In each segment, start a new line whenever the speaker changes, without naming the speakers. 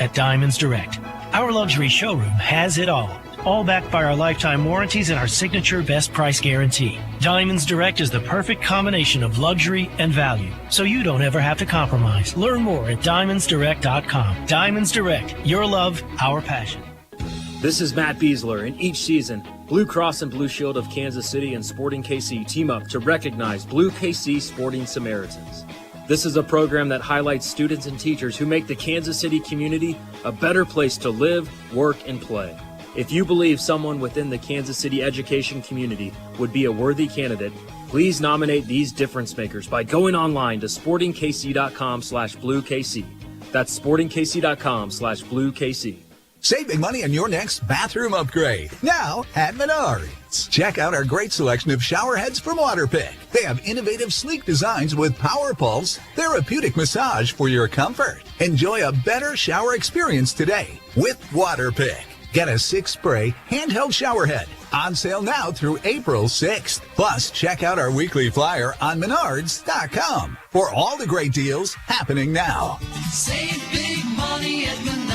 at Diamonds Direct. Our luxury showroom has it all backed by our lifetime warranties and our signature best price guarantee. Diamonds Direct is the perfect combination of luxury and value, so you don't ever have to compromise. Learn more at diamondsdirect.com. Diamonds Direct, your love, our passion.
This is Matt Beasler, and each season, Blue Cross and Blue Shield of Kansas City and Sporting KC team up to recognize Blue KC Sporting Samaritans. This is a program that highlights students and teachers who make the Kansas City community a better place to live, work, and play. If you believe someone within the Kansas City education community would be a worthy candidate, please nominate these difference makers by going online to sportingkc.com/bluekc. That's sportingkc.com/bluekc.
Save big money on your next bathroom upgrade. Now at Menards. Check out our great selection of shower heads from Waterpik. They have innovative, sleek designs with Power Pulse, therapeutic massage for your comfort. Enjoy a better shower experience today with Waterpik. Get a 6-spray handheld shower head. On sale now through April 6th. Plus, check out our weekly flyer on Menards.com for all the great deals happening now.
Save big money at Menards.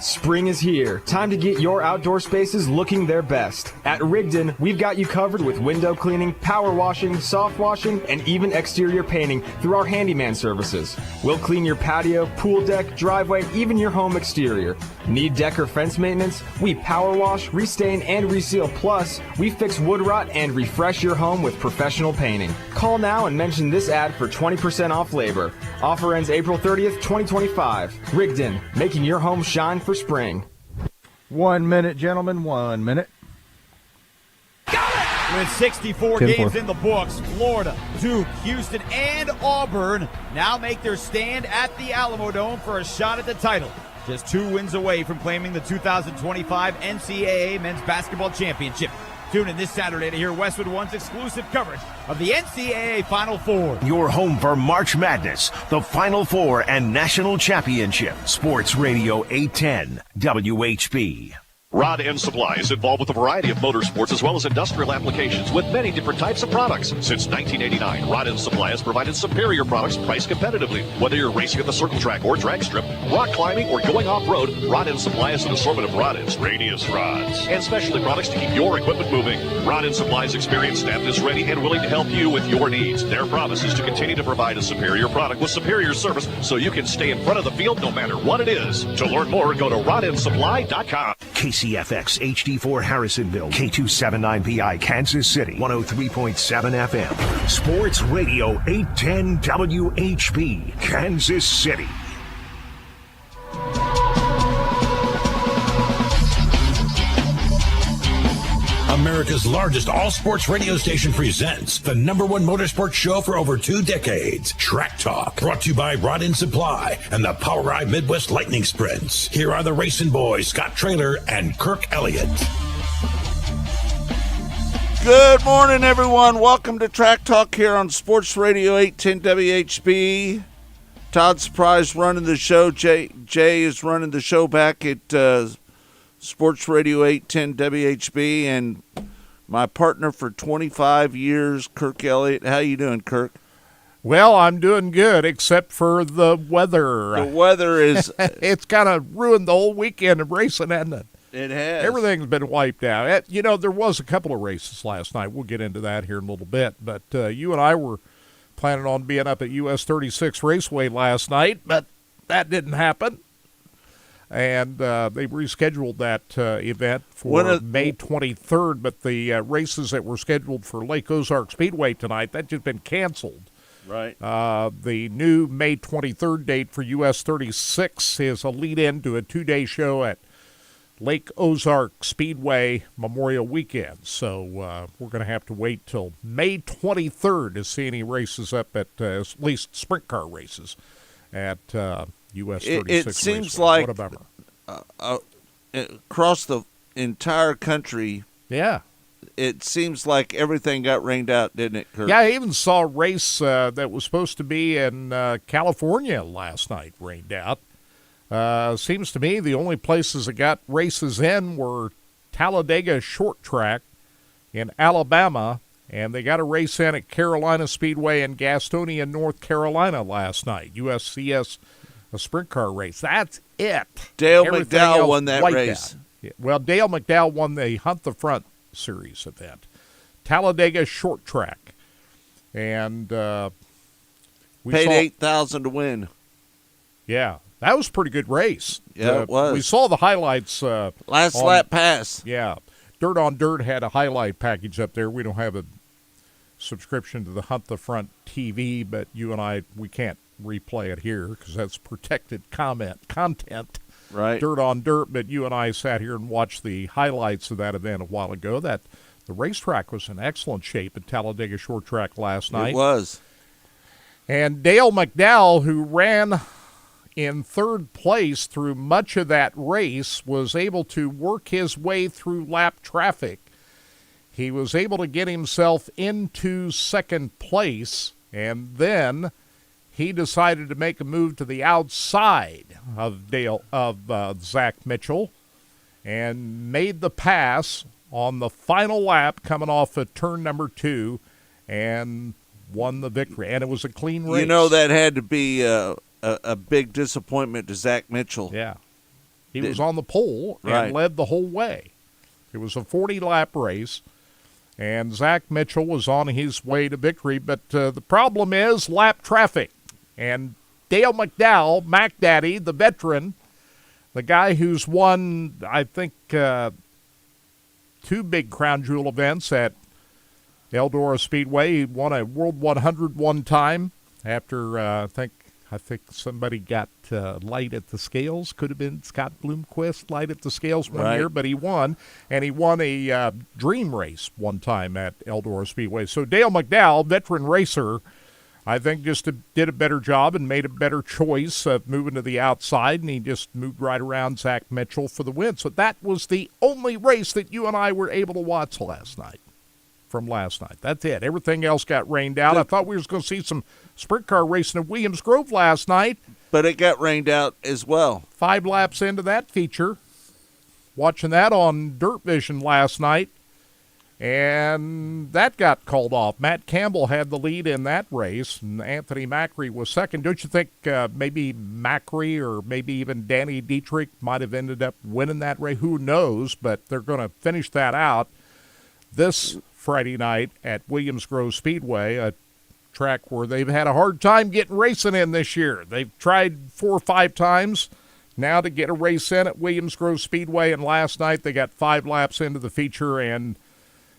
Spring is here. Time to get your outdoor spaces looking their best. At Rigdon, we've got you covered with window cleaning, power washing, soft washing, and even exterior painting through our handyman services. We'll clean your patio, pool deck, driveway, even your home exterior. Need deck or fence maintenance? We power wash, restain, and reseal. Plus, we fix wood rot and refresh your home with professional painting. Call now and mention this ad for 20% off labor. Offer ends April 30th, 2025. Rigdon, making your home shine for spring.
1 minute, gentlemen, 1 minute.
With 64 games in the books, Florida, Duke, Houston, and Auburn now make their stand at the Alamodome for a shot at the title. Just 2 wins away from claiming the 2025 NCAA Men's Basketball Championship. Tune in this Saturday to hear Westwood One's exclusive coverage of the NCAA Final Four.
Your home for March Madness, the Final Four, and National Championship. Sports Radio 810 WHB.
Rod End Supply is involved with a variety of motorsports as well as industrial applications with many different types of products. Since 1989, Rod End Supply has provided superior products priced competitively. Whether you're racing at the circle track or drag strip, rock climbing, or going off-road, Rod End Supply has an assortment of rod ends, radius rods, and specialty products to keep your equipment moving. Rod End Supply's experienced staff is ready and willing to help you with your needs. Their promise is to continue to provide a superior product with superior service so you can stay in front of the field no matter what it is. To learn more, go to rodendsupply.com.
KCFX HD4 Harrisonville, K279PI Kansas City, 103.7 FM. Sports Radio 810 WHB, Kansas City.
America's largest all-sports radio station presents the #1 motorsports show for over 2 decades, Track Talk, brought to you by Rod End Supply and the Power Ride Midwest Lightning Sprints. Here are the racing boys, Scott Traylor and Kirk Elliott.
Good morning, everyone. Welcome to Track Talk here on Sports Radio 810 WHB. Todd Surprise running the show. Jay is running the show back at Sports Radio 810 WHB, and my partner for 25 years, Kirk Elliott. How you doing, Kirk?
Well, I'm doing good, except for the weather.
The weather is...
it's kind of ruined the whole weekend of racing, hasn't it?
It has.
Everything's been wiped out. You know, there was a couple of races last night. We'll get into that here in a little bit. But you and I were planning on being up at US 36 Raceway last night, but that didn't happen. And they rescheduled that event for May 23rd, but the races that were scheduled for Lake Ozark Speedway tonight, that's just been canceled.
Right.
The new May 23rd date for US 36 is a lead-in to a 2-day show at Lake Ozark Speedway Memorial Weekend. So we're going to have to wait till May 23rd to see any races up at least sprint car races at US 36.
It seems like across the entire country, it seems like everything got rained out, didn't it, Kurt?
Yeah, I even saw a race that was supposed to be in California last night rained out. Seems to me the only places that got races in were Talladega Short Track in Alabama, and they got a race in at Carolina Speedway in Gastonia, North Carolina last night. USCS a sprint car race. That's it.
Dale
Everything
McDowell
else
won that
wiped
race.
out. Yeah. Well, Dale McDowell won the Hunt the Front Series event. Talladega Short Track. And we
paid $8,000 to win.
Yeah, that was a pretty good race.
Yeah, it was.
We saw the highlights.
Last lap pass.
Yeah. Dirt on Dirt had a highlight package up there. We don't have a subscription to the Hunt the Front TV, but you and I, we can't replay it here because that's protected content.
Right.
Dirt on Dirt, but you and I sat here and watched the highlights of that event a while ago. That the racetrack was in excellent shape at Talladega Short Track last night.
It was.
And Dale McDowell, who ran in third place through much of that race, was able to work his way through lap traffic. He was able to get himself into second place, and then he decided to make a move to the outside of Zach Mitchell and made the pass on the final lap coming off of turn number 2 and won the victory. And it was a clean race.
You know, that had to be a big disappointment to Zach Mitchell.
Yeah. He was on the pole
Right.
and led the whole way. It was a 40-lap race, and Zach Mitchell was on his way to victory. But the problem is lap traffic. And Dale McDowell, Mac Daddy, the veteran, the guy who's won, I think, 2 big Crown Jewel events at Eldora Speedway. He won a World 100 one time after, I think somebody got light at the scales. Could have been Scott Bloomquist, light at the scales one year, but he won. And he won a dream race one time at Eldora Speedway. So Dale McDowell, veteran racer, I think just did a better job and made a better choice of moving to the outside, and he just moved right around Zach Mitchell for the win. So that was the only race that you and I were able to watch last night. That's it. Everything else got rained out. I thought we was going to see some sprint car racing at Williams Grove last night.
But it got rained out as well.
5 laps into that feature. Watching that on Dirt Vision last night. And that got called off. Matt Campbell had the lead in that race, and Anthony Macri was second. Don't you think maybe Macri or maybe even Danny Dietrich might have ended up winning that race? Who knows? But they're going to finish that out this Friday night at Williams Grove Speedway, a track where they've had a hard time getting racing in this year. They've tried 4 or 5 times now to get a race in at Williams Grove Speedway, and last night they got 5 laps into the feature, and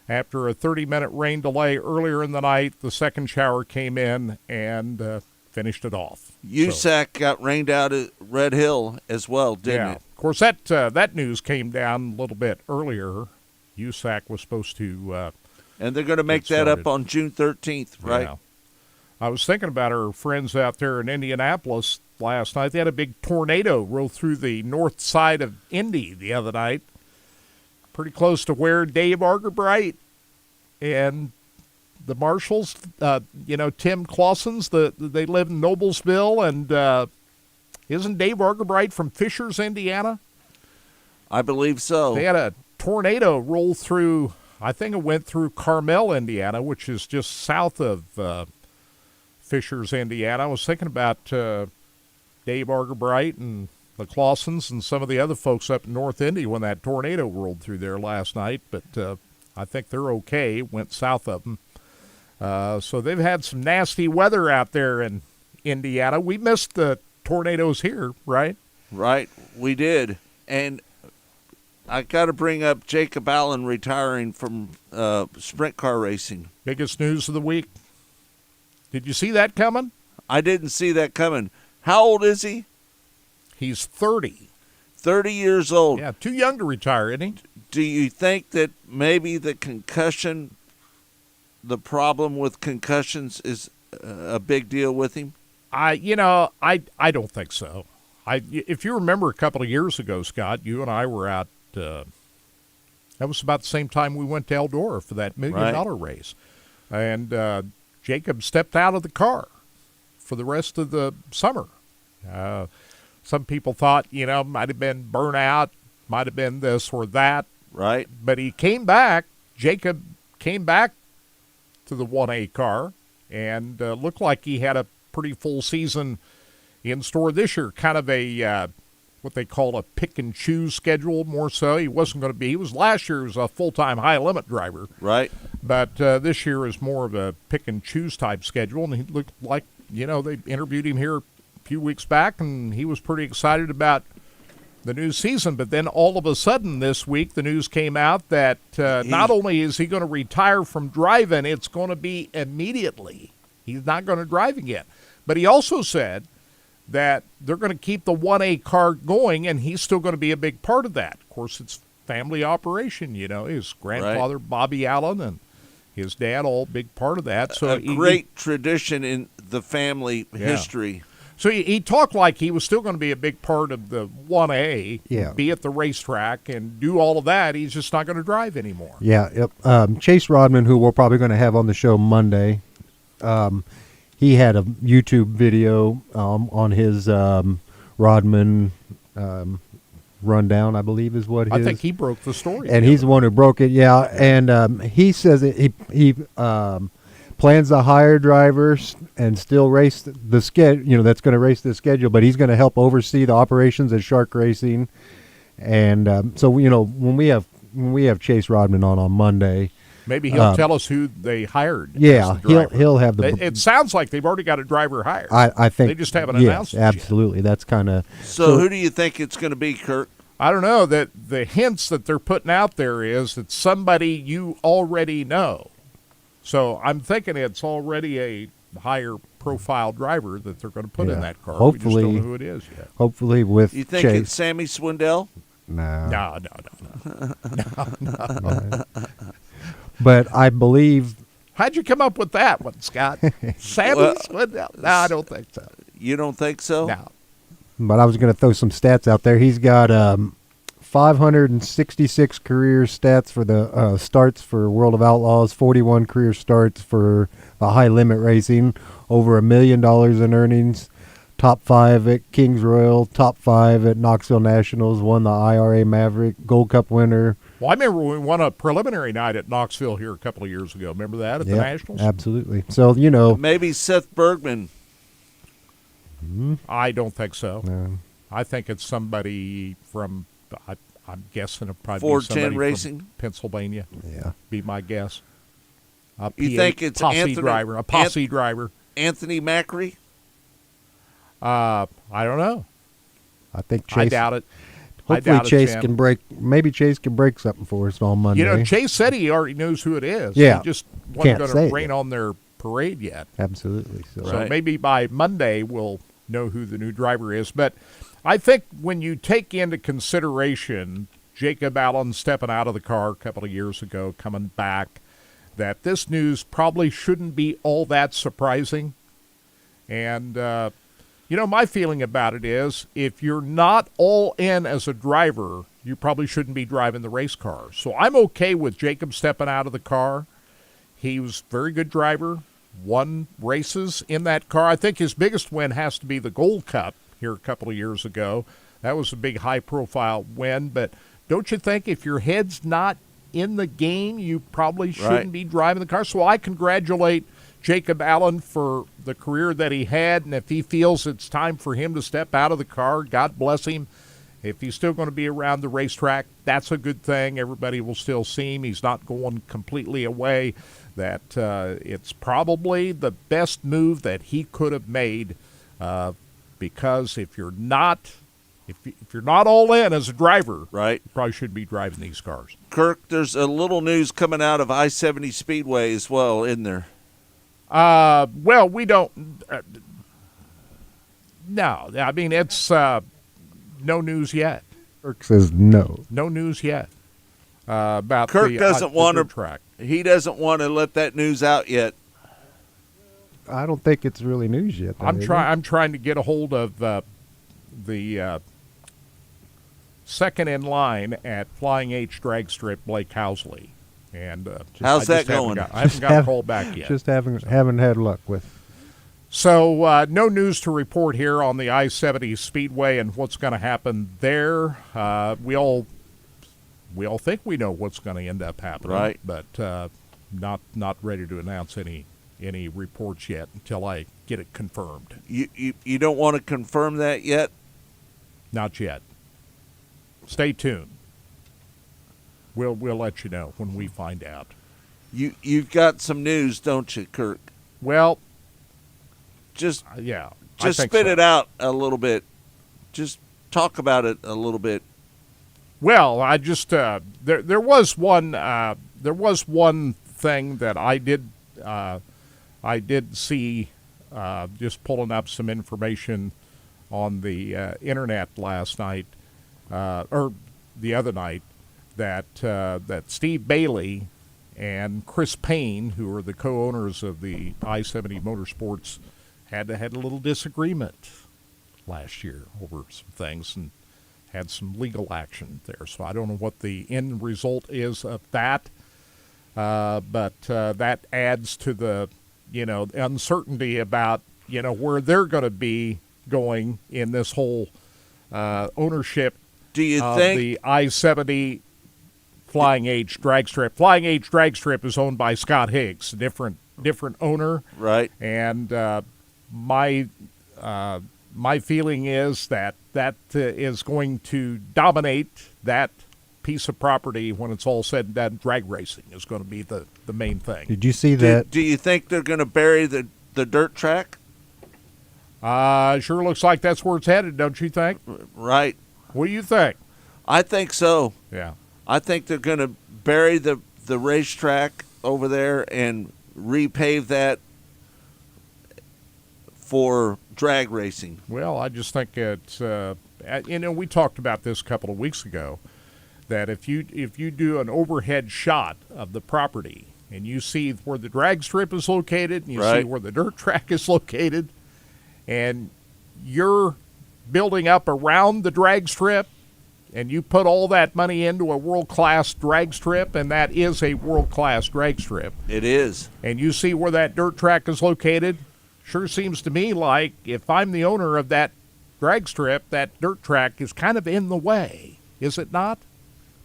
after a 30-minute rain delay earlier in the night, the second shower came in and finished it off.
USAC got rained out at Red Hill as well, didn't it?
Of course, that news came down a little bit earlier. USAC was supposed to
and they're going to make that up on June 13th, right?
Yeah. I was thinking about our friends out there in Indianapolis last night. They had a big tornado roll through the north side of Indy the other night, pretty close to where Dave Argerbright and the Marshalls, Tim Clausen's, they live in Noblesville, and isn't Dave Argerbright from Fishers, Indiana?
I believe so.
They had a tornado roll through, I think it went through Carmel, Indiana, which is just south of Fishers, Indiana. I was thinking about Dave Argerbright and the Clausens and some of the other folks up in North Indy when that tornado rolled through there last night, but I think they're okay. Went south of them. So they've had some nasty weather out there in Indiana. We missed the tornadoes here, right?
Right, we did. And I got to bring up Jacob Allen retiring from sprint car racing.
Biggest news of the week. Did you see that coming?
I didn't see that coming. How old is he?
He's 30.
30 years old.
Yeah, too young to retire, isn't he?
Do you think that maybe the problem with concussions is a big deal with him?
I don't think so. If you remember a couple of years ago, Scott, you and I were out. That was about the same time we went to Eldora for that $1 million race. And Jacob stepped out of the car for the rest of the summer. Some people thought, might have been burnout, might have been this or that.
Right.
But he came back. Jacob came back to the 1A car and looked like he had a pretty full season in store this year. Kind of a what they call a pick and choose schedule, more so. He wasn't going to be. He was last year. He was a full-time high limit driver,
right?
But this year is more of a pick and choose type schedule, and he looked like they interviewed him here a few weeks back, and he was pretty excited about the new season. But then all of a sudden this week, the news came out that not only is he going to retire from driving, it's going to be immediately. He's not going to drive again. But he also said that they're going to keep the 1A car going, and he's still going to be a big part of that. Of course, it's family operation, his grandfather, right. Bobby Allen, and his dad, all big part of that. So
a great tradition in the family history.
So he talked like he was still going to be a big part of the 1A, be at the racetrack and do all of that. He's just not going to drive anymore.
Yeah. Chase Rodman, who we're probably going to have on the show Monday, he had a YouTube video on his Rodman rundown, I believe is what his.
I think he broke the story.
And he's the one who broke it, yeah. And he says he plans to hire drivers and still race the schedule. That's going to race the schedule, but he's going to help oversee the operations at Shark Racing. And so when we have Chase Rodman on Monday.
Maybe he'll tell us who they hired.
Yeah, he'll have the.
It sounds like they've already got a driver hired.
I think
they just haven't announced it
absolutely.
Yet.
That's kind of.
So who do you think it's going to be, Kirk?
I don't know. That the hints that they're putting out there is that somebody you already know. So I'm thinking it's already a higher profile driver that they're going to put in that car.
Hopefully,
we just don't know who it is yet.
Hopefully, with
you think
Chase.
It's Sammy Swindell?
No.
But I believe.
How'd you come up with that one, Scott? Sammy Swindell? No, I don't think so.
You don't think so?
No.
But I was going to throw some stats out there. He's got 566 career stats for the starts for World of Outlaws, 41 career starts for the high limit racing, over $1 million in earnings, top 5 at Kings Royal, top 5 at Knoxville Nationals, won the IRA Maverick, Gold Cup winner.
Well, I remember when we won a preliminary night at Knoxville here a couple of years ago. Remember that at the Nationals?
Absolutely. So,
maybe Seth Bergman.
I don't think so.
No.
I think it's somebody from, I'm guessing it'll probably
410
be somebody
Racing?
from Pennsylvania.
Yeah.
Be my guess.
You think it's
posse
Anthony,
driver, a posse driver.
Anthony Macri?
I don't know.
I think Chase.
I doubt it.
Hopefully Chase can break. Maybe Chase can break something for us on Monday.
Chase said he already knows who it is.
Yeah,
he just wasn't going to rain on their parade yet.
Absolutely.
So maybe by Monday we'll know who the new driver is. But I think when you take into consideration Jacob Allen stepping out of the car a couple of years ago, coming back, that this news probably shouldn't be all that surprising. And my feeling about it is if you're not all in as a driver, you probably shouldn't be driving the race car. So I'm okay with Jacob stepping out of the car. He was a very good driver, won races in that car. I think his biggest win has to be the Gold Cup here a couple of years ago. That was a big high-profile win. But don't you think if your head's not in the game, you probably shouldn't be driving the car? So I congratulate Jacob Allen for the career that he had, and if he feels it's time for him to step out of the car, God bless him. If he's still going to be around the racetrack, that's a good thing. Everybody will still see him. He's not going completely away. That it's probably the best move that he could have made because if you're not all in as a driver, you probably shouldn't be driving these cars.
Kirk, there's a little news coming out of I-70 Speedway as well, isn't there?
Well, we don't. No, I mean it's no news yet.
Kirk says no.
No news yet about
Kirk
the,
doesn't want to.
Track.
He doesn't want to let that news out yet.
I don't think it's really news yet.
I'm trying to get a hold of the second in line at Flying H Drag Strip, Blake Housley. And
how's that going?
I haven't got a call back yet.
Just haven't had luck with.
So no news to report here on the I-70 Speedway and what's going to happen there. We all think we know what's going to end up happening,
right?
But not ready to announce any any reports yet until I get it confirmed.
You don't want to confirm that yet?
Not yet. Stay tuned. We'll let you know when we find out.
You've got some news, don't you, Kirk?
Well,
just
yeah,
just spit it out a little bit. Just talk about it a little bit.
Well, I just there was one thing that I did see just pulling up some information on the internet last night or the other night that Steve Bailey and Chris Payne, who are the co-owners of the I-70 Motorsports, had a little disagreement last year over some things and had some legal action there. So I don't know what the end result is of that, but that adds to the uncertainty about where they're going to be going in this whole ownership.
Do you
of
think
the I-70 Flying H drag strip? Flying H drag strip is owned by Scott Higgs, a different owner,
right?
And my feeling is that is going to dominate that piece of property when it's all said and done. Drag racing is going to be the main thing.
Did you see that?
Do you think they're going to bury the dirt track?
Sure looks like that's where it's headed, don't you think?
Right.
What do you think?
I think so.
Yeah.
I think they're going to bury the racetrack over there and repave that for drag racing.
Well, I just think it's we talked about this a couple of weeks ago, that if you do an overhead shot of the property and you see where the drag strip is located and you see where the dirt track is located, and you're building up around the drag strip, and you put all that money into a world-class drag strip, and that is a world-class drag strip.
It is.
And you see where that dirt track is located, sure seems to me like if I'm the owner of that drag strip, that dirt track is kind of in the way, is it not?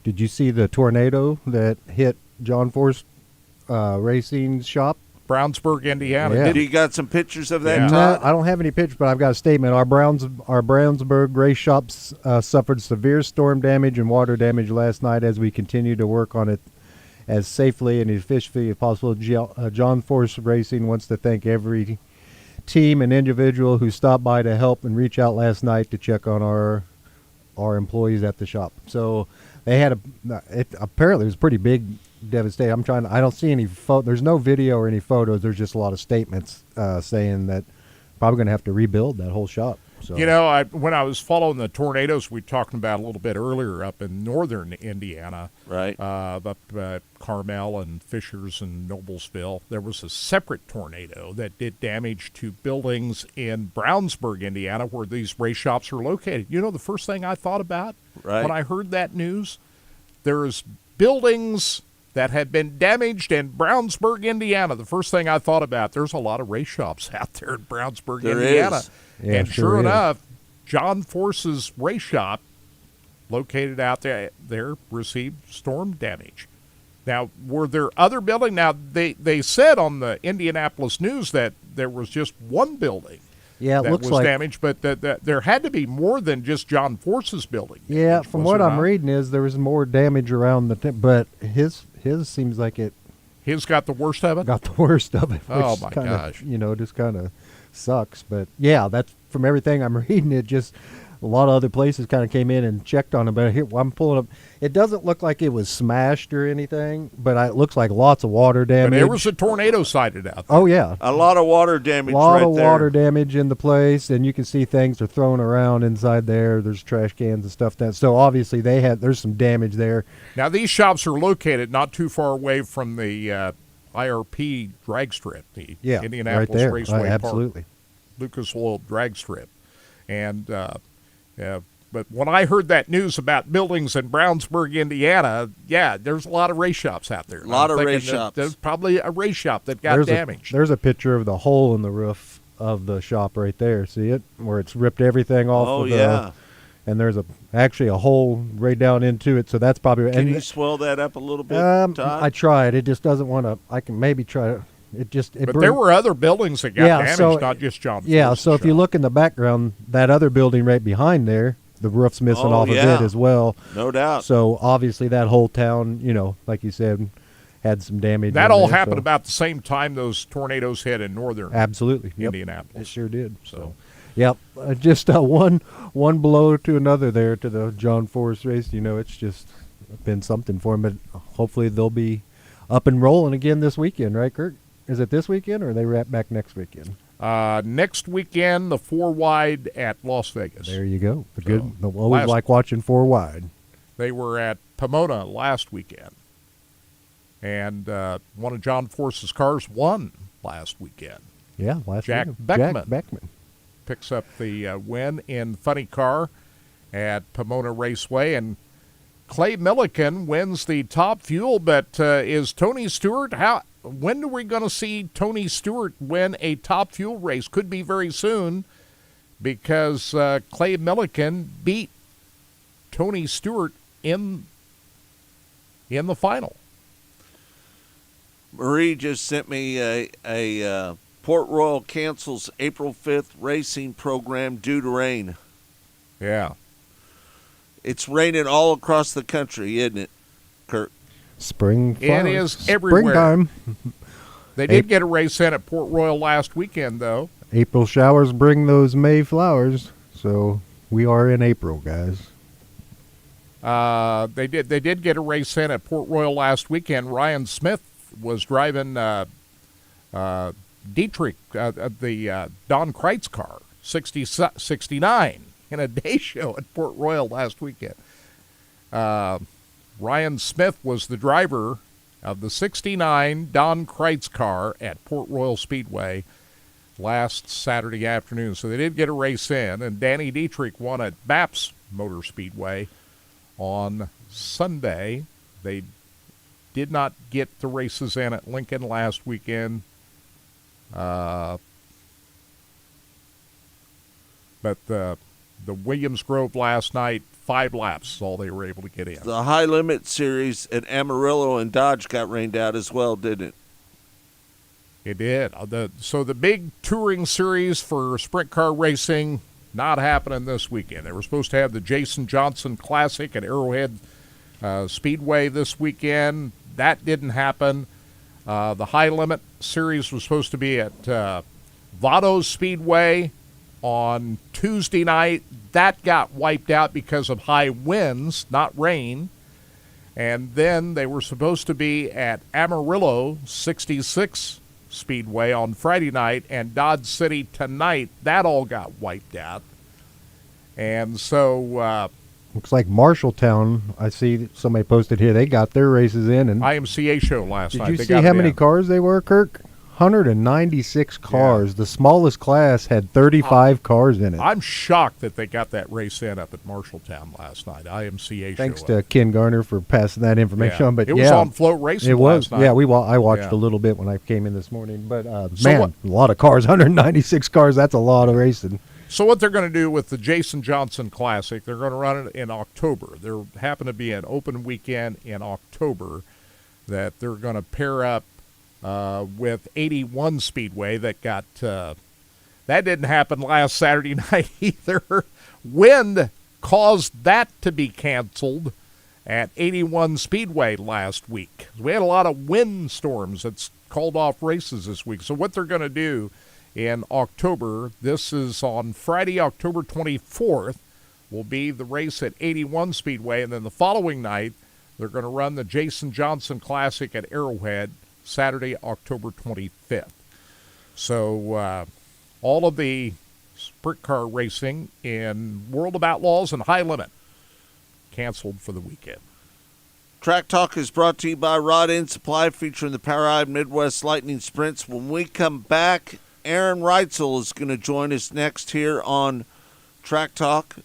Did you see the tornado that hit John Force Racing's shop?
Brownsburg, Indiana.
Yeah.
You got some pictures of that,
No,
Todd?
I don't have any pictures, but I've got a statement. Our Brownsburg race shops suffered severe storm damage and water damage last night as we continue to work on it as safely and efficiently as possible. John Force Racing wants to thank every team and individual who stopped by to help and reach out last night to check on our employees at the shop. So they had apparently it was pretty big devastation. I don't see any there's no video or any photos. There's just a lot of statements saying that probably going to have to rebuild that whole shop. So
when I was following the tornadoes we talked about a little bit earlier up in northern Indiana,
right,
up Carmel and Fishers and Noblesville, there was a separate tornado that did damage to buildings in Brownsburg, Indiana, where these race shops are located. The first thing I thought about when I heard that news, there's buildings that had been damaged in Brownsburg, Indiana. The first thing I thought about, there's a lot of race shops out there in Brownsburg, Indiana.
Is.
Yeah,
and
sure
sure
is.
enough, John Force's race shop, located out there, received storm damage. Now, were there other buildings? Now, they said on the Indianapolis News that there was just one building
yeah, it
that
looks
was
like
damaged, but that there had to be more than just John Force's building.
Yeah, from what I'm reading is there was more damage around but his seems like it.
His got the worst of it?
Got the worst of it.
Oh,
which
my
kinda,
gosh.
Just kind of sucks. But, yeah, that's from everything I'm reading. It just a lot of other places kind of came in and checked on it. But here, I'm pulling up. It doesn't look like it was smashed or anything, but it looks like lots of water damage.
But there was a tornado sighted out there.
Oh, yeah.
A lot of water damage
A lot
right
of
there.
water damage in the place, and you can see things are thrown around inside there. There's trash cans and stuff. So, obviously, there's some damage there.
Now, these shops are located not too far away from the IRP drag strip, the Indianapolis
right there.
Raceway Park,
absolutely.
Lucas Oil drag strip. And but when I heard that news about buildings in Brownsburg, Indiana, there's a lot of race shops out there.
A lot
I'm
of
thinking
race shops.
There's probably a race shop that got damaged.
There's a picture of the hole in the roof of the shop right there. See it? Where it's ripped everything off.
Oh, yeah.
And there's actually a hole right down into it, so that's probably.
Can you swell that up a little bit, Todd?
I tried. It just doesn't want to. I can maybe try to.
But there were other buildings that got damaged, not just John Force's
Yeah, so if you
shop.
look in the background, that other building right behind there, the roof's missing off of it as well.
No doubt.
So obviously that whole town, like you said, had some damage.
That
in
all
there,
happened
so.
about the same time those tornadoes hit in northern
Absolutely. Yep.
Indianapolis.
It sure did. So, yep, just one blow to another there to the John Force race. It's just been something for them. But hopefully they'll be up and rolling again this weekend, right, Kirk? Is it this weekend, or are they wrap back next weekend?
Next weekend, the 4 wide at Las Vegas.
There you go. Always like watching 4 wide.
They were at Pomona last weekend. And one of John Force's cars won last weekend.
Yeah,
Jack
weekend.
Beckman.
Jack Beckman
picks up the win in Funny Car at Pomona Raceway. And Clay Milliken wins the Top Fuel. But is Tony Stewart, when are we going to see Tony Stewart win a Top Fuel race? Could be very soon, because Clay Milliken beat Tony Stewart in the final.
Marie just sent me a Port Royal cancels April 5th racing program due to rain.
Yeah.
It's raining all across the country, isn't it, Kurt?
Spring.
It is everywhere.
Springtime.
They did get a race in at Port Royal last weekend, though.
April showers bring those May flowers, so we are in April, guys.
They did get a race in at Port Royal last weekend. Ryan Smith was driving Dietrich, the Don Kreitz car, 69 in a day show at Port Royal last weekend. Ryan Smith was the driver of the 69 Don Kreitz car at Port Royal Speedway last Saturday afternoon. So they did get a race in, and Danny Dietrich won at Baps Motor Speedway on Sunday. They did not get the races in at Lincoln last weekend. But the Williams Grove last night, 5 laps is all they were able to get in.
The High Limit Series at Amarillo and Dodge got rained out as well, didn't it?
It did. So the big touring series for sprint car racing, not happening this weekend. They were supposed to have the Jason Johnson Classic at Arrowhead Speedway this weekend. That didn't happen. The High Limit Series was supposed to be at Vado Speedway on Tuesday night. That got wiped out because of high winds, not rain. And then they were supposed to be at Amarillo 66 Speedway on Friday night and Dodge City tonight. That all got wiped out. And so
looks like Marshalltown, I see somebody posted here, they got their races in. And
IMCA show last night.
Did you see how many cars they were, Kirk? 196 cars. Yeah. The smallest class had 35 cars in it.
I'm shocked that they got that race in up at Marshalltown last night. IMCA
Thanks
show
to Ken Garner for passing that information on. But
it was on Float Racing.
It was.
Last night.
Yeah, I watched a little bit when I came in this morning. But a lot of cars. 196 cars. That's a lot of racing.
So what they're going to do with the Jason Johnson Classic, they're going to run it in October. There happened to be an open weekend in October that they're going to pair up with 81 Speedway that got that didn't happen last Saturday night either. Wind caused that to be canceled at 81 Speedway last week. We had a lot of wind storms that's called off races this week. So what they're going to do in October, this is on Friday, October 24th, will be the race at 81 Speedway, and then the following night they're going to run the Jason Johnson Classic at Arrowhead Saturday, October 25th. So all of the sprint car racing in World of Outlaws and High Limit canceled for the weekend.
Track Talk is brought to you by Rod End Supply, featuring the Power-Eyed Midwest Lightning Sprints. When we come back, Aaron Reitzel is going to join us next here on Track Talk.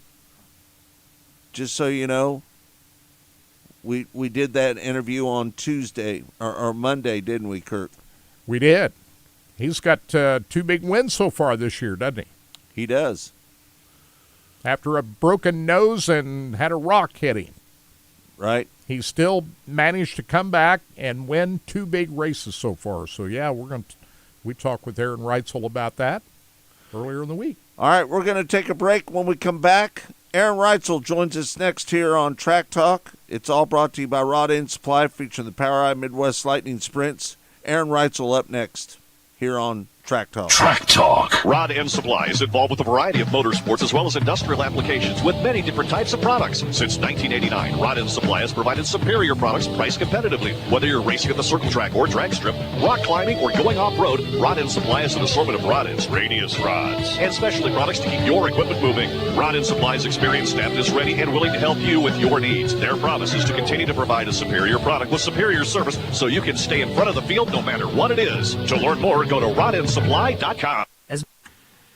Just so you know, we did that interview on Tuesday or Monday, didn't we, Kurt?
We did. He's got 2 big wins so far this year, doesn't he?
He does.
After a broken nose and had a rock hit him.
Right.
he's still managed to come back and win 2 big races so far. So, yeah, we talked with Aaron Reutzel about that earlier in the week.
All right, we're going to take a break. When we come back, Aaron Reutzel joins us next here on Track Talk. It's all brought to you by Rod End Supply, featuring the POWRi Midwest Lightning Sprints. Aaron Reutzel up next here on Track Talk.
Track Talk. Rod End Supply is involved with a variety of motorsports as well as industrial applications with many different types of products. Since 1989, Rod End Supply has provided superior products priced competitively. Whether you're racing at the circle track or drag strip, rock climbing, or going off-road, Rod End Supply has an assortment of rod ends, radius rods, and specialty products to keep your equipment moving. Rod End Supply's experienced staff is ready and willing to help you with your needs. Their promise is to continue to provide a superior product with superior service so you can stay in front of the field no matter what it is. To learn more, go to rodendsupply.com.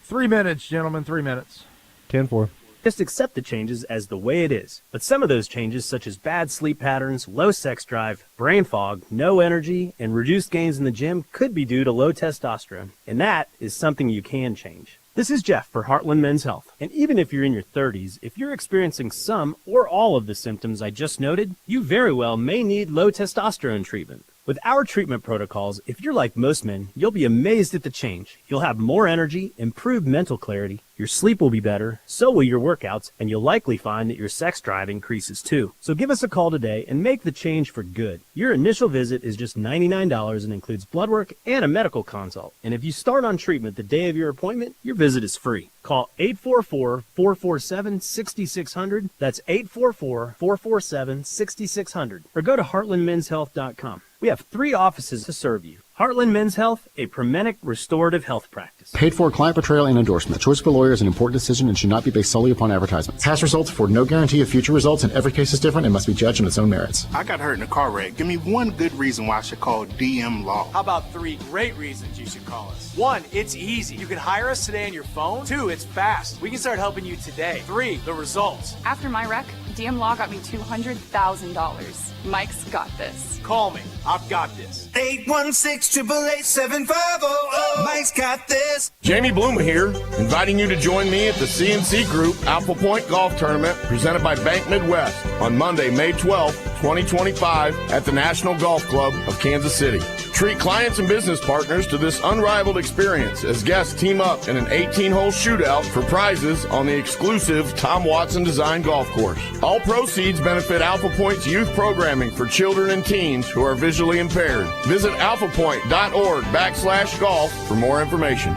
3 minutes, gentlemen, 3 minutes.
10-4.
Just accept the changes as the way it is. But some of those changes, such as bad sleep patterns, low sex drive, brain fog, no energy, and reduced gains in the gym, could be due to low testosterone. And that is something you can change. This is Jeff for Heartland Men's Health. And even if you're in your 30s, if you're experiencing some or all of the symptoms I just noted, you very well may need low testosterone treatment. With our treatment protocols, if you're like most men, you'll be amazed at the change. You'll have more energy, improved mental clarity, your sleep will be better, so will your workouts, and you'll likely find that your sex drive increases too. So give us a call today and make the change for good. Your initial visit is just $99 and includes blood work and a medical consult. And if you start on treatment the day of your appointment, your visit is free. Call 844-447-6600. That's 844-447-6600. Or go to heartlandmenshealth.com. We have 3 offices to serve you. Heartland Men's Health, a Promenic restorative health practice.
Paid for client portrayal and endorsement. The choice of a lawyer is an important decision and should not be based solely upon advertisements. Past results afford no guarantee of future results, and every case is different and must be judged on its own merits.
I got hurt in a car wreck. Give me one good reason why I should call DM Law.
How about 3 great reasons you should call us? 1, it's easy. You can hire us today on your phone. 2, it's fast. We can start helping you today. 3, the results.
After my wreck, DM Law got me $200,000. Mike's got this.
Call me. I've got this.
816-888-7500. Mike's got this.
Jamie Bloomer here, inviting you to join me at the CNC Group Alpha Point Golf Tournament presented by Bank Midwest on Monday, May 12th, 2025 at the National Golf Club of Kansas City. Treat clients and business partners to this unrivaled experience as guests team up in an 18-hole shootout for prizes on the exclusive Tom Watson designed golf course. All proceeds benefit Alpha Point's youth programming for children and teens who are visually impaired. Visit alphapoint.org/golf for more information.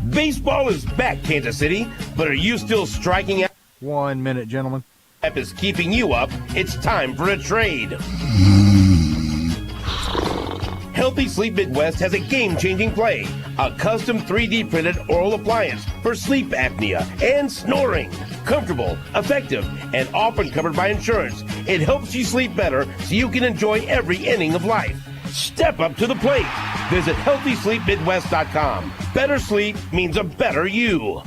Baseball is back, Kansas City, but are you still striking out?
1 minute, gentlemen.
App is keeping you up. It's time for a trade. Healthy Sleep Midwest has a game-changing play. A custom 3D printed oral appliance for sleep apnea and snoring. Comfortable, effective, and often covered by insurance. It helps you sleep better so you can enjoy every inning of life. Step up to the plate. Visit HealthySleepMidwest.com. Better sleep means a better you.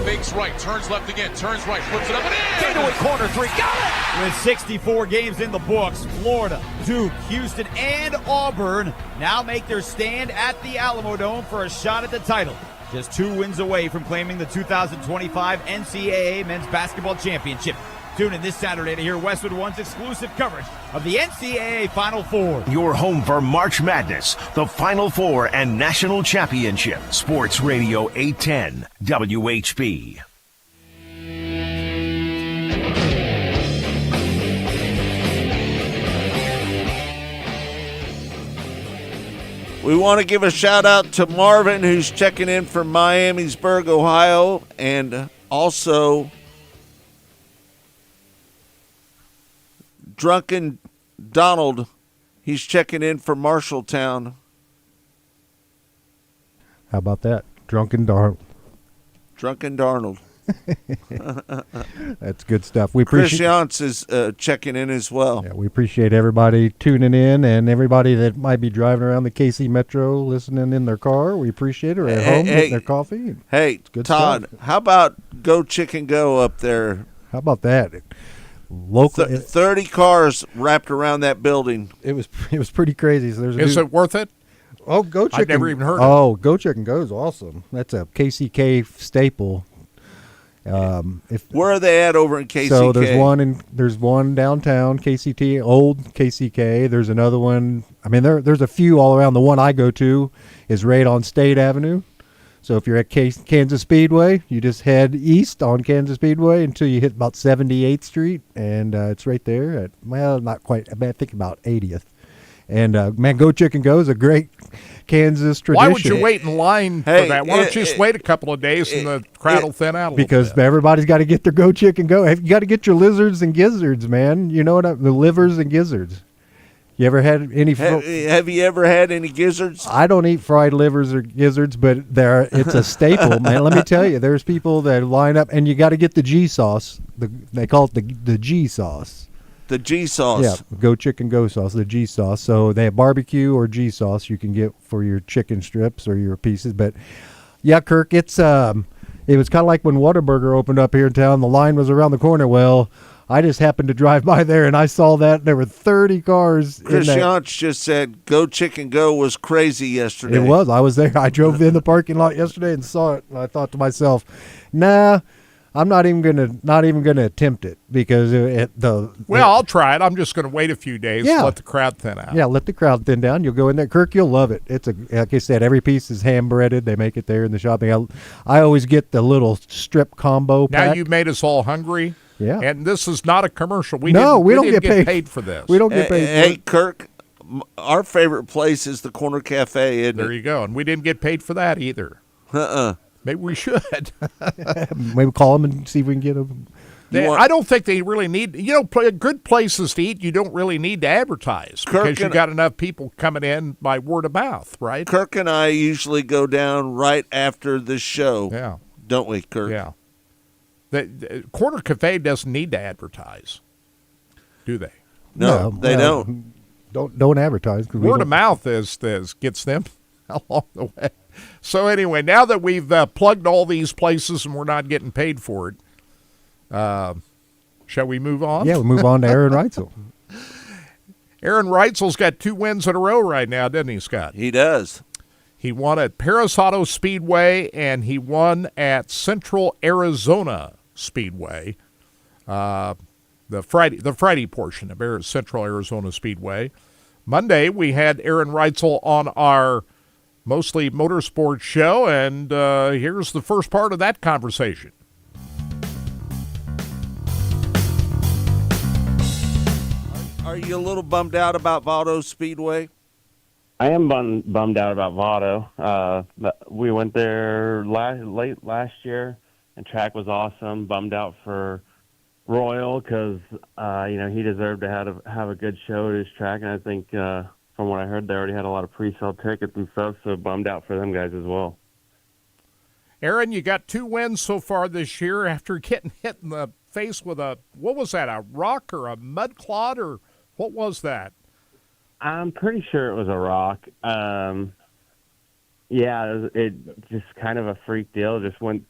Fakes right, turns left again, turns right, flips it up and in!
Fadeaway corner 3, got it! With 64 games in the books, Florida, Duke, Houston, and Auburn now make their stand at the Alamodome for a shot at the title. Just 2 wins away from claiming the 2025 NCAA Men's Basketball Championship. Tune in this Saturday to hear Westwood One's exclusive coverage of the NCAA Final Four.
Your home for March Madness, the Final Four, and National Championship. Sports Radio 810 WHB.
We want to give a shout out to Marvin, who's checking in from Miamisburg, Ohio, and also Drunken Donald. He's checking in from Marshalltown.
How about that? Drunken Darnold.
Drunken Darnold.
That's good stuff. We
Chris
appreciate
Yance is checking in as well.
Yeah, we appreciate everybody tuning in and everybody that might be driving around the KC Metro listening in their car. We appreciate it. Or at home getting their coffee.
Hey,
good
Todd,
stuff.
how about Go Chicken Go up there?
How about that? Local
30 cars wrapped around that building.
It was pretty crazy. So
Is it worth it?
Oh, Go Chicken.
I've never even heard of it.
Oh, Go Chicken Go is awesome. That's a KCK staple.
Where are they at over in KCK?
So there's one downtown, KCT, old KCK. There's another one. I mean, there's a few all around. The one I go to is right on State Avenue. So if you're at Kansas Speedway, you just head east on Kansas Speedway until you hit about 78th Street, and it's right there at, well, not quite, I think about 80th. And, man, Go Chicken Go is a great Kansas tradition.
Why would you wait in line for that? Why don't you just wait a couple of days and the crowd will thin out a little
because
bit?
Everybody's got to get their Go Chicken Go. You got to get your lizards and gizzards, man. You know what? The livers and gizzards. You ever had any?
Have you ever had any gizzards?
I don't eat fried livers or gizzards, but it's a staple, man. Let me tell you, there's people that line up, and you got to get the G sauce. They call it the G sauce.
The G sauce.
Yeah, Go Chicken Go sauce, the G sauce. So they have barbecue or G sauce you can get for your chicken strips or your pieces. But yeah, Kirk, it was kind of like when Whataburger opened up here in town. The line was around the corner. Well, I just happened to drive by there, and I saw that there were 30 cars.
Chris Yonch just said Go Chicken Go was crazy yesterday.
It was. I was there. I drove in the parking lot yesterday and saw it, and I thought to myself, nah, I'm not even gonna attempt it because
I'll try it. I'm just going to wait a few days.
Yeah.
Let the crowd thin out.
Yeah, let the crowd thin down. You'll go in there, Kirk. You'll love it. It's like I said, every piece is hand breaded. They make it there in the shopping. I always get the little strip combo pack.
Now you made us all hungry.
Yeah,
and this is not a commercial. We
don't
get paid for this.
We don't get paid.
Hey, Kirk, our favorite place is the Corner Cafe. Isn't
there you go, and we didn't get paid for that either. Maybe we should.
Maybe call them and see if we can get them.
I don't think they really need. Good places to eat. You don't really need to advertise because you've got enough people coming in by word of mouth, right?
Kirk and I usually go down right after the show.
Yeah,
don't we, Kirk?
Yeah. The Corner Cafe doesn't need to advertise, do they?
No, they don't.
Don't advertise.
Word of mouth gets them along the way. So anyway, now that we've plugged all these places and we're not getting paid for it, shall we move on?
Yeah, we'll move on to Aaron Reitzel.
Aaron Reitzel's got 2 wins in a row right now, doesn't he, Scott?
He does.
He won at Paris Auto Speedway, and he won at Central Arizona Speedway, the Friday portion of Central Arizona Speedway. Monday, we had Aaron Reitzel on our Mostly Motorsports show, and here's the first part of that conversation.
Are you a little bummed out about Vado Speedway?
I am bummed out about Vado. We went there late last year, and track was awesome. Bummed out for Royal because he deserved to have a good show at his track, and I think from what I heard, they already had a lot of pre-sale tickets and stuff. So bummed out for them guys as well.
Aaron, you got 2 wins so far this year after getting hit in the face with a rock or a mud clod, or what was that?
I'm pretty sure it was a rock. It just kind of a freak deal. Just went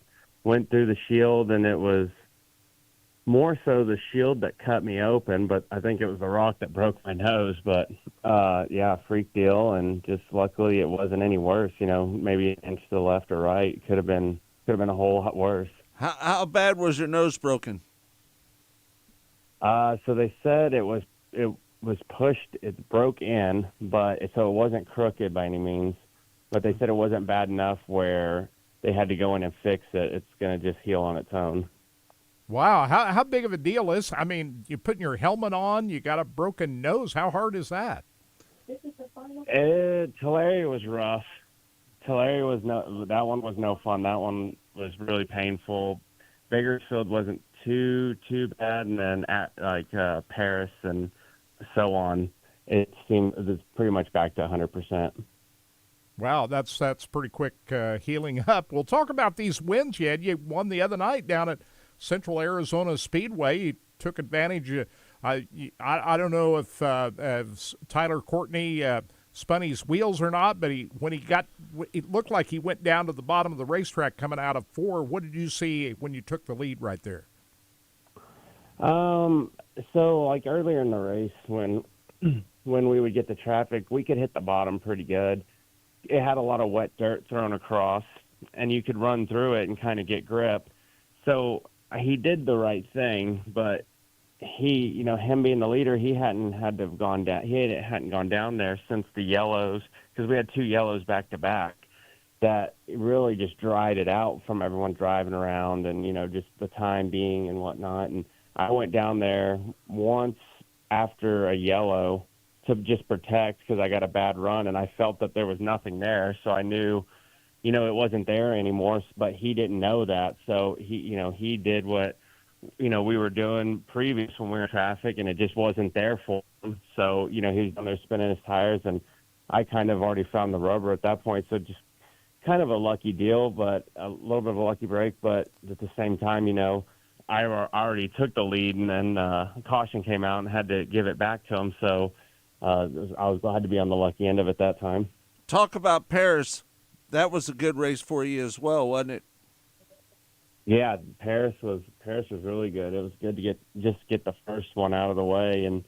through the shield, and it was more so the shield that cut me open, but I think it was the rock that broke my nose. But freak deal, and just luckily it wasn't any worse. Maybe an inch to the left or right. Could have been a whole lot worse.
How bad was your nose broken?
So they said it was pushed, it broke in, so it wasn't crooked by any means. But they said it wasn't bad enough where they had to go in and fix it. It's going to just heal on its own.
Wow, how big of a deal is? I mean, you putting your helmet on, you got a broken nose. How hard is that?
Tulare was rough. Tulare that one was no fun. That one was really painful. Bakersfield wasn't too bad, and then at Paris and so on, it seemed it was pretty much back to 100%.
Wow, that's pretty quick healing up. We'll talk about these wins you had. You won the other night down at Central Arizona Speedway. You took advantage. I don't know if Tyler Courtney spun his wheels or not, but it looked like he went down to the bottom of the racetrack coming out of 4. What did you see when you took the lead right there?
So like earlier in the race when we would get the traffic, we could hit the bottom pretty good. It had a lot of wet dirt thrown across, and you could run through it and kind of get grip. So he did the right thing, but he, him being the leader, he hadn't gone down. He hadn't gone down there since the yellows, because we had 2 yellows back to back. That really just dried it out from everyone driving around, and just the time being and whatnot. And I went down there once after a yellow to just protect, because I got a bad run, and I felt that there was nothing there, so I knew it wasn't there anymore. But he didn't know that, so he did what we were doing previous when we were in traffic, and it just wasn't there for him. So he was down there spinning his tires, and I kind of already found the rubber at that point. So just kind of a lucky deal, but a little bit of a lucky break. But at the same time, I already took the lead, and then caution came out and had to give it back to him. So I was glad to be on the lucky end of it that time.
Talk about Paris. That was a good race for you as well, wasn't it?
Yeah, Paris was really good. It was good to get the first one out of the way, and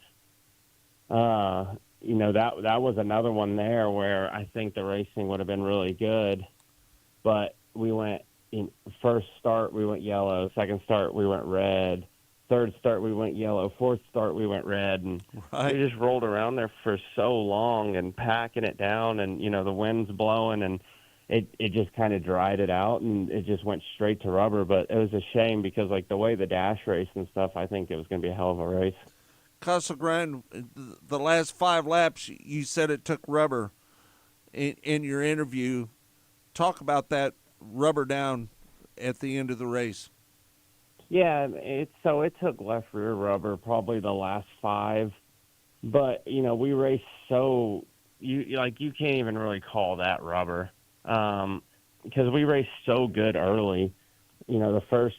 that was another one there where I think the racing would have been really good, but we went in first start we went yellow, second start we went red, third start we went yellow, fourth start we went red, and we just rolled around there for so long and packing it down, and the wind's blowing, and it just kind of dried it out, and it just went straight to rubber. But it was a shame, because the way the dash race and stuff, I think it was going to be a hell of a race.
Casagrande, the last 5 laps, you said it took rubber in your interview. Talk about that rubber down at the end of the race.
Yeah, it took left rear rubber probably the last 5, but we raced so you can't even really call that rubber, because we raced so good early. The first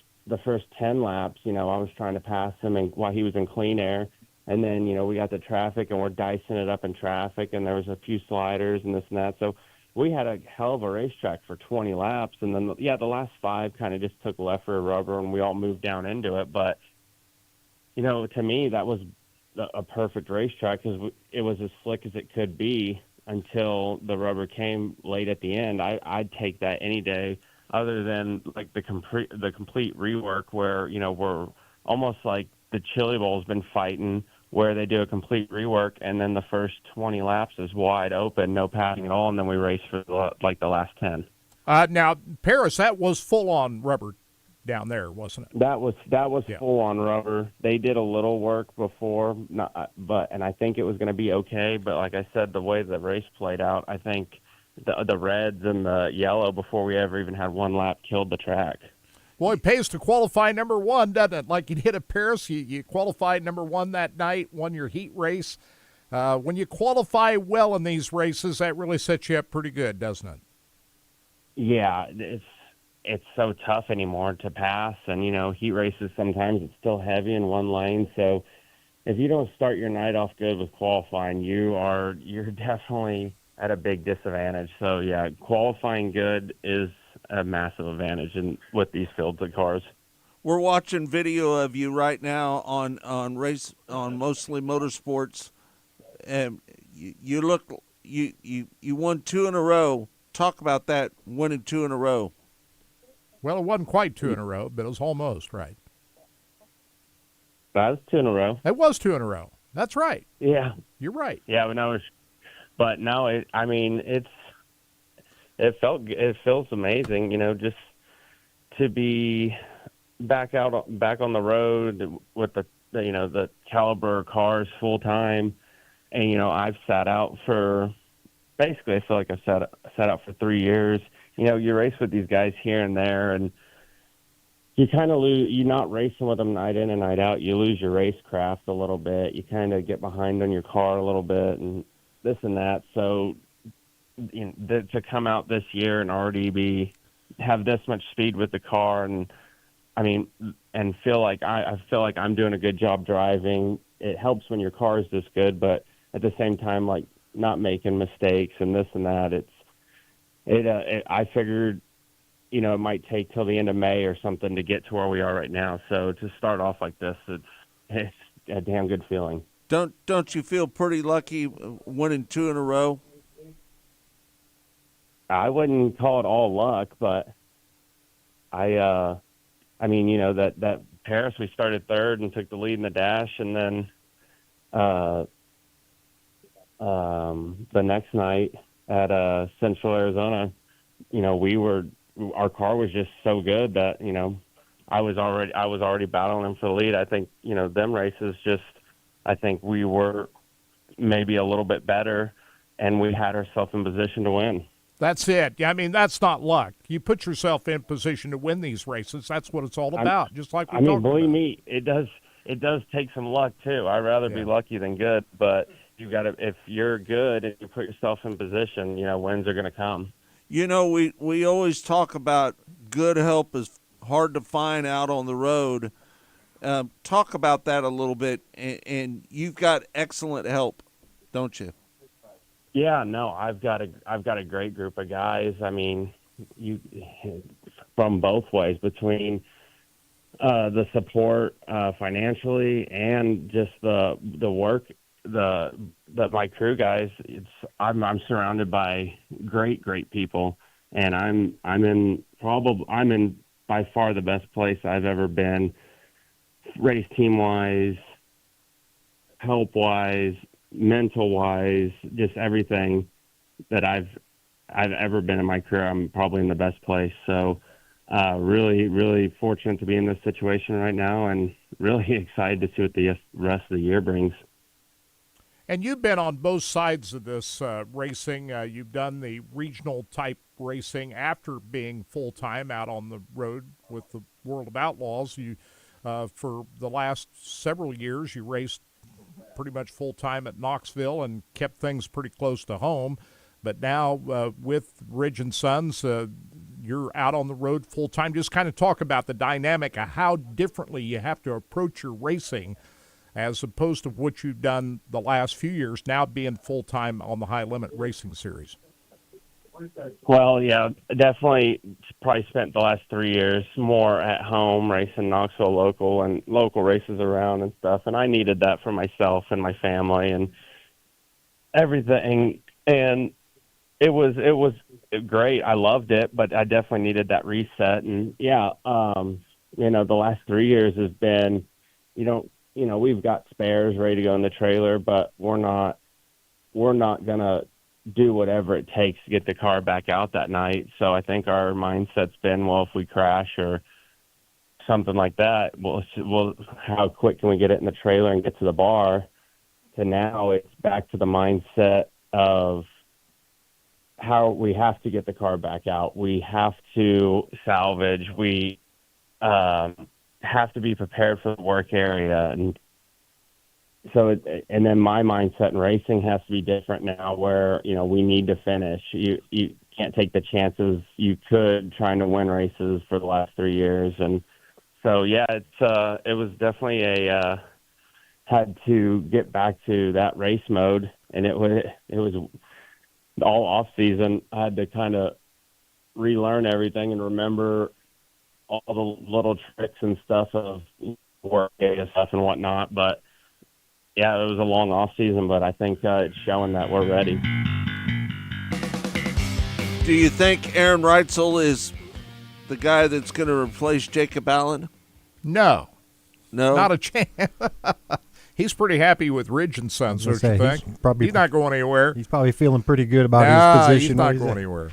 10 laps, I was trying to pass him while he was in clean air, and then we got the traffic and we're dicing it up in traffic, and there was a few sliders and this and that. So we had a hell of a racetrack for 20 laps, and then the last 5 kind of just took left rear rubber, and we all moved down into it. But to me, that was a perfect racetrack, because it was as slick as it could be until the rubber came late at the end. I'd take that any day, other than the complete rework where we're almost like the Chili Bowl's been fighting, where they do a complete rework, and then the first 20 laps is wide open, no passing at all, and then we race for the last 10.
Now, Paris, that was full-on rubber down there, wasn't it?
That was full-on rubber. They did a little work before, and I think it was going to be okay. But like I said, the way the race played out, I think the reds and the yellow, before we ever even had one lap, killed the track.
Well, it pays to qualify number 1, doesn't it? Like you did at Paris, you qualified number 1 that night, won your heat race. When you qualify well in these races, that really sets you up pretty good, doesn't it?
Yeah, it's so tough anymore to pass, and heat races sometimes it's still heavy in one lane. So if you don't start your night off good with qualifying, you're definitely at a big disadvantage. So yeah, qualifying good is a massive advantage with these fields of cars.
We're watching video of you right now on Mostly Motorsports, and you won 2 in a row. Talk about that, winning 2 in a row.
Well, it wasn't quite 2 in a row, but it was almost, right?
That was 2 in a row.
It was 2 in a row. That's right.
Yeah,
you're right.
Yeah, but no, it feels amazing, just to be back on the road with the caliber cars full time, and I've sat out for basically, I feel like I've sat out for 3 years. You race with these guys here and there, and you kind of lose. You're not racing with them night in and night out. You lose your racecraft a little bit. You kind of get behind on your car a little bit, and this and that. So to come out this year and already have this much speed with the car, and and feel like I feel like I'm doing a good job driving. It helps when your car is this good, but at the same time, like, not making mistakes and this and that. I figured, it might take till the end of May or something to get to where we are right now. So to start off like this, it's a damn good feeling.
Don't you feel pretty lucky winning 2 in a row?
I wouldn't call it all luck, but I mean, you know, that Paris, we started third and took the lead in the dash, and then the next night at Central Arizona, you know, our car was just so good that, you know, I was already battling him for the lead. I think, you know, them races I think we were maybe a little bit better, and we had ourselves in position to win.
That's it. I mean, that's not luck. You put yourself in position to win these races. That's what it's all about. Just like we talked about.
Believe me, it does take some luck too. I'd rather be lucky than good, but you got to, if you're good and you put yourself in position, you know, wins are going to come.
You know, we always talk about good help is hard to find out on the road. Talk about that a little bit, and you've got excellent help, don't you?
Yeah, no, I've got a great group of guys. I mean, you from both ways, between the support financially and just the work, my crew guys. I'm surrounded by great people, and I'm in by far the best place I've ever been, race team wise, help wise, mental wise, just everything that I've ever been in my career. I'm probably in the best place. So really fortunate to be in this situation right now, and really excited to see what the rest of the year brings.
And you've been on both sides of this racing. You've done the regional type racing after being full-time out on the road with the World of Outlaws. You for the last several years, you raced pretty much full-time at Knoxville and kept things pretty close to home. But now with Ridge and Sons, you're out on the road full-time. Just kind of talk about the dynamic of how differently you have to approach your racing as opposed to what you've done the last few years, now being full-time on the High Limit Racing Series.
Well, yeah, definitely probably spent the last 3 years more at home racing Knoxville local and local races around and stuff. And I needed that for myself and my family and everything. And it was great. I loved it, but I definitely needed that reset. And yeah, you know, the last 3 years has been, you know, we've got spares ready to go in the trailer, but we're not going to do whatever it takes to get the car back out that night. So I think our mindset's been, well, if we crash or something like that, well, how quick can we get it in the trailer and get to the bar? To now it's back to the mindset of how we have to get the car back out. We have to salvage. We have to be prepared for the work area. And so, and then my mindset in racing has to be different now, where, you know, we need to finish. You can't take the chances you could trying to win races for the last 3 years. And so, yeah, it was definitely had to get back to that race mode. And it was all off season. I had to kind of relearn everything and remember all the little tricks and stuff of work area stuff and whatnot. But yeah, it was a long off season, but I think it's showing that we're ready.
Do you think Aaron Reitzel is the guy that's going to replace Jacob Allen?
No, not a chance. He's pretty happy with Ridge and Sons, don't you think? He's not going anywhere.
He's probably feeling pretty good about his position.
He's not going anywhere.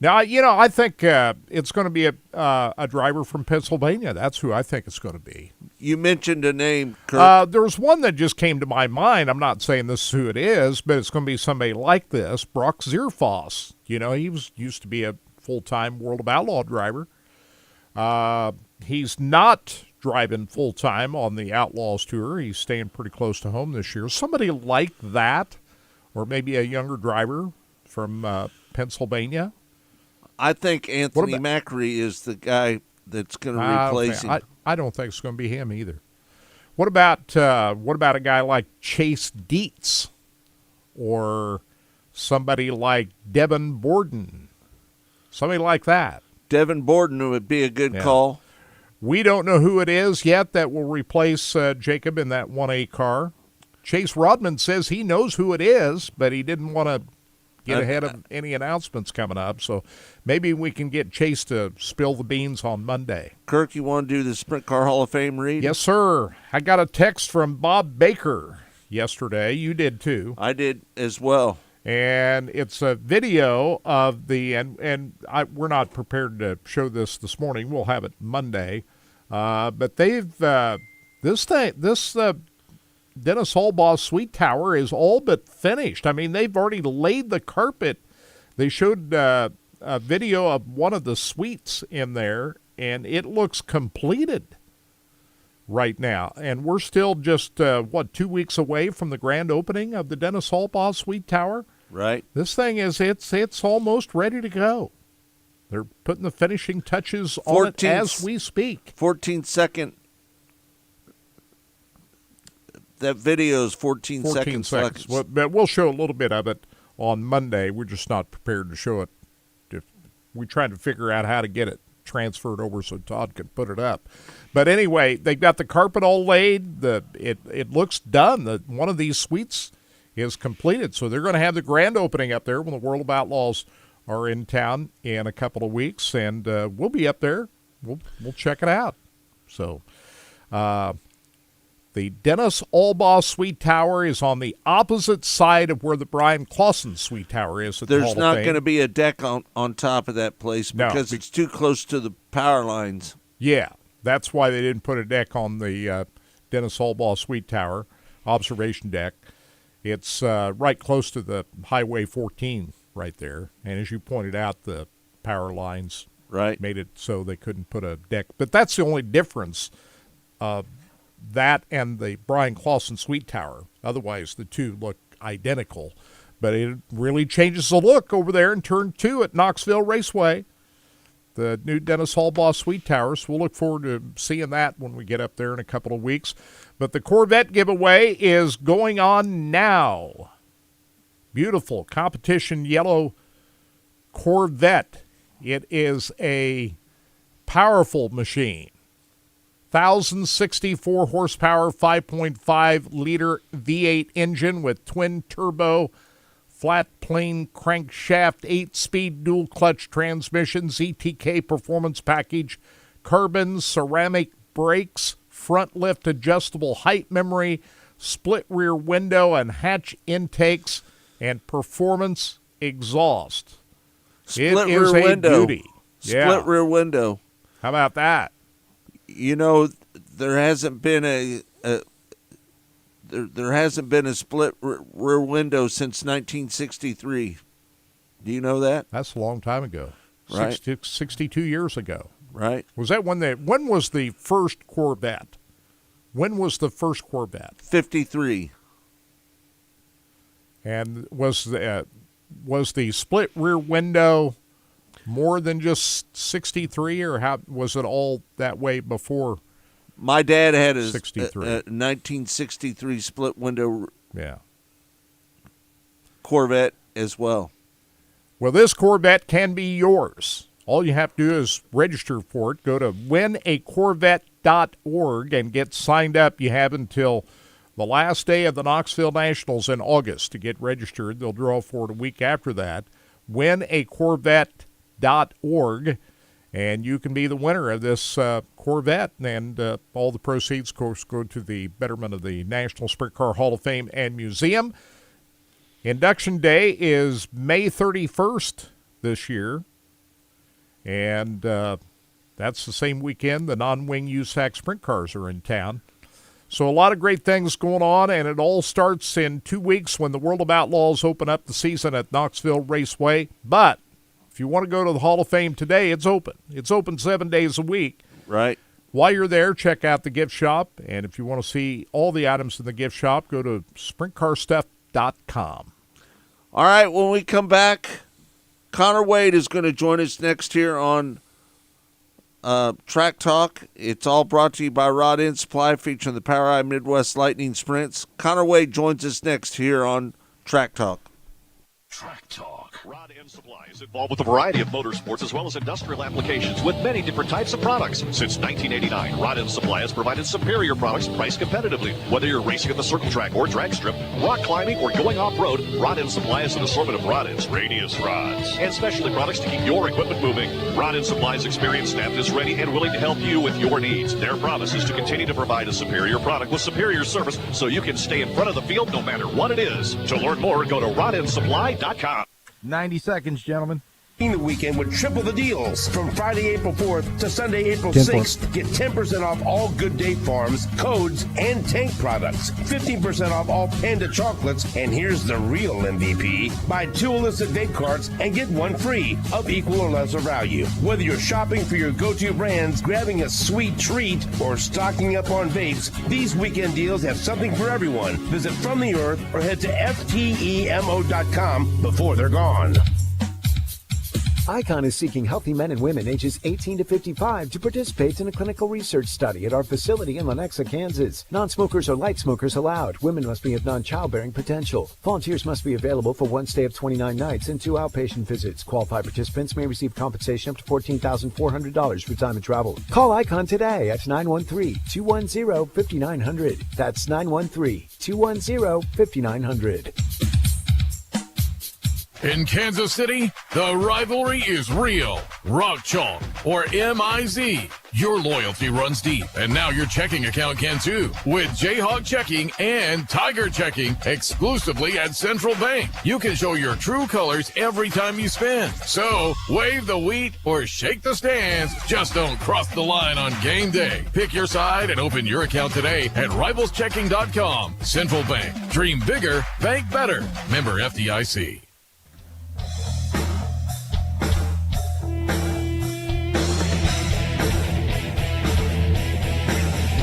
Now, you know, I think it's going to be a driver from Pennsylvania. That's who I think it's going to be.
You mentioned a name, Kurt.
There's one that just came to my mind. I'm not saying this is who it is, but it's going to be somebody like this, Brock Zierfoss. You know, he used to be a full-time World of Outlaw driver. He's not driving full-time on the Outlaws Tour. He's staying pretty close to home this year. Somebody like that, or maybe a younger driver from Pennsylvania.
I think Anthony Macri is the guy that's going to replace him.
I don't think it's going to be him either. What about a guy like Chase Dietz or somebody like Devin Borden? Somebody like that.
Devin Borden would be a good call.
We don't know who it is yet that will replace Jacob in that 1A car. Chase Rodman says he knows who it is, but he didn't want to get ahead of any announcements coming up. So maybe we can get Chase to spill the beans on Monday.
Kirk, you want to do the Sprint Car Hall of Fame read?
Yes, sir. I got a text from Bob Baker yesterday. You did too.
I did as well.
And it's a video of we're not prepared to show this morning. We'll have it Monday. But they've this Dennis Holbaugh Suite Tower is all but finished. I mean, they've already laid the carpet. They showed a video of one of the suites in there, and it looks completed right now. And we're still just 2 weeks away from the grand opening of the Dennis Holbaugh Suite Tower.
Right.
This thing is it's almost ready to go. They're putting the finishing touches on it as we speak.
14-second. That video is 14 seconds.
Well, but we'll show a little bit of it on Monday. We're just not prepared to show it. We tried to figure out how to get it transferred over so Todd could put it up. But anyway, they've got the carpet all laid. It looks done. One of these suites is completed. So they're going to have the grand opening up there when the World of Outlaws are in town in a couple of weeks, and we'll be up there. We'll check it out. So the Dennis Holbaugh Suite Tower is on the opposite side of where the Brian Clausen Suite Tower is.
There's not going to be a deck on top of that place because it's too close to the power lines.
Yeah, that's why they didn't put a deck on the Dennis Holbaugh Suite Tower observation deck. It's right close to the Highway 14 right there. And as you pointed out, the power lines made it so they couldn't put a deck. But that's the only difference, that and the Brian Clausen Suite Tower. Otherwise, the two look identical. But it really changes the look over there in Turn 2 at Knoxville Raceway. The new Dennis Holbaugh Suite Tower. So we'll look forward to seeing that when we get up there in a couple of weeks. But the Corvette giveaway is going on now. Beautiful competition yellow Corvette. It is a powerful machine. 1,064 horsepower, 5.5-liter V8 engine with twin-turbo, flat-plane crankshaft, 8-speed dual-clutch transmission, ZTK performance package, carbon ceramic brakes, front-lift adjustable height memory, split rear window and hatch intakes, and performance exhaust.
Split
it is
rear
a
window.
beauty.
Split rear window.
How about that?
You know, there hasn't been a split rear window since 1963. Do you know that?
That's a long time ago.
Right.
62 years ago.
Right.
Was that when was the first Corvette? When was the first Corvette?
53.
And was the split rear window more than just 63, or how was it all that way before?
My dad had a
1963
split window Corvette as well.
Well, this Corvette can be yours. All you have to do is register for it. Go to winacorvette.org and get signed up. You have until the last day of the Knoxville Nationals in August to get registered. They'll draw for it a week after that. Winacorvette.org, and you can be the winner of this Corvette. And all the proceeds, of course, go to the betterment of the National Sprint Car Hall of Fame and Museum. Induction Day is May 31st this year, and that's the same weekend the non-wing USAC sprint cars are in town. So a lot of great things going on, and it all starts in 2 weeks when the World of Outlaws open up the season at Knoxville Raceway. But if you want to go to the Hall of Fame today, it's open. It's open 7 days a week.
Right.
While you're there, check out the gift shop, and if you want to see all the items in the gift shop, go to sprintcarstuff.com.
All right, when we come back, Connor Wade is going to join us next here on Track Talk. It's all brought to you by Rod End Supply, featuring the POWRi Midwest Lightning Sprints. Connor Wade joins us next here on Track Talk.
Track Talk
Rod End Supply is involved with a variety of motorsports as well as industrial applications with many different types of products. Since 1989, Rod End Supply has provided superior products priced competitively. Whether you're racing at the circle track or drag strip, rock climbing, or going off-road, Rod End Supply has an assortment of rod ends, radius rods, and specialty products to keep your equipment moving. Rod End Supply's experienced staff is ready and willing to help you with your needs. Their promise is to continue to provide a superior product with superior service so you can stay in front of the field no matter what it is. To learn more, go to rodendsupply.com.
90 seconds, gentlemen.
The weekend with triple the deals. From Friday, April 4th to Sunday, April
10
6th, get 10% off all Good Day Farms, codes, and tank products. 15% off all Panda chocolates. And here's the real MVP. Buy 2 illicit vape carts and get 1 free of equal or lesser value. Whether you're shopping for your go-to brands, grabbing a sweet treat, or stocking up on vapes, these weekend deals have something for everyone. Visit From the Earth or head to FTEMO.com before they're gone.
ICON is seeking healthy men and women ages 18 to 55 to participate in a clinical research study at our facility in Lenexa, Kansas. Non-smokers or light smokers allowed. Women must be of non-childbearing potential. Volunteers must be available for 1 stay of 29 nights and 2 outpatient visits. Qualified participants may receive compensation up to $14,400 for time and travel. Call ICON today at 913-210-5900. That's 913-210-5900.
In Kansas City, the rivalry is real. Rock Chalk, or MIZ. Your loyalty runs deep, and now your checking account can too. With Jayhawk Checking and Tiger Checking exclusively at Central Bank. You can show your true colors every time you spend. So, wave the wheat or shake the stands. Just don't cross the line on game day. Pick your side and open your account today at rivalschecking.com. Central Bank. Dream bigger, bank better. Member FDIC.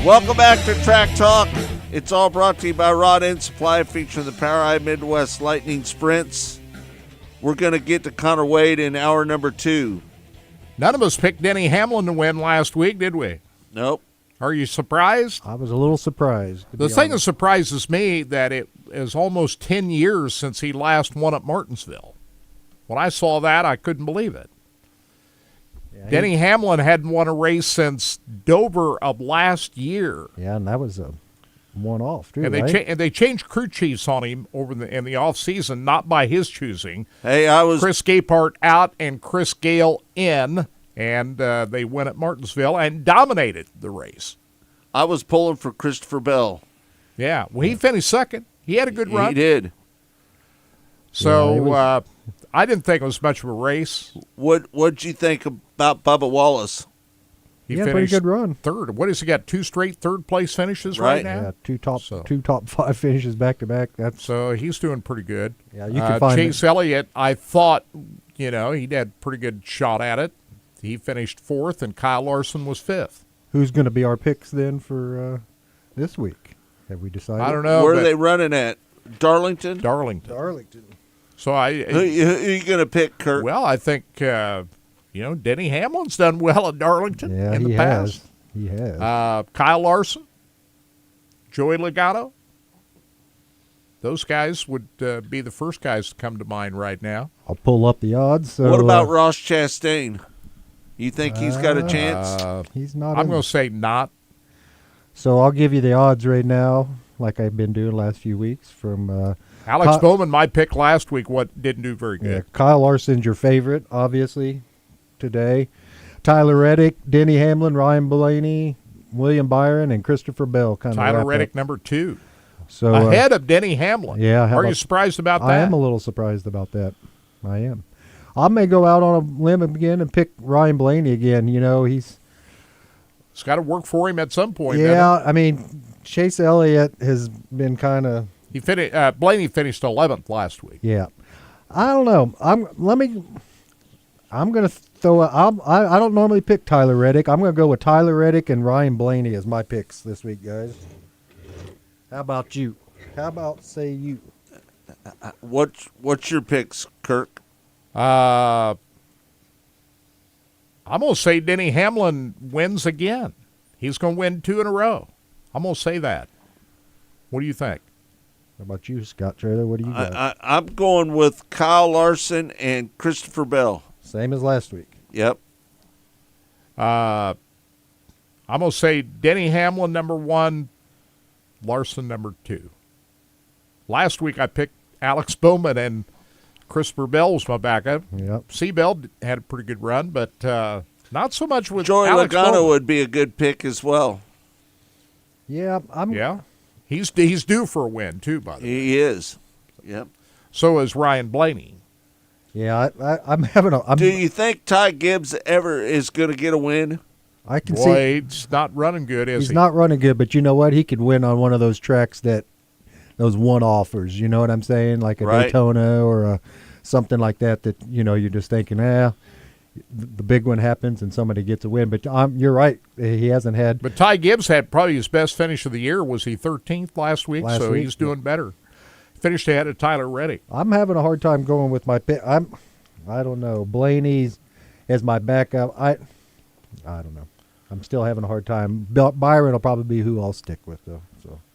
Welcome back to Track Talk. It's all brought to you by Rod End Supply, featuring the POWRi Midwest Lightning Sprints. We're going to get to Connor Wade in hour number 2.
None of us picked Denny Hamlin to win last week, did we?
Nope.
Are you surprised?
I was a little surprised.
The thing that surprises me that it is almost 10 years since he last won at Martinsville. When I saw that, I couldn't believe it. Yeah, Denny Hamlin hadn't won a race since Dover of last year.
Yeah, and that was a one-off, too,
and they changed crew chiefs on him in the off season, not by his choosing.
Hey,
Chris Gapart out and Chris Gale in, and they went at Martinsville and dominated the race.
I was pulling for Christopher Bell.
Yeah, well, he finished second. He had a good run.
He did.
So I didn't think it was much of a race.
What'd you think about Bubba Wallace?
He
had a pretty good run.
Third. What has he got? 2 straight third-place finishes right now?
Yeah, two top 5 finishes back-to-back.
So he's doing pretty good.
Yeah, you can find
Chase Elliott, I thought, he had a pretty good shot at it. He finished 4th, and Kyle Larson was 5th.
Who's going to be our picks then for this week? Have we decided?
I don't know.
Where are they running at? Darlington?
Darlington.
So
who are you going to pick, Kurt?
Well, I think Denny Hamlin's done well at Darlington in the past.
He has.
Kyle Larson, Joey Logano. Those guys would be the first guys to come to mind right now.
I'll pull up the odds. So,
what about Ross Chastain? You think he's got a chance?
He's not.
I'm going to say not.
So I'll give you the odds right now, like I've been doing the last few weeks. From
Alex Bowman, my pick last week, didn't do very good.
Yeah, Kyle Larson's your favorite, obviously, today. Tyler Reddick, Denny Hamlin, Ryan Blaney, William Byron, and Christopher Bell.
Tyler Reddick, number 2.
So
ahead of Denny Hamlin.
Yeah.
Are you surprised about that?
I am a little surprised about that. I am. I may go out on a limb again and pick Ryan Blaney again. It's
got to work for him at some point.
Yeah, I mean, Chase Elliott has been kind of.
Blaney finished 11th last week.
Yeah, I don't know. I'm going to throw. I don't normally pick Tyler Reddick. I'm going to go with Tyler Reddick and Ryan Blaney as my picks this week, guys. How about you? How about say you?
What's your picks, Kirk?
I'm going to say Denny Hamlin wins again. He's going to win 2 in a row. I'm going to say that. What do you think?
How about you, Scott Trailer? What do you got?
I'm going with Kyle Larson and Christopher Bell.
Same as last week.
Yep.
I'm going to say Denny Hamlin, number 1, Larson, number 2. Last week I picked Alex Bowman, and Christopher Bell was my backup.
Yep.
Seabell had a pretty good run, but not so much with
Joey
Alex
Logano
Bowman.
would be a good pick as well.
Yeah,
Yeah. He's due for a win, too, by the way.
He is. Yep.
So is Ryan Blaney.
Yeah, I'm having a.
Do you think Ty Gibbs ever is going to get a win?
I can
Boy,
see
he's not running good, is
he's
he?
not running good, but you know what? He could win on one of those tracks those one-offers. You know what I'm saying? Like a
Right.
Daytona or something like that. That you're just thinking, the big one happens and somebody gets a win. But you're right. He hasn't had.
But Ty Gibbs had probably his best finish of the year. Was he 13th last week?
Last
so
week,
he's doing better. Finished ahead of Tyler Reddick.
I'm having a hard time going with my pick. I don't know. Blaney's as my backup. I don't know. I'm still having a hard time. Byron will probably be who I'll stick with, though.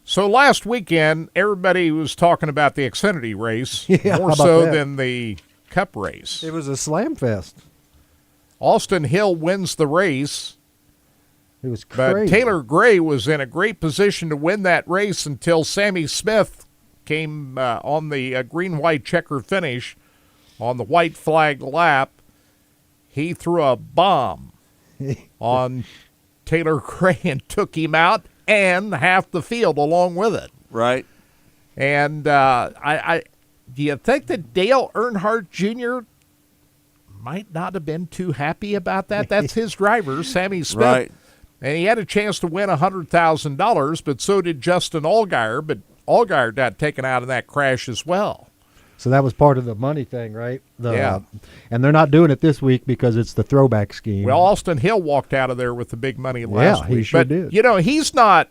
So last weekend, everybody was talking about the Xfinity race
Yeah,
more
how about
so
that?
than the Cup race.
It was a slam fest.
Austin Hill wins the race.
It was
But
crazy.
Taylor Gray was in a great position to win that race until Sammy Smith came on the green-white checker finish on the white flag lap. He threw a bomb on Taylor Gray and took him out and half the field along with it.
Right.
And I do you think that Dale Earnhardt Jr. might not have been too happy about that? That's his driver, Sammy Smith.
Right.
And he had a chance to win $100,000, but so did Justin Allgaier. But Allgaier got taken out in that crash as well.
So that was part of the money thing, right?
Yeah.
And they're not doing it this week because it's the throwback scheme.
Well, Austin Hill walked out of there with the big money last
he
week.
sure
but,
did.
He's not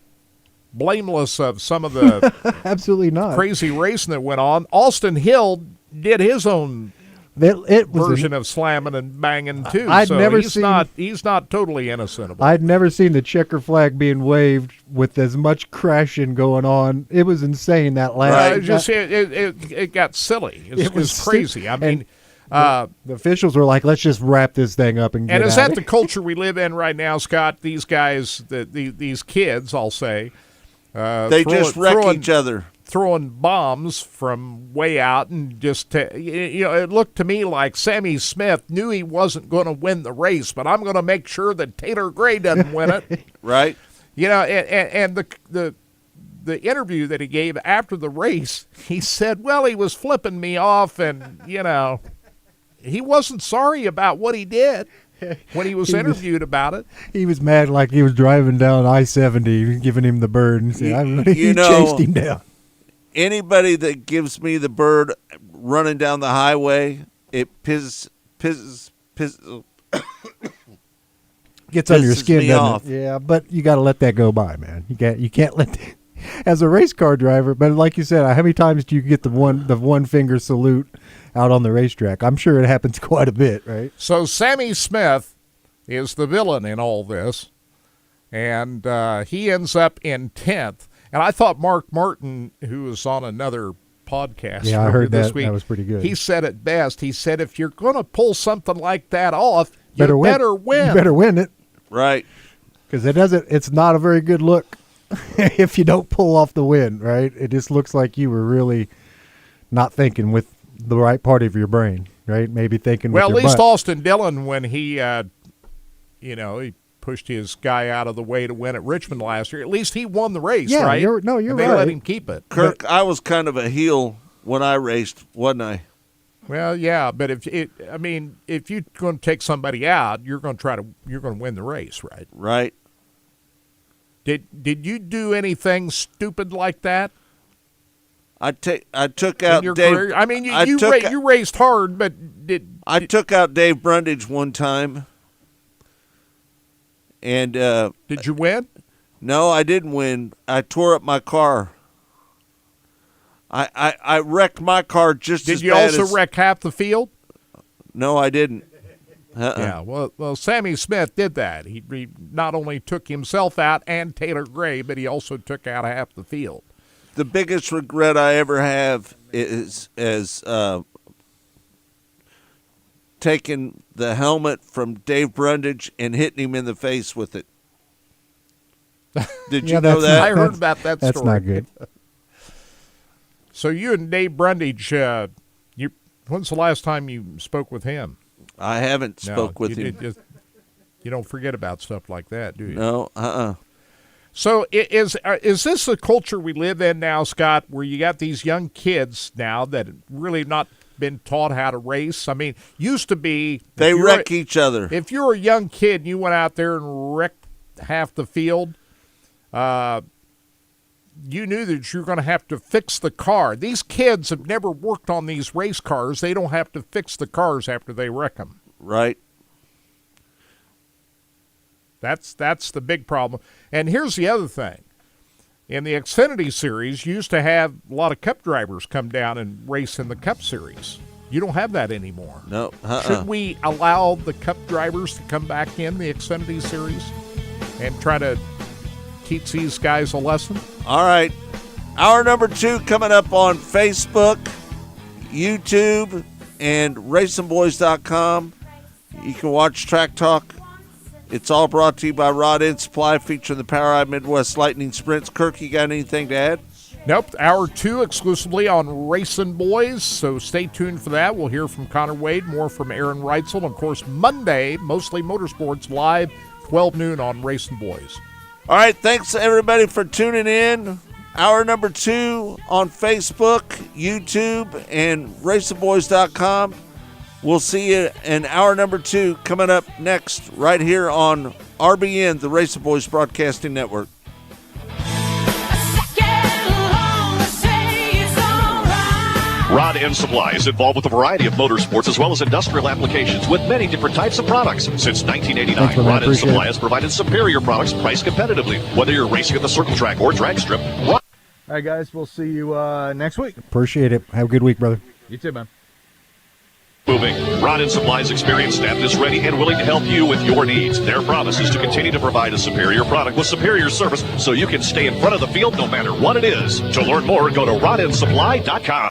blameless of some of the
absolutely not
crazy racing that went on. Austin Hill did his own
it was
version of slamming and banging too.
I'd
so
never
he's
seen-
not totally innocent about
I'd never seen the checker flag being waved with as much crashing going on. It was insane that last.
it got silly. It was crazy. I mean,
the officials were like, "Let's just wrap this thing up and get
and is
out
that
of
the
here."
culture we live in right now, Scott? These guys, these kids, I'll say,
They just wreck each other.
Throwing bombs from way out, and just it looked to me like Sammy Smith knew he wasn't going to win the race, but I'm going to make sure that Taylor Gray doesn't win it.
Right.
And the interview that he gave after the race, he said, well, he was flipping me off, and he wasn't sorry about what he did when he was interviewed about it.
He was mad like he was driving down I-70, giving him the bird, and said, he chased him down.
Anybody that gives me the bird running down the highway, it pisses
Gets under your
pisses
skin,
me
doesn't
off.
it? Yeah, but you got to let that go by, man. You can't let that, as a race car driver. But like you said, how many times do you get the one finger salute out on the racetrack? I'm sure it happens quite a bit, right?
So Sammy Smith is the villain in all this, and he ends up in 10th. And I thought Mark Martin, who was on another podcast
Yeah, I heard
this
that.
week,
That was pretty good.
he said it best. He said, if you're going to pull something like that off, you
Better win.
better win.
You better win it.
Right.
Because it's not a very good look if you don't pull off the win, right? It just looks like you were really not thinking with the right part of your brain, right? Maybe thinking
Well,
with
at
your
least
butt.
Austin Dillon, when he pushed his guy out of the way to win at Richmond last year, at least he won the race,
Yeah,
right?
you're
And they
right.
let him keep it.
Kirk, I was kind of a heel when I raced, wasn't I?
Well, yeah, but if you're going to take somebody out, you're going to win the race, right?
Right.
Did you do anything stupid like that?
I took
in
out
your
Dave.
career? I mean, you
took
you raced hard, but
I took out Dave Brundage one time. And
did you win?
No, I didn't win. I tore up my car. I wrecked my car just as
Did you
bad
also
as,
wreck half the field?
No, I didn't.
Yeah, well, Sammy Smith did that. He not only took himself out and Taylor Gray, but he also took out half the field.
The biggest regret I ever have is taking the helmet from Dave Brundage and hitting him in the face with it. Did you know that?
I heard about that story.
That's not good.
So you and Dave Brundage, when's the last time you spoke with him?
I haven't spoke with him.
You don't forget about stuff like that, do you?
No,
So is this the culture we live in now, Scott, where you got these young kids now that have really not been taught how to race? I mean, used to be
they wreck each other.
If you were a young kid and you went out there and wrecked half the field, you knew that you were going to have to fix the car. These kids have never worked on these race cars. They don't have to fix the cars after they wreck them.
Right.
That's the big problem. And here's the other thing. In the Xfinity Series, you used to have a lot of Cup drivers come down and race in the Cup Series. You don't have that anymore.
No.
Should we allow the Cup drivers to come back in the Xfinity Series and try to teach these guys a lesson?
All right. Hour number 2 coming up on Facebook, YouTube, and RacingBoys.com. You can watch Track Talk. It's all brought to you by Rod End Supply, featuring the POWRi Midwest Lightning Sprints. Kirk, you got anything to add?
Nope. Hour 2 exclusively on Racing Boys, so stay tuned for that. We'll hear from Connor Wade, more from Aaron Reitzel, and, of course, Monday, Mostly Motorsports, live, 12 noon on Racing Boys.
All right, thanks, everybody, for tuning in. Hour number 2 on Facebook, YouTube, and RacingBoys.com. We'll see you in hour number 2 coming up next right here on RBN, the Racing Boys Broadcasting Network.
Rod End Supply is involved with a variety of motorsports as well as industrial applications with many different types of products. Since 1989, Rod End Supply has provided superior products priced competitively. Whether you're racing at the circle track or drag strip.
All right, guys, we'll see you next week.
Appreciate it. Have a good week, brother.
You too, man.
Moving. Rod End Supply's experienced staff is ready and willing to help you with your needs. Their promise is to continue to provide a superior product with superior service so you can stay in front of the field no matter what it is. To learn more, go to rodendsupply.com.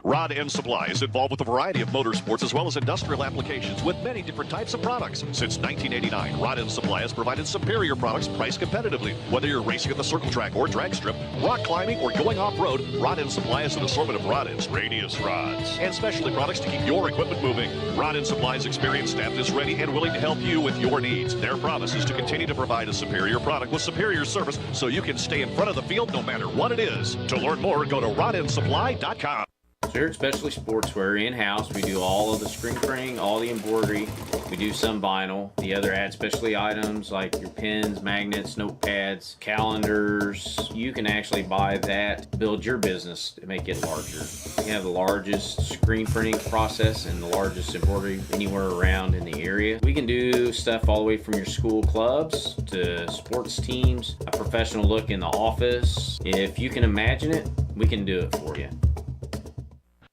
Rod End Supply is involved with a variety of motorsports as well as industrial applications with many different types of products. Since 1989, Rod End Supply has provided superior products priced competitively. Whether you're racing at the circle track or drag strip, rock climbing, or going off-road, Rod End Supply has an assortment of rod ends, radius rods, and specialty products to keep your equipment moving. Rod End Supply's experienced staff is ready and willing to help you with your needs. Their promise is to continue to provide a superior product with superior service so you can stay in front of the field no matter what it is. To learn more, go to rodendsupply.com.
Here at Specialty Sportswear in-house, we do all of the screen printing, all the embroidery. We do some vinyl. The other add specialty items like your pens, magnets, notepads, calendars. You can actually buy that, build your business to make it larger. We have the largest screen printing process and the largest embroidery anywhere around in the area. We can do stuff all the way from your school clubs to sports teams, a professional look in the office. If you can imagine it, we can do it for you.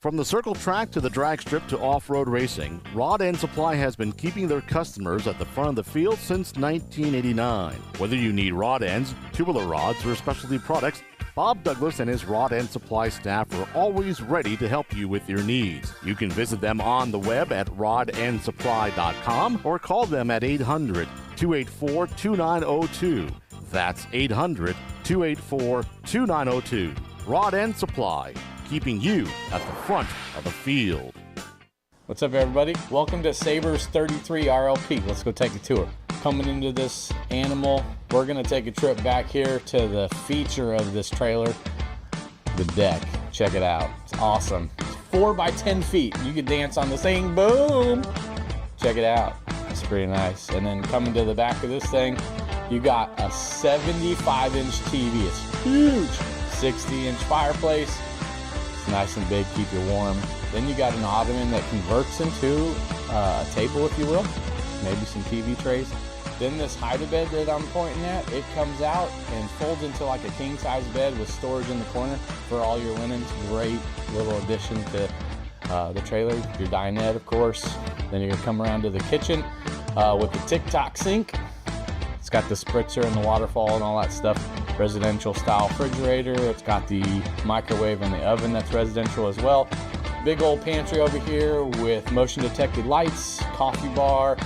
From the circle track to the drag strip to off-road racing, Rod End Supply has been keeping their customers at the front of the field since 1989. Whether you need rod ends, tubular rods, or specialty products, Bob Douglas and his Rod End Supply staff are always ready to help you with your needs. You can visit them on the web at rodendsupply.com or call them at 800-284-2902. That's 800-284-2902. Rod End Supply, keeping you at the front of the field.
What's up, everybody? Welcome to Sabres 33 RLP. Let's go take a tour. Coming into this animal, we're going to take a trip back here to the feature of this trailer, the deck. Check it out. It's awesome. It's 4 by 10 feet. You can dance on this thing. Boom! Check it out. It's pretty nice. And then coming to the back of this thing, you got a 75-inch TV. It's huge. 60-inch fireplace. It's nice and big, keep you warm. Then you got an ottoman that converts into a table, if you will. Maybe some TV trays. Then this hide-a-bed that I'm pointing at, it comes out and folds into like a king-size bed with storage in the corner for all your linens. Great little addition to the trailer. Your dinette, of course. Then you're gonna come around to the kitchen. with the TikTok sink. It's got the spritzer and the waterfall and all that stuff. Residential style refrigerator. It's got the microwave and the oven that's residential as well. Big old pantry over here with motion detected lights, coffee bar,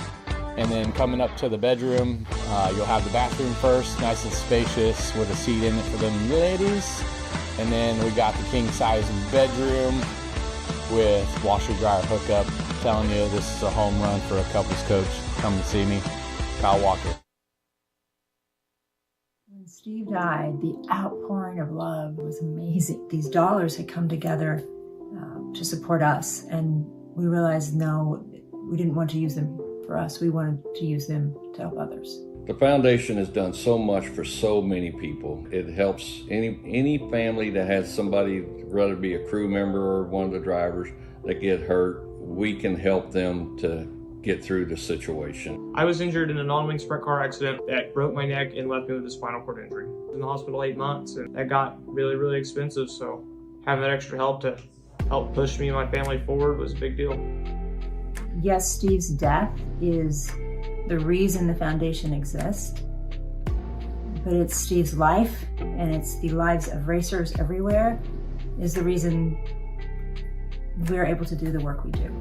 and then coming up to the bedroom, you'll have the bathroom first, nice and spacious with a seat in it for them ladies. And then we got the king size bedroom with washer dryer hookup. I'm telling you, this is a home run for a couples coach. Come and see me, Kyle Walker.
When Steve died, the outpouring of love was amazing. These dollars had come together to support us, and we realized, no, we didn't want to use them for us. We wanted to use them to help others.
The foundation has done so much for so many people. It helps any family that has somebody, whether it be a crew member or one of the drivers, that get hurt. We can help them to get through the situation.
I was injured in a non-wing sprint car accident that broke my neck and left me with a spinal cord injury. I was in the hospital 8 months, and that got really, really expensive. So having that extra help to help push me and my family forward was a big deal.
Yes, Steve's death is the reason the foundation exists, but it's Steve's life, and it's the lives of racers everywhere, is the reason we're able to do the work we do.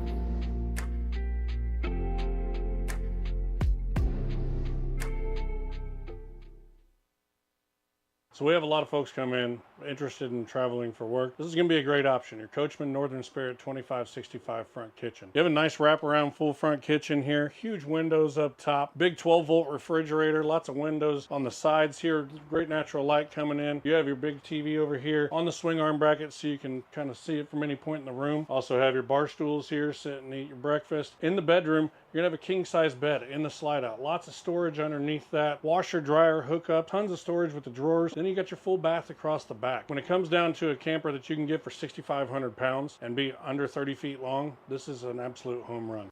So we have a lot of folks come in interested in traveling for work. This is going to be a great option. Your Coachman Northern Spirit 2565 front kitchen. You have a nice wraparound full front kitchen here. Huge windows up top. Big 12-volt refrigerator. Lots of windows on the sides here. Great natural light coming in. You have your big TV over here on the swing arm bracket so you can kind of see it from any point in the room. Also have your bar stools here. Sit and eat your breakfast. In the bedroom, you're going to have a king-size bed in the slide-out. Lots of storage underneath that. Washer, dryer, hookup. Tons of storage with the drawers. Then you got your full bath across the back. When it comes down to a camper that you can get for 6,500 pounds and be under 30 feet long, this is an absolute home run.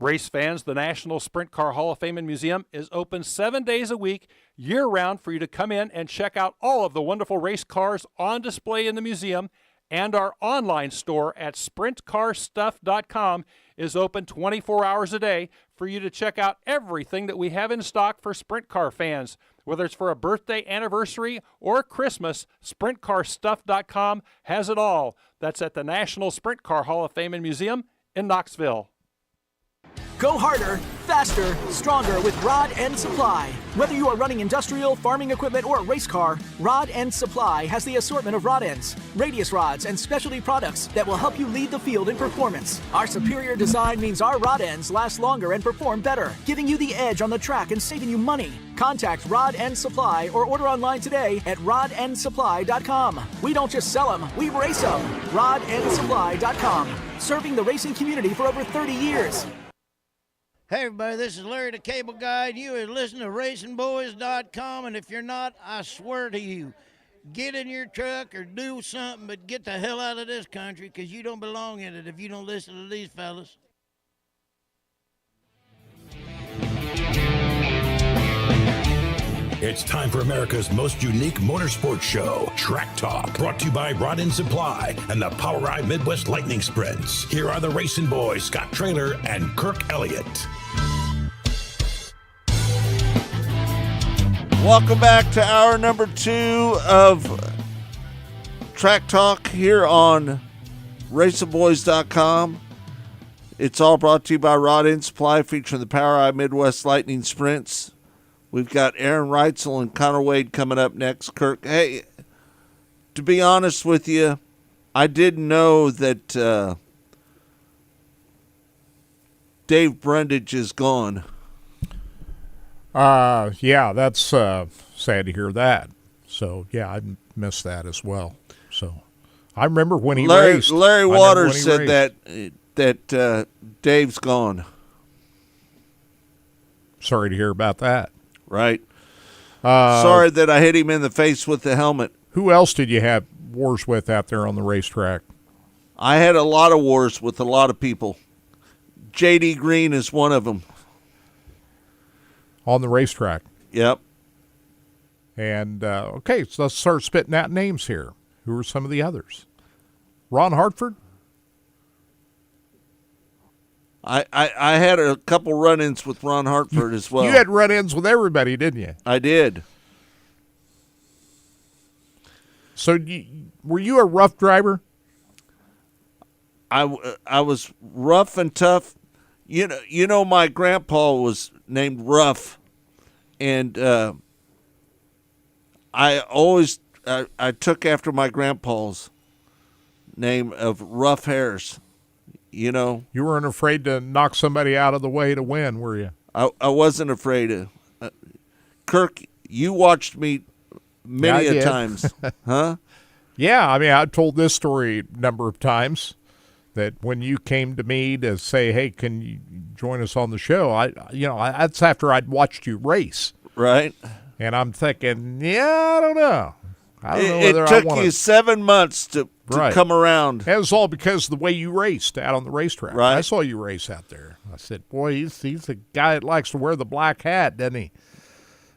Race fans, the National Sprint Car Hall of Fame and Museum is open 7 days a week, year-round, for you to come in and check out all of the wonderful race cars on display in the museum. And our online store at sprintcarstuff.com is open 24 hours a day for you to check out everything that we have in stock for sprint car fans. Whether it's for a birthday, anniversary, or Christmas, sprintcarstuff.com has it all. That's at the National Sprint Car Hall of Fame and Museum in Knoxville.
Go harder, faster, stronger with Rod End Supply. Whether you are running industrial, farming equipment, or a race car, Rod End Supply has the assortment of rod ends, radius rods, and specialty products that will help you lead the field in performance. Our superior design means our rod ends last longer and perform better, giving you the edge on the track and saving you money. Contact Rod End Supply or order online today at rodendsupply.com. We don't just sell them, we race them. rodendsupply.com. Serving the racing community for over 30 years.
Hey everybody, this is Larry the Cable Guide. You are listening to RacingBoys.com, and if you're not, I swear to you, get in your truck or do something, but get the hell out of this country, because you don't belong in it if you don't listen to these fellas.
It's time for America's most unique motorsports show, Track Talk, brought to you by Rod End Supply and the Power Ride Midwest Lightning Sprints. Here are the racing boys, Scott Traylor and Kirk Elliott.
Welcome back to hour number 2 of Track Talk here on RacingBoys.com. It's all brought to you by Rod End Supply, featuring the Power Ride Midwest Lightning Sprints. We've got Aaron Reitzel and Connor Wade coming up next. Kirk, hey, to be honest with you, I didn't know that Dave Brundage is gone.
Yeah, that's sad to hear that. So, yeah, I missed that as well. So, I remember when he raced.
Larry Waters said that Dave's gone.
Sorry to hear about that.
Right. Sorry that I hit him in the face with the helmet.
Who else did you have wars with out there on the racetrack?
I had a lot of wars with a lot of people. J.D. Green is one of them.
On the racetrack?
Yep.
And, okay, so let's start spitting out names here. Who are some of the others? Ron Hartford?
I had a couple run-ins with Ron Hartford as well.
You had run-ins with everybody, didn't you?
I did.
So were you a rough driver?
I was rough and tough. You know, my grandpa was named Rough, and I always I took after my grandpa's name of Rough Harris. You know,
you weren't afraid to knock somebody out of the way to win, were you?
I wasn't afraid of. Kirk, you watched me many a times, huh?
Yeah, I mean, I've told this story a number of times, that when you came to me to say, hey, can you join us on the show, that's after I'd watched you race.
Right.
And I'm thinking, I don't know.
It took you 7 months to come around.
That was all because of the way you raced out on the racetrack.
Right.
I saw you race out there. I said, boy, he's the guy that likes to wear the black hat, doesn't he?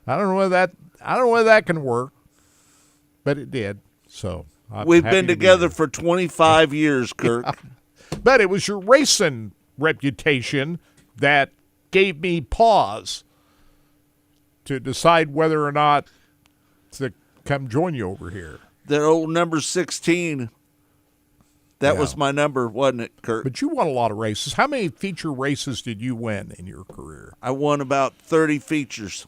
I don't know whether that can work, but it did. So
we've been together for 25 years, Kirk.
But it was your racing reputation that gave me pause to decide whether or not to come join you over here.
That old number 16, that was my number, wasn't it, Kurt?
But you won a lot of races. How many feature races did you win in your career?
I won about 30 features.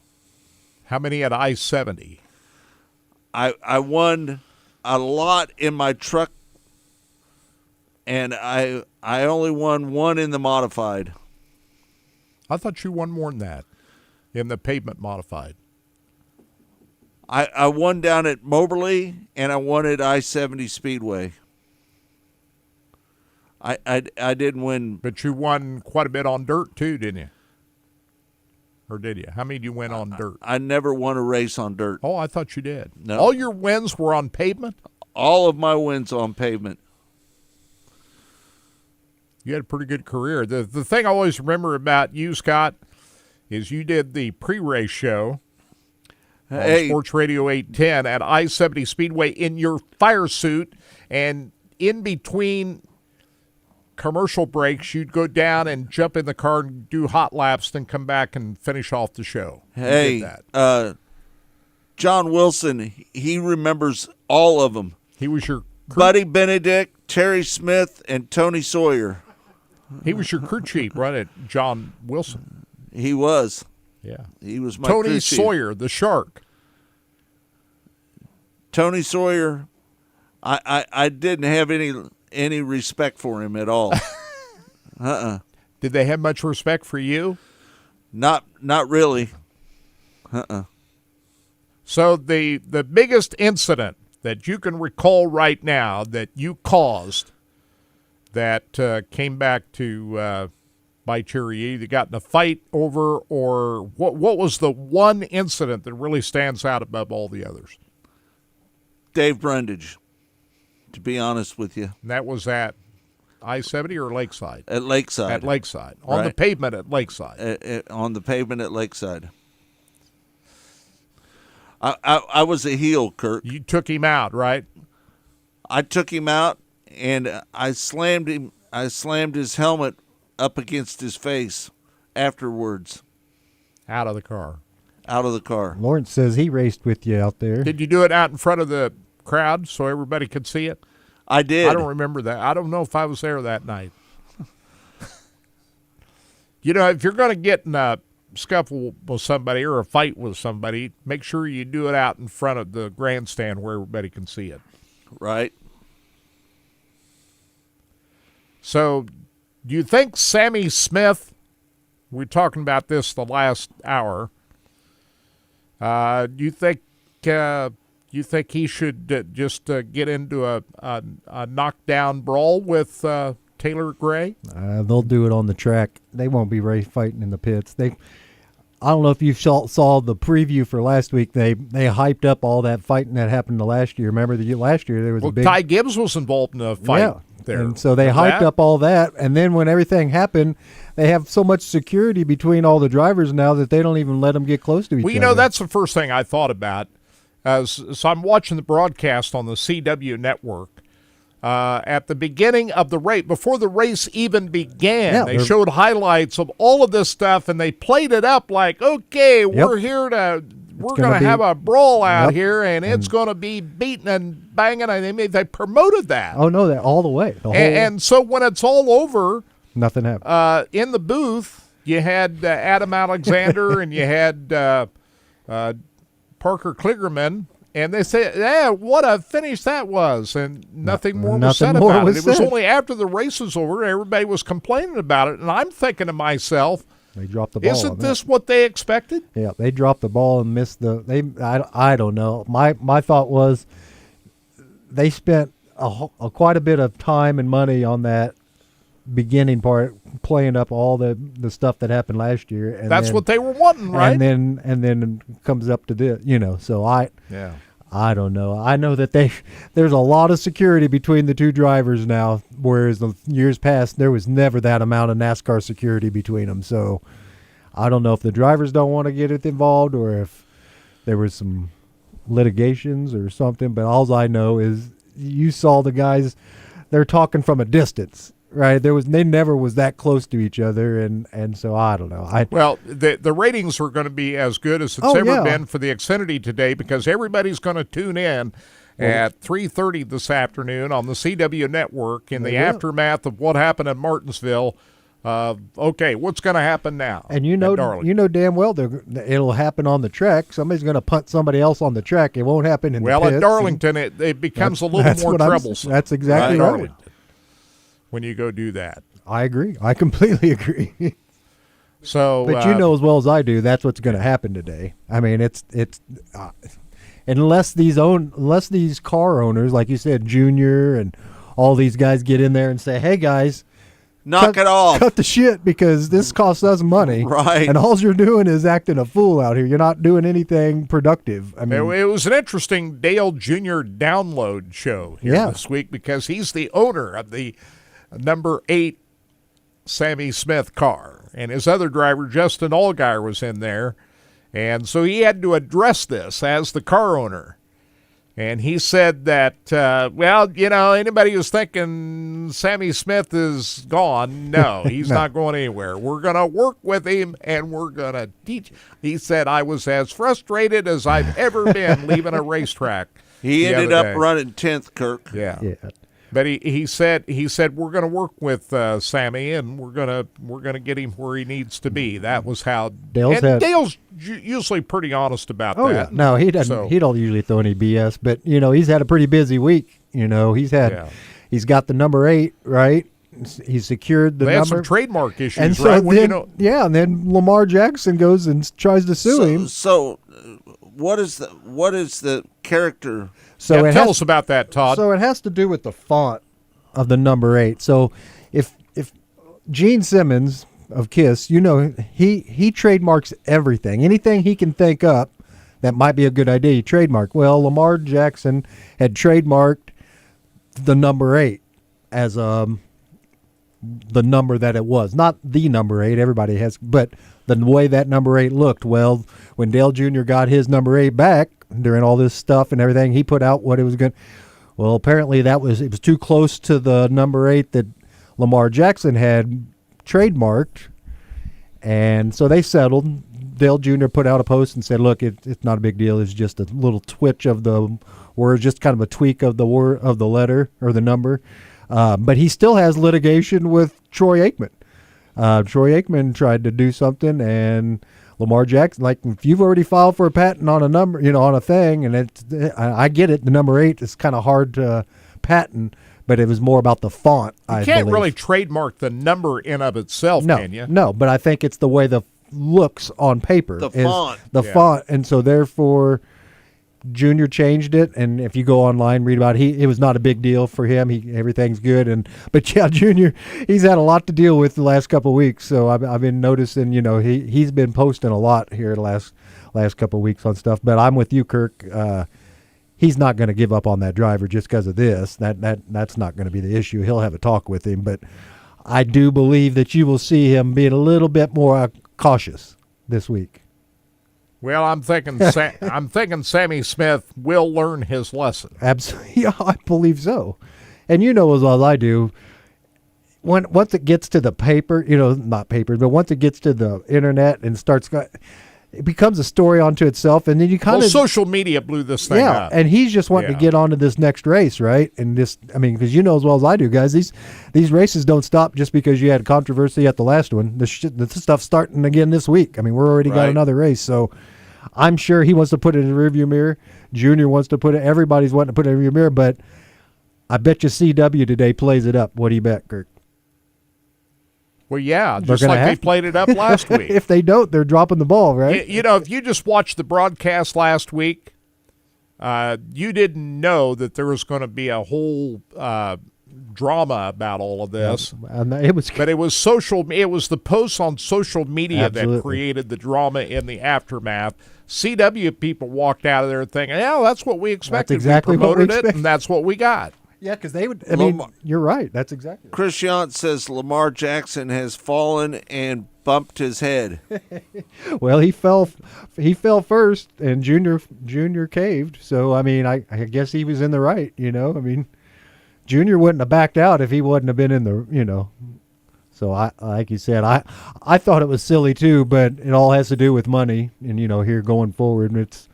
How many at I-70?
I won a lot in my truck, and I only won one in the modified.
I thought you won more than that in the pavement modified.
I won down at Moberly, and I won at I-70 Speedway. I didn't win.
But you won quite a bit on dirt, too, didn't you? Or did you? How many did you win on dirt?
I never won a race on dirt.
Oh, I thought you did.
No.
All your wins were on pavement?
All of my wins on pavement.
You had a pretty good career. The thing I always remember about you, Scott, is you did the pre-race show on Sports Radio 810 at I-70 Speedway in your fire suit, and in between commercial breaks, you'd go down and jump in the car and do hot laps, then come back and finish off the show.
Hey, John Wilson, he remembers all of them.
He was your
Buddy Benedict, Terry Smith, and Tony Sawyer.
He was your crew chief, right, at John Wilson?
He was.
Yeah.
He was my
Tony
crew chief.
Sawyer, the shark.
Tony Sawyer, I didn't have any respect for him at all.
Did they have much respect for you?
Not really.
So the biggest incident that you can recall right now that you caused that came back to bite you, you either got in a fight over, or what was the one incident that really stands out above all the others?
Dave Brundage, to be honest with you.
And that was at I-70 or Lakeside?
At Lakeside.
At Lakeside. On the pavement at Lakeside.
On the pavement at Lakeside. I was a heel, Kurt.
You took him out, right?
I took him out, and I slammed him. I slammed his helmet up against his face afterwards.
Out of the car.
Out of the car.
Lawrence says he raced with you out there.
Did you do it out in front of the crowd so everybody could see it?
I did.
I don't remember that. I don't know if I was there that night. You know, if you're going to get in a scuffle with somebody or a fight with somebody, make sure you do it out in front of the grandstand where everybody can see it.
Right.
So, do you think Sammy Smith, we're talking about this the last hour, do you think he should just get into a knockdown brawl with Taylor Gray?
They'll do it on the track. They won't be fighting in the pits. I don't know if you saw the preview for last week. They hyped up all that fighting that happened last year. Remember last year there was a big.
Ty Gibbs was involved in a fight there.
And so they hyped up all that, and then when everything happened, they have so much security between all the drivers now that they don't even let them get close to each other.
Well, you know, that's the first thing I thought about. So I'm watching the broadcast on the CW network at the beginning of the race, before the race even began.
Yeah,
they showed highlights of all of this stuff, and they played it up like, okay, we're here to – we're going to have a brawl out here, and it's going to be beating and banging. And they promoted that.
Oh, no, that all the way. The whole
and so when it's all over –
nothing happened.
in the booth, you had Adam Alexander and you had Parker Kligerman, and they said, "Yeah, what a finish that was!" And nothing more was said about it. It was only after the race was over, everybody was complaining about it, and I'm thinking to myself,
they dropped the ball.
Isn't this what they expected?
Yeah, they dropped the ball and missed the. I don't know. My thought was they spent quite a bit of time and money on that beginning part, playing up all the stuff that happened last year, and
that's what they were wanting, right?
And then it comes up to this, So I don't know. I know that there's a lot of security between the two drivers now, whereas the years past there was never that amount of NASCAR security between them. So I don't know if the drivers don't want to get it involved or if there was some litigations or something. But all I know is you saw the guys; they're talking from a distance. Right, they never was that close to each other, and so I don't know.
Well, the ratings are going to be as good as it's ever been for the Xfinity today because everybody's going to tune in at 3:30 this afternoon on the CW network in the aftermath of what happened in Martinsville. Okay, what's going to happen now?
And you know damn well it'll happen on the track. Somebody's going to punt somebody else on the track. It won't happen in the pits.
Well, at Darlington, it becomes a little more troublesome.
That's exactly right.
When you go do that.
I agree. I completely agree.
So,
but you know as well as I do, that's what's going to happen today. I mean, it's unless these car owners, like you said, Junior and all these guys get in there and say, "Hey guys,
knock it off,
cut the shit because this costs us money."
Right.
And all you're doing is acting a fool out here. You're not doing anything productive. I mean,
it was an interesting Dale Jr. download show here this week because he's the owner of the number 8 Sammy Smith car, and his other driver, Justin Allgaier, was in there, and so he had to address this as the car owner. And he said that, anybody who's thinking Sammy Smith is gone, no, he's not going anywhere. We're going to work with him, and we're going to teach. He said, I was as frustrated as I've ever been leaving a racetrack.
He ended up running 10th, Kirk.
Yeah. But he said we're going to work with Sammy and we're gonna get him where he needs to be. That was how Dale's usually pretty honest about that.
Yeah. No, he doesn't. So, he don't usually throw any BS. But he's had a pretty busy week. He's got the number 8 right. He's secured the number.
They had some trademark issues,
and so
right?
And then Lamar Jackson goes and tries to sue him.
So what is the character?
So
tell us about that, Todd.
So it has to do with the font of the number 8. So if Gene Simmons of KISS, he trademarks everything. Anything he can think up that might be a good idea, he trademarked. Well, Lamar Jackson had trademarked the number 8 as the number that it was. Not the number 8, everybody has, but the way that number 8 looked. Well, when Dale Jr. got his number 8 back, during all this stuff and everything, he put out what it was going. Well, apparently it was too close to the number 8 that Lamar Jackson had trademarked, and so they settled. Dale Jr. put out a post and said, "Look, it's not a big deal. It's just a little twitch of the word, just kind of a tweak of the word of the letter or the number." But he still has litigation with Troy Aikman. Troy Aikman tried to do something and. Lamar Jackson, like if you've already filed for a patent on a number, on a thing, and I get it. The number 8 is kind of hard to patent, but it was more about the font.
You can't really trademark the number in of itself, can you?
No, but I think it's the way the looks on paper.
The font.
Font, and so therefore, Junior changed it. And if you go online, read about it, it was not a big deal for him. Everything's good. But Junior, he's had a lot to deal with the last couple of weeks. So I've been noticing, he's been posting a lot here the last couple of weeks on stuff. But I'm with you, Kirk. He's not going to give up on that driver just because of this. That's not going to be the issue. He'll have a talk with him. But I do believe that you will see him being a little bit more cautious this week.
Well, I'm thinking Sammy Smith will learn his lesson.
Absolutely, yeah, I believe so. And you know as well as I do, once it gets to the paper, not paper, but once it gets to the internet and it becomes a story unto itself, and then you kind of
social media blew this thing up.
And he's just wanting to get onto this next race, right? And because you know as well as I do, guys, these races don't stop just because you had controversy at the last one. This stuff's starting again this week. I mean, we're already got another race, so I'm sure he wants to put it in the rearview mirror. Junior wants to put it. Everybody's wanting to put it in the rearview mirror, but I bet you CW today plays it up. What do you bet, Kirk?
Well, yeah, just like they played it up last week.
If they don't, they're dropping the ball, right?
If you just watched the broadcast last week, you didn't know that there was going to be a whole drama about all of this.
Yeah, it was
the posts on social media that created the drama in the aftermath. CW people walked out of there thinking, "Yeah, that's what we expected.
That's exactly
we promoted
what we
it, and that's what we got."
Yeah, because they would. I mean, you're right. That's exactly.
Chris Yount says Lamar Jackson has fallen and bumped his head.
Well, he fell first, and Junior caved. So I mean, I guess he was in the right. I mean, Junior wouldn't have backed out if he wouldn't have been in the. So I like you said, I thought it was silly too, but it all has to do with money, and here going forward, it's.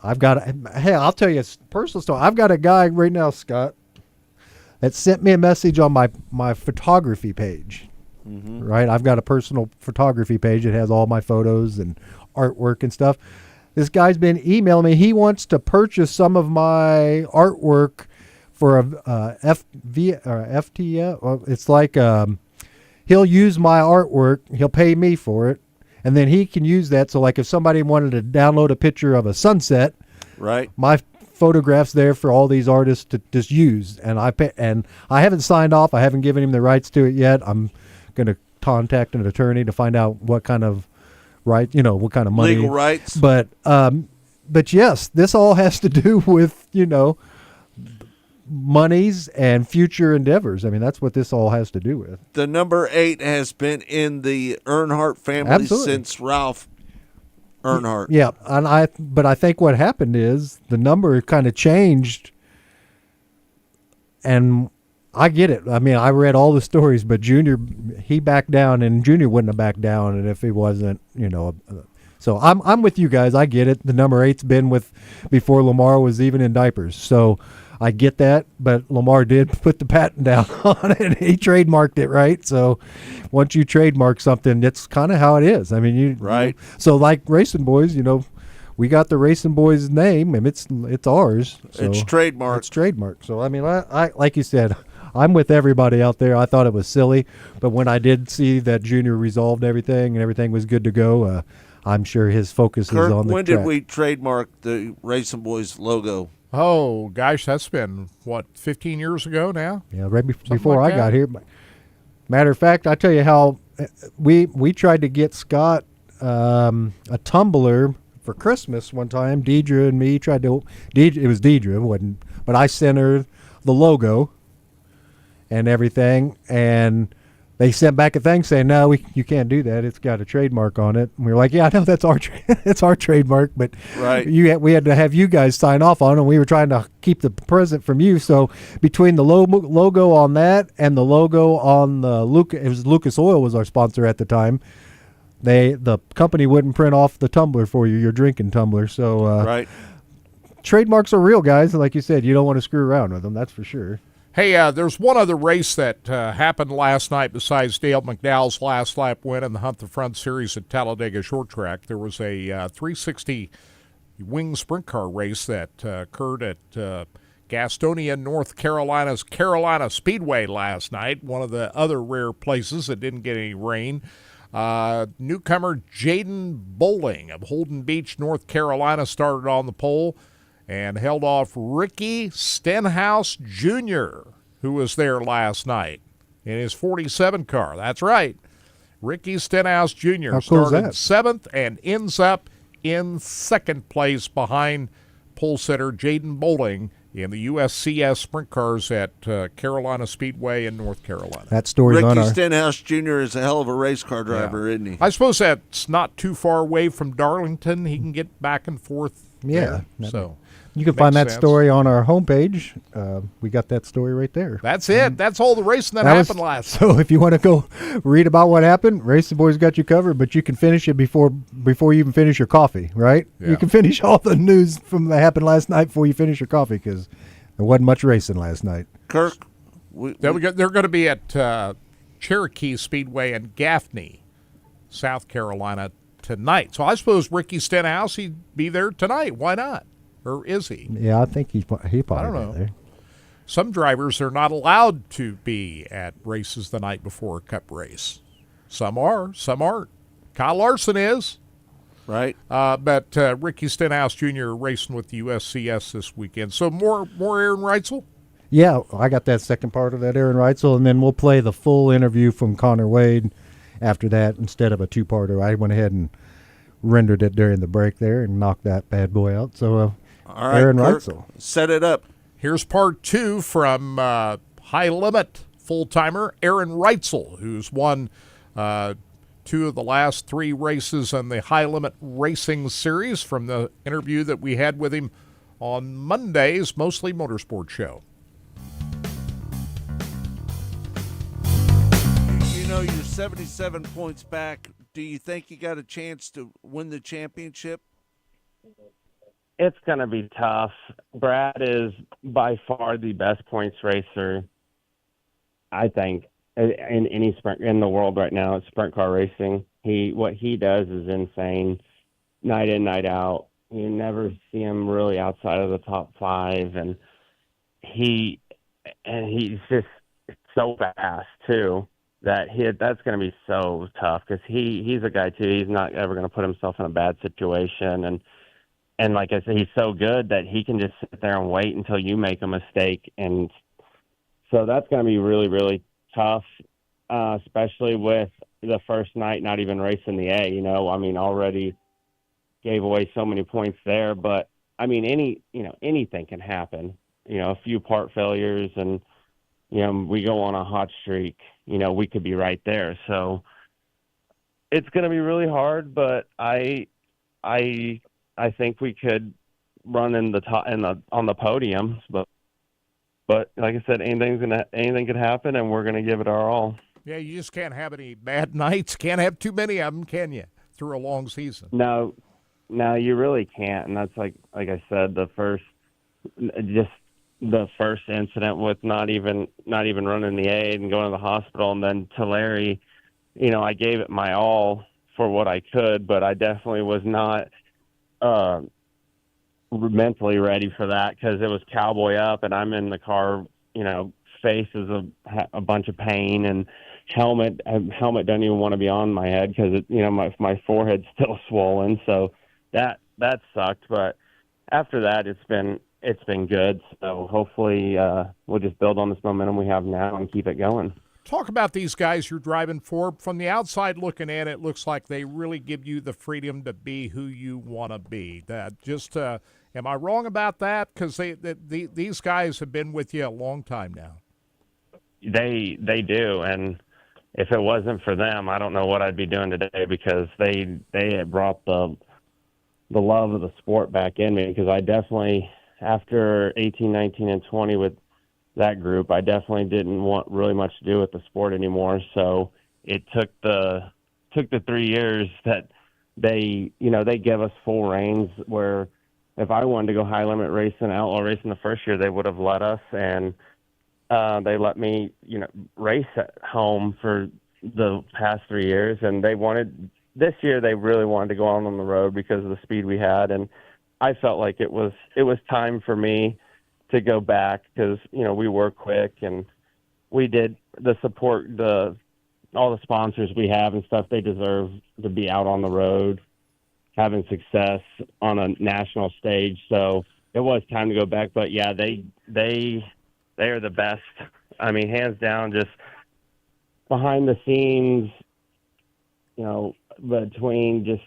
I'll tell you a personal story. I've got a guy right now, Scott, that sent me a message on my photography page. Mm-hmm. Right? I've got a personal photography page that has all my photos and artwork and stuff. This guy's been emailing me. He wants to purchase some of my artwork for a FTF. Well, it's like he'll use my artwork. He'll pay me for it. And then he can use that. So, like, if somebody wanted to download a picture of a sunset,
right?
My photograph's there for all these artists to just use. And I haven't signed off. I haven't given him the rights to it yet. I'm going to contact an attorney to find out what kind of what kind of money,
legal rights.
But yes, this all has to do with monies and future endeavors. I mean, that's what this all has to do with.
The number 8 has been in the Earnhardt family since Ralph Earnhardt.
Yeah, but I think what happened is the number kind of changed, and I get it. I mean, I read all the stories, but Junior, he backed down, and Junior wouldn't have backed down, and if he wasn't, so I'm with you guys. I get it. The number 8's been with before Lamar was even in diapers, so. I get that, but Lamar did put the patent down on it. He trademarked it, right? So once you trademark something, that's kind of how it is. I mean,
right.
So like Racing Boys, we got the Racing Boys name, and it's ours. So
it's trademarked.
It's trademarked. So I mean, I like you said, I'm with everybody out there. I thought it was silly, but when I did see that Junior resolved everything and everything was good to go, I'm sure his focus is on the
when
track.
did we trademark the Racing Boys logo?
Oh, gosh, that's been, 15 years ago now?
Yeah, right before I got here. Matter of fact, I tell you how we tried to get Scott a tumbler for Christmas one time. Deidre and me tried to – it was Deidre, wasn't, but I sent her the logo and everything, and – they sent back a thing saying, no, you can't do that. It's got a trademark on it. And we were like, yeah, I know that's our it's our trademark, but
right.
We had to have you guys sign off on it, and we were trying to keep the present from you. So between the logo on that and the logo on the Lucas Oil was our sponsor at the time, the company wouldn't print off the tumbler for you, your drinking tumbler. So
right.
Trademarks are real, guys. Like you said, you don't want to screw around with them, that's for sure.
Hey, there's one other race that happened last night besides Dale McDowell's last lap win in the Hunt the Front Series at Talladega Short Track. There was a 360 wing sprint car race that occurred at Gastonia, North Carolina's Carolina Speedway last night, one of the other rare places that didn't get any rain. Newcomer Jaden Bowling of Holden Beach, North Carolina, started on the pole and held off Ricky Stenhouse Jr., who was there last night in his 47 car. That's right. Ricky Stenhouse Jr. started 7th and ends up in 2nd place behind pole sitter Jaden Bowling in the USCS sprint cars at Carolina Speedway in North Carolina.
That story's
Ricky
on our...
Stenhouse Jr. is a hell of a race car driver, isn't he?
I suppose that's not too far away from Darlington. He can get back and forth
Yeah.
there. So
you can find that
sense.
story on our homepage. We got that story right there.
That's it. That's all the racing that
was-
happened last.
So if you want to go read about what happened, Racing Boys got you covered, but you can finish it before you even finish your coffee, right?
Yeah.
You can finish all the news from that happened last night before you finish your coffee because there wasn't much racing last night.
Kirk,
They're going to be at Cherokee Speedway in Gaffney, South Carolina tonight. So I suppose Ricky Stenhouse, he'd be there tonight. Why not? Or is he?
Yeah, I think he probably
I don't know.
be there.
Some drivers are not allowed to be at races the night before a Cup race. Some are, some aren't. Kyle Larson is.
Right.
But Ricky Stenhouse Jr. racing with the USCS this weekend. So more Aaron Reitzel?
Yeah, I got that second part of that Aaron Reitzel, and then we'll play the full interview from Connor Wade after that instead of a two-parter. I went ahead and rendered it during the break there and knocked that bad boy out. So
All right,
Aaron
Kirk,
Reitzel.
set it up.
Here's part two from High Limit full-timer Aaron Reitzel, who's won two of the last three races in the High Limit Racing Series from the interview that we had with him on Monday's Mostly Motorsports show.
You know, you're 77 points back. Do you think you got a chance to win the championship?
It's going to be tough. Brad is by far the best points racer, I think, in any sprint in the world right now. It's sprint car racing. What he does is insane, night in, night out. You never see him really outside of the top five, and he's just so fast too that that's going to be so tough because he's a guy too. He's not ever going to put himself in a bad situation, and like I said, he's so good that he can just sit there and wait until you make a mistake, and so that's going to be really, really tough, especially with the first night not even racing the A. Already gave away so many points there, but I mean, anything can happen. A few part failures, and we go on a hot streak. We could be right there. So it's going to be really hard, but I think we could run in the top on the podiums, but like I said, anything could happen, and we're going to give it our all.
Yeah, you just can't have any bad nights. Can't have too many of them, can you? Through a long season.
No, you really can't, and that's like I said, the first incident with not even running the A and going to the hospital, and then Tulare, I gave it my all for what I could, but I definitely was not mentally ready for that because it was cowboy up, and I'm in the car, face is a bunch of pain, and helmet doesn't even want to be on my head because my forehead's still swollen, so that sucked. But after that, it's been good. So hopefully we'll just build on this momentum we have now and keep it going.
Talk about these guys you're driving for. From the outside looking in, it looks like they really give you the freedom to be who you want to be. Am I wrong about that? Because these guys have been with you a long time now.
They do, and if it wasn't for them, I don't know what I'd be doing today because they had brought the love of the sport back in me because I definitely, after 18, 19, and 20 with that group, I definitely didn't want really much to do with the sport anymore. So it took the 3 years that they gave us full reins where if I wanted to go high limit racing, outlaw racing the first year, they would have let us, and they let me, race at home for the past 3 years. And this year they really wanted to go on the road because of the speed we had. And I felt like it was time for me to go back because, we were quick and we did the support, all the sponsors we have and stuff. They deserve to be out on the road, having success on a national stage. So it was time to go back, but yeah, they are the best. I mean, hands down, just behind the scenes, between just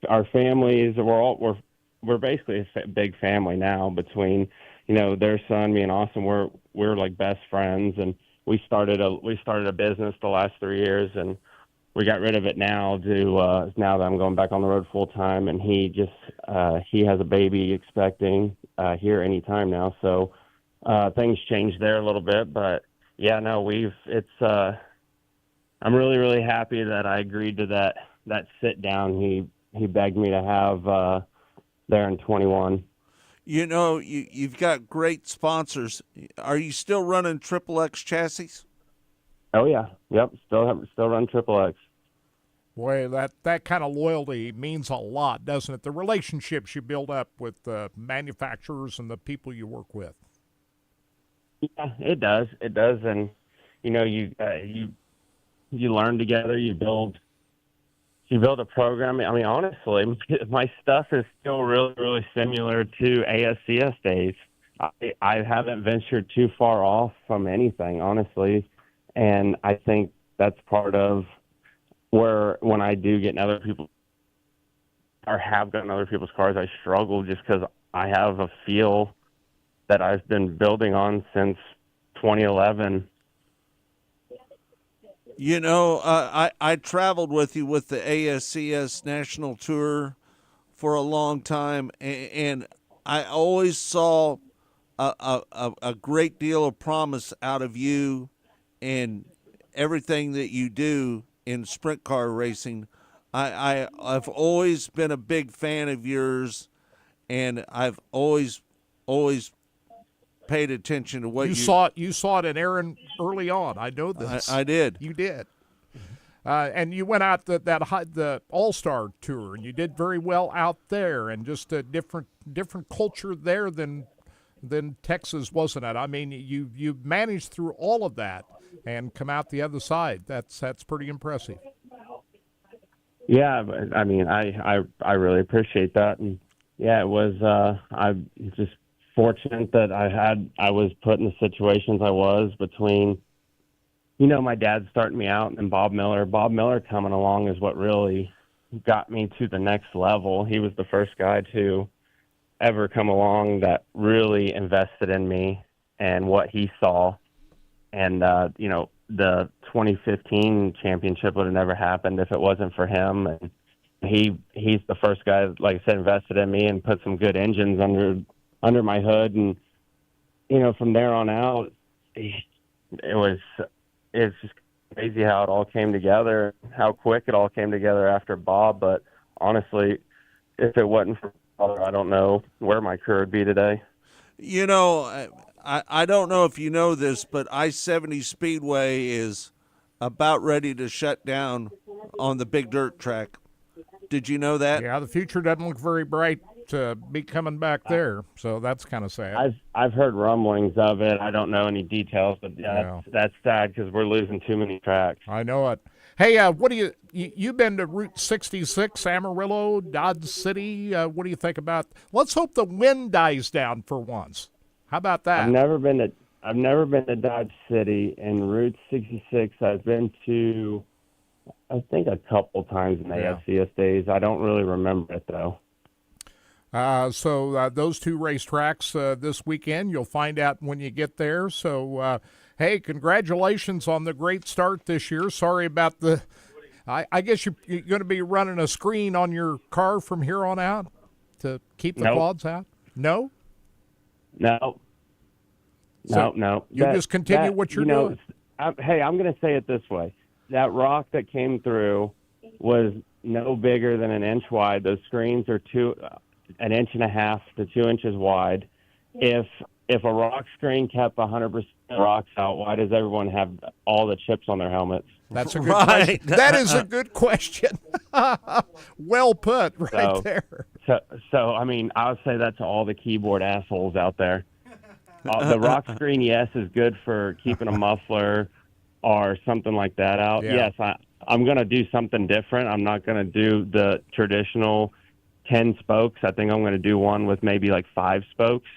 our families, we're basically a big family now between, their son, me and Austin, we're like best friends, and we started a business the last 3 years, and we got rid of it now now that I'm going back on the road full time, and he has a baby expecting here any time now. So things changed there a little bit, but yeah, no, I'm really, really happy that I agreed to that sit down he begged me to have there in 21.
You know, you've got great sponsors. Are you still running Triple X chassis?
Oh yeah, yep. Still run Triple X.
Boy, that kind of loyalty means a lot, doesn't it? The relationships you build up with the manufacturers and the people you work with.
Yeah, it does. It does, and you know, you learn together. You build a program. I mean, honestly, my stuff is still really, really similar to ASCS days. I haven't ventured too far off from anything, honestly, and I think that's part of where when I do get in other people or have gotten other people's cars, I struggle just because I have a feel that I've been building on since 2011.
You know, I traveled with you with the ASCS National Tour for a long time, and I always saw a great deal of promise out of you and everything that you do in sprint car racing. I've always been a big fan of yours, and I've always paid attention to what
you saw it in Aaron early on. I know this.
I did.
You did. And you went out the All-Star Tour, and you did very well out there, and just a different culture there than Texas, wasn't it? I mean, you managed through all of that and come out the other side. That's pretty impressive.
Yeah, but I mean, I really appreciate that, and yeah, it was. I'm just fortunate that I was put in the situations I was between, you know, my dad starting me out and then Bob Miller. Bob Miller coming along is what really got me to the next level. He was the first guy to ever come along that really invested in me and what he saw. And, you know, the 2015 championship would have never happened if it wasn't for him. And he's the first guy, like I said, invested in me and put some good engines under my hood. And, you know, from there on out, it's just crazy how it all came together, how quick it all came together after Bob. But honestly, if it wasn't for Father, I don't know where my career would be today.
You know, I don't know if you know this, but I-70 Speedway is about ready to shut down on the big dirt track. Did you know that?
Yeah, the future doesn't look very bright to be coming back there, so that's kind of sad.
I've heard rumblings of it. I don't know any details, but that's sad because we're losing too many tracks.
I know it. Hey, what do you've been to Route 66, Amarillo, Dodge City? What do you think about? Let's hope the wind dies down for once. How about that?
I've never been to Dodge City, and Route 66 I've been to, I think, a couple times in the ASCS days. I don't really remember it though.
So those two racetracks this weekend, you'll find out when you get there. So, hey, congratulations on the great start this year. Sorry about I guess you're going to be running a screen on your car from here on out to keep the quads out? No?
No. No.
You just continue what you're doing.
Hey, I'm going to say it this way. That rock that came through was no bigger than an inch wide. Those screens are 1.5 inches to 2 inches wide. If a rock screen kept 100% rocks out, why does everyone have all the chips on their helmets?
That's a good question. That is a good question. Well put, there.
So I mean, I would say that to all the keyboard assholes out there. The rock screen, yes, is good for keeping a muffler or something like that out.
Yeah.
Yes, I'm going to do something different. I'm not going to do the traditional 10 spokes. I think I'm going to do one with maybe like 5 spokes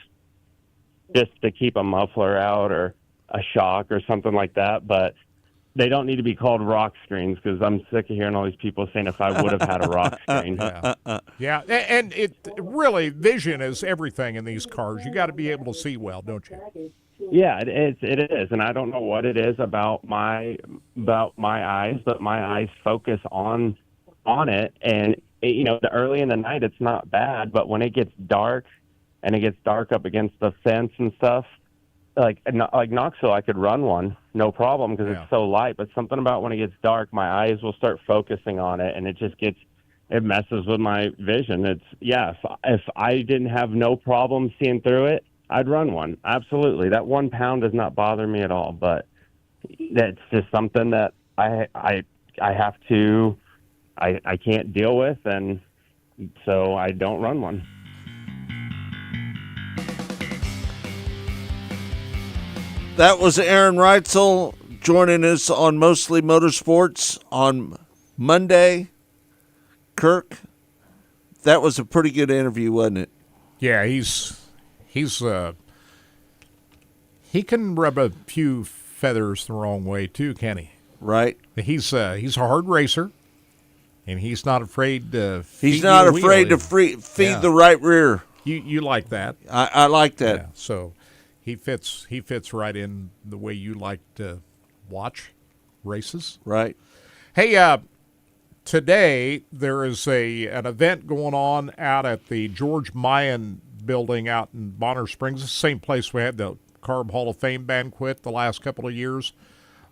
just to keep a muffler out or a shock or something like that. But they don't need to be called rock screens because I'm sick of hearing all these people saying if I would have had a rock screen.
Yeah, and it really, vision is everything in these cars. You got to be able to see well, don't you?
Yeah, it is, and I don't know what it is about my eyes, but my eyes focus on it, and early in the night it's not bad, but when it gets dark, and it gets dark up against the fence and stuff, like Knoxville, I could run one, no problem, because it's so light. But something about when it gets dark, my eyes will start focusing on it, and it messes with my vision. If I didn't have no problem seeing through it, I'd run one. Absolutely. That 1 pound does not bother me at all, but that's just something that I have to, I can't deal with, and so I don't run one.
That was Aaron Reitzel joining us on Mostly Motorsports on Monday. Kirk, that was a pretty good interview, wasn't it?
Yeah, he can rub a few feathers the wrong way too, can he?
Right.
He's a hard racer, and he's not afraid to.
He's not afraid to feed the right rear.
You like that?
I like that.
Yeah, so he fits right in the way you like to watch races.
Right.
Hey, today there is an event going on out at the George Mayan building out in Bonner Springs. It's the same place we had the Carb Hall of Fame banquet the last couple of years.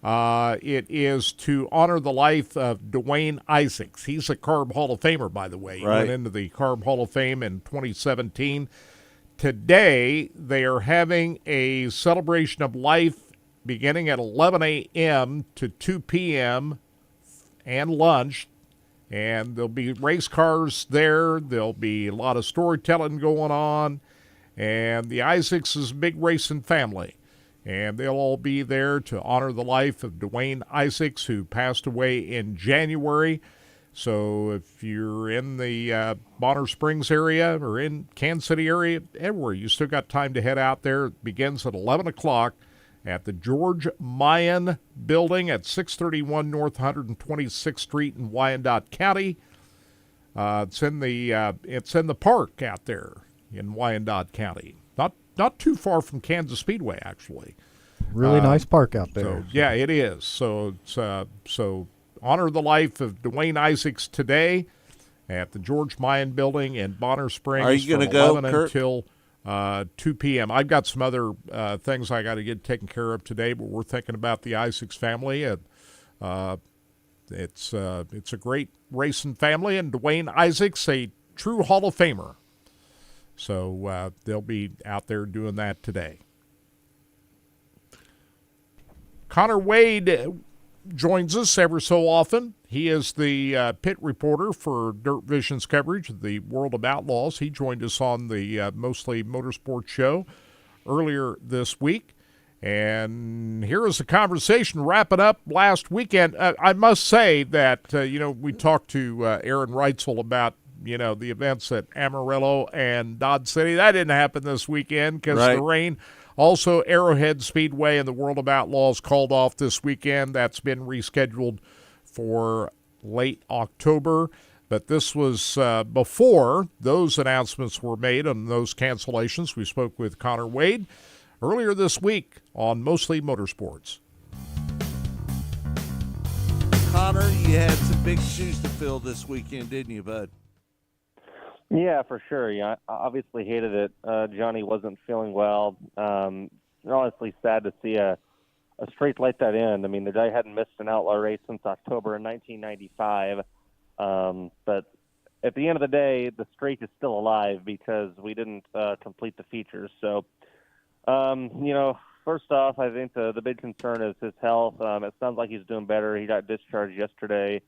It is to honor the life of Dwayne Isaacs. He's a Carb Hall of Famer, by the way. He went into the Carb Hall of Fame in 2017. Today, they are having a celebration of life beginning at 11 a.m. to 2 p.m. and lunch. And there'll be race cars there. There'll be a lot of storytelling going on. And the Isaacs is a big racing family. And they'll all be there to honor the life of Dwayne Isaacs, who passed away in January. So if you're in the Bonner Springs area or in Kansas City area, everywhere, you still got time to head out there. It begins at 11 o'clock. At the George Mayan building at 631 North 126th Street in Wyandotte County. It's in the park out there in Wyandotte County. Not too far from Kansas Speedway, actually.
Really nice park out there.
So, yeah, it is. So honor the life of Dwayne Isaacs today at the George Mayan building in Bonner Springs.
Are you going to go,
11
Kurt?
Until 2 p.m. I've got some other things I got to get taken care of today, but we're thinking about the Isaacs family, and it's a great racing family, and Dwayne Isaacs, a true Hall of Famer. So they'll be out there doing that today. Connor Wade joins us ever so often. He is the pit reporter for Dirt Vision's coverage of the World of Outlaws. He joined us on the Mostly Motorsports show earlier this week. And here is the conversation wrapping up last weekend. I must say that, we talked to Aaron Reitzel about, the events at Amarillo and Dodge City. That didn't happen this weekend because of the rain. Also, Arrowhead Speedway and the World of Outlaws called off this weekend. That's been rescheduled for late October. But this was before those announcements were made on those cancellations. We spoke with Connor Wade earlier this week on Mostly Motorsports.
Connor, you had some big shoes to fill this weekend, didn't you, bud?
Yeah, for sure. Yeah, I obviously hated it. Johnny wasn't feeling well. Honestly, sad to see a streak like that end. I mean, the guy hadn't missed an outlaw race since October in 1995. But at the end of the day, the streak is still alive because we didn't complete the features. So, first off, I think the big concern is his health. It sounds like he's doing better. He got discharged yesterday.